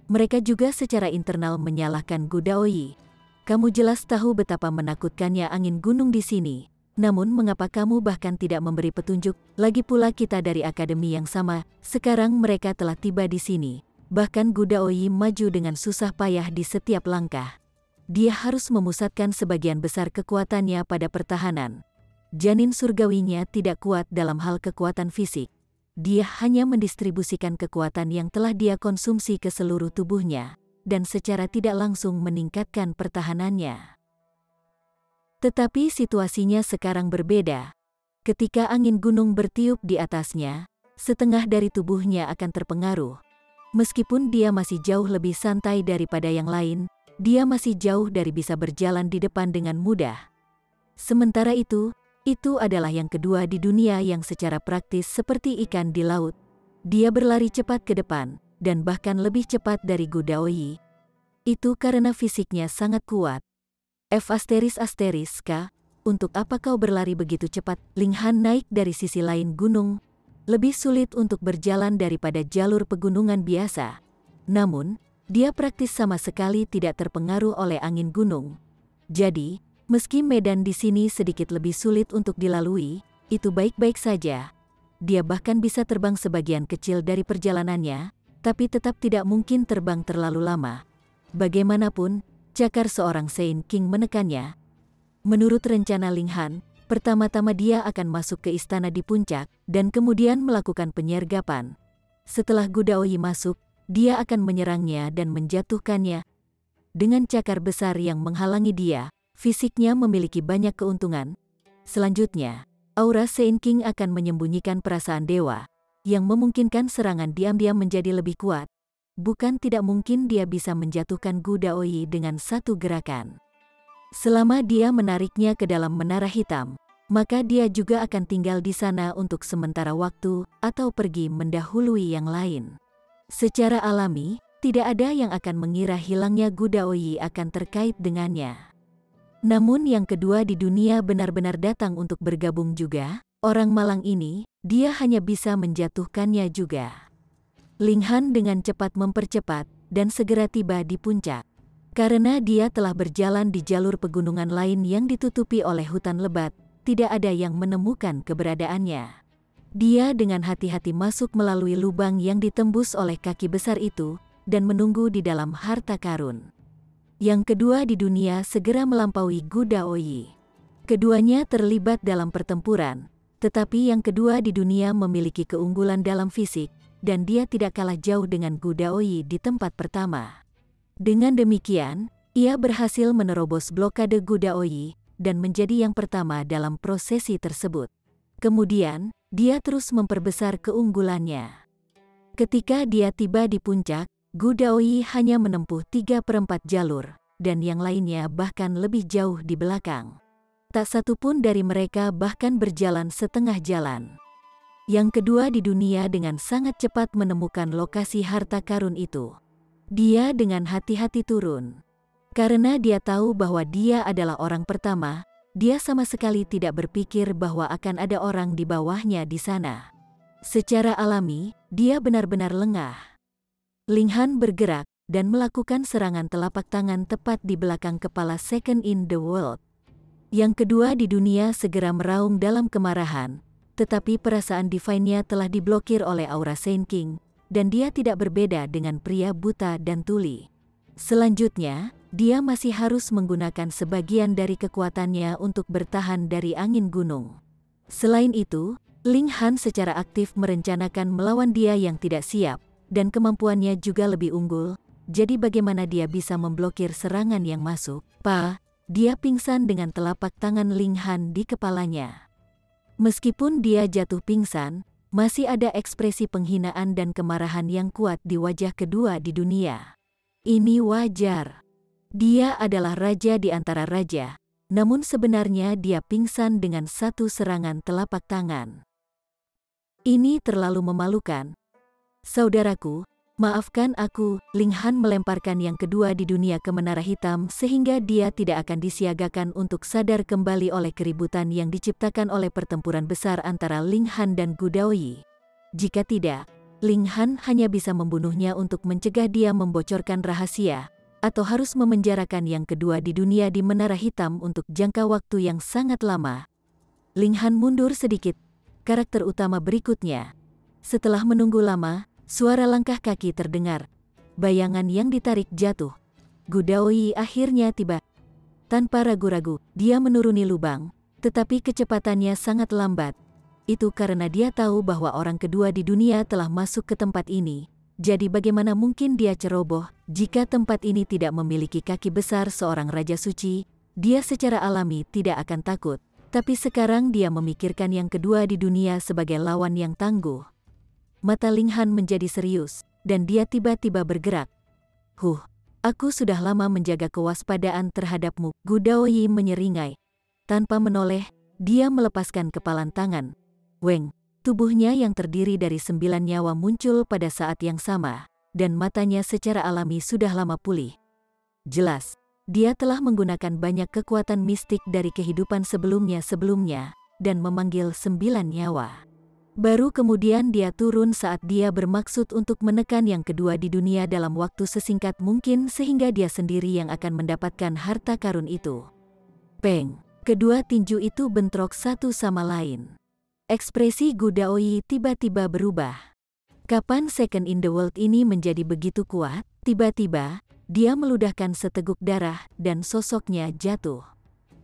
Mereka juga secara internal menyalahkan Gu Daoyi. Kamu jelas tahu betapa menakutkannya angin gunung di sini. Namun mengapa kamu bahkan tidak memberi petunjuk? Lagi pula kita dari akademi yang sama, sekarang mereka telah tiba di sini. Bahkan Gu Daoyi maju dengan susah payah di setiap langkah. Dia harus memusatkan sebagian besar kekuatannya pada pertahanan. Janin surgawinya tidak kuat dalam hal kekuatan fisik. Dia hanya mendistribusikan kekuatan yang telah dia konsumsi ke seluruh tubuhnya, dan secara tidak langsung meningkatkan pertahanannya. Tetapi situasinya sekarang berbeda. Ketika angin gunung bertiup di atasnya, setengah dari tubuhnya akan terpengaruh. Meskipun dia masih jauh lebih santai daripada yang lain, dia masih jauh dari bisa berjalan di depan dengan mudah. Sementara itu adalah yang kedua di dunia yang secara praktis seperti ikan di laut. Dia berlari cepat ke depan, dan bahkan lebih cepat dari Gu Daoyi. Itu karena fisiknya sangat kuat. K, untuk apa kau berlari begitu cepat? Ling Han naik dari sisi lain gunung. Lebih sulit untuk berjalan daripada jalur pegunungan biasa. Namun, dia praktis sama sekali tidak terpengaruh oleh angin gunung. Jadi, meski medan di sini sedikit lebih sulit untuk dilalui, itu baik-baik saja. Dia bahkan bisa terbang sebagian kecil dari perjalanannya, tapi tetap tidak mungkin terbang terlalu lama. Bagaimanapun, cakar seorang Sein King menekannya. Menurut rencana Ling Han, pertama-tama dia akan masuk ke istana di puncak, dan kemudian melakukan penyergapan. Setelah Gu Daoyi masuk, dia akan menyerangnya dan menjatuhkannya. Dengan cakar besar yang menghalangi dia, fisiknya memiliki banyak keuntungan. Selanjutnya, aura Sein King akan menyembunyikan perasaan dewa, yang memungkinkan serangan diam-diam menjadi lebih kuat. Bukan tidak mungkin dia bisa menjatuhkan Gu Daoyi dengan satu gerakan. Selama dia menariknya ke dalam menara hitam, maka dia juga akan tinggal di sana untuk sementara waktu atau pergi mendahului yang lain. Secara alami, tidak ada yang akan mengira hilangnya Gu Daoyi akan terkait dengannya. Namun yang kedua di dunia benar-benar datang untuk bergabung juga. Orang malang ini, dia hanya bisa menjatuhkannya juga. Ling Han dengan cepat mempercepat, dan segera tiba di puncak. Karena dia telah berjalan di jalur pegunungan lain yang ditutupi oleh hutan lebat, tidak ada yang menemukan keberadaannya. Dia dengan hati-hati masuk melalui lubang yang ditembus oleh kaki besar itu, dan menunggu di dalam harta karun. Yang kedua di dunia segera melampaui Gu Daoyi. Keduanya terlibat dalam pertempuran, tetapi yang kedua di dunia memiliki keunggulan dalam fisik, dan dia tidak kalah jauh dengan Gu Daoyi di tempat pertama. Dengan demikian, ia berhasil menerobos blokade Gu Daoyi, dan menjadi yang pertama dalam prosesi tersebut. Kemudian, dia terus memperbesar keunggulannya. Ketika dia tiba di puncak, Gu Daoyi hanya menempuh 3/4 jalur, dan yang lainnya bahkan lebih jauh di belakang. Tak satu pun dari mereka bahkan berjalan setengah jalan. Yang kedua di dunia dengan sangat cepat menemukan lokasi harta karun itu. Dia dengan hati-hati turun. Karena dia tahu bahwa dia adalah orang pertama, dia sama sekali tidak berpikir bahwa akan ada orang di bawahnya di sana. Secara alami, dia benar-benar lengah. Ling Han bergerak, dan melakukan serangan telapak tangan tepat di belakang kepala second in the world. Yang kedua di dunia segera meraung dalam kemarahan, tetapi perasaan divine-nya telah diblokir oleh aura Sein King, dan dia tidak berbeda dengan pria buta dan tuli. Selanjutnya, dia masih harus menggunakan sebagian dari kekuatannya untuk bertahan dari angin gunung. Selain itu, Ling Han secara aktif merencanakan melawan dia yang tidak siap, dan kemampuannya juga lebih unggul, jadi bagaimana dia bisa memblokir serangan yang masuk? Dia pingsan dengan telapak tangan Ling Han di kepalanya. Meskipun dia jatuh pingsan, masih ada ekspresi penghinaan dan kemarahan yang kuat di wajah kedua di dunia. Ini wajar. Dia adalah raja di antara raja, namun sebenarnya dia pingsan dengan satu serangan telapak tangan. Ini terlalu memalukan. Saudaraku, Maafkan aku, Ling Han melemparkan yang kedua di dunia ke menara hitam sehingga dia tidak akan disiagakan untuk sadar kembali oleh keributan yang diciptakan oleh pertempuran besar antara Ling Han dan Gu Daoyi. Jika tidak, Ling Han hanya bisa membunuhnya untuk mencegah dia membocorkan rahasia, atau harus memenjarakan yang kedua di dunia di menara hitam untuk jangka waktu yang sangat lama. Ling Han mundur sedikit, karakter utama berikutnya. Setelah menunggu lama, suara langkah kaki terdengar. Bayangan yang ditarik jatuh. Gu Daoyi akhirnya tiba. Tanpa ragu-ragu, dia menuruni lubang, tetapi kecepatannya sangat lambat. Itu karena dia tahu bahwa orang kedua di dunia telah masuk ke tempat ini. Jadi bagaimana mungkin dia ceroboh jika tempat ini tidak memiliki kaki besar seorang Raja Suci? Dia secara alami tidak akan takut. Tapi sekarang dia memikirkan yang kedua di dunia sebagai lawan yang tangguh. Mata Ling Han menjadi serius, dan dia tiba-tiba bergerak. Aku sudah lama menjaga kewaspadaan terhadapmu, Gu Daoyi menyeringai. Tanpa menoleh, dia melepaskan kepalan tangan. Weng, tubuhnya yang terdiri dari 9 nyawa muncul pada saat yang sama, dan matanya secara alami sudah lama pulih. Jelas, dia telah menggunakan banyak kekuatan mistik dari kehidupan sebelumnya, dan memanggil 9 nyawa. Baru kemudian dia turun saat dia bermaksud untuk menekan yang kedua di dunia dalam waktu sesingkat mungkin sehingga dia sendiri yang akan mendapatkan harta karun itu. Peng! Kedua tinju itu bentrok satu sama lain. Ekspresi Gu Daoyi tiba-tiba berubah. Kapan second in the world ini menjadi begitu kuat? Tiba-tiba, dia meludahkan seteguk darah dan sosoknya jatuh.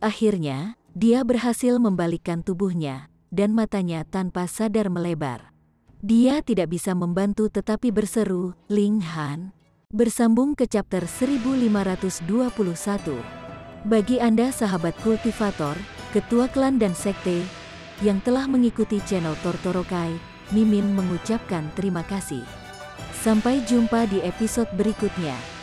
Akhirnya, dia berhasil membalikkan tubuhnya, dan matanya tanpa sadar melebar. Dia tidak bisa membantu tetapi berseru, Ling Han. Bersambung ke chapter 1521. Bagi Anda sahabat kultivator, ketua klan dan sekte, yang telah mengikuti channel Tortorokai, Mimin mengucapkan terima kasih. Sampai jumpa di episode berikutnya.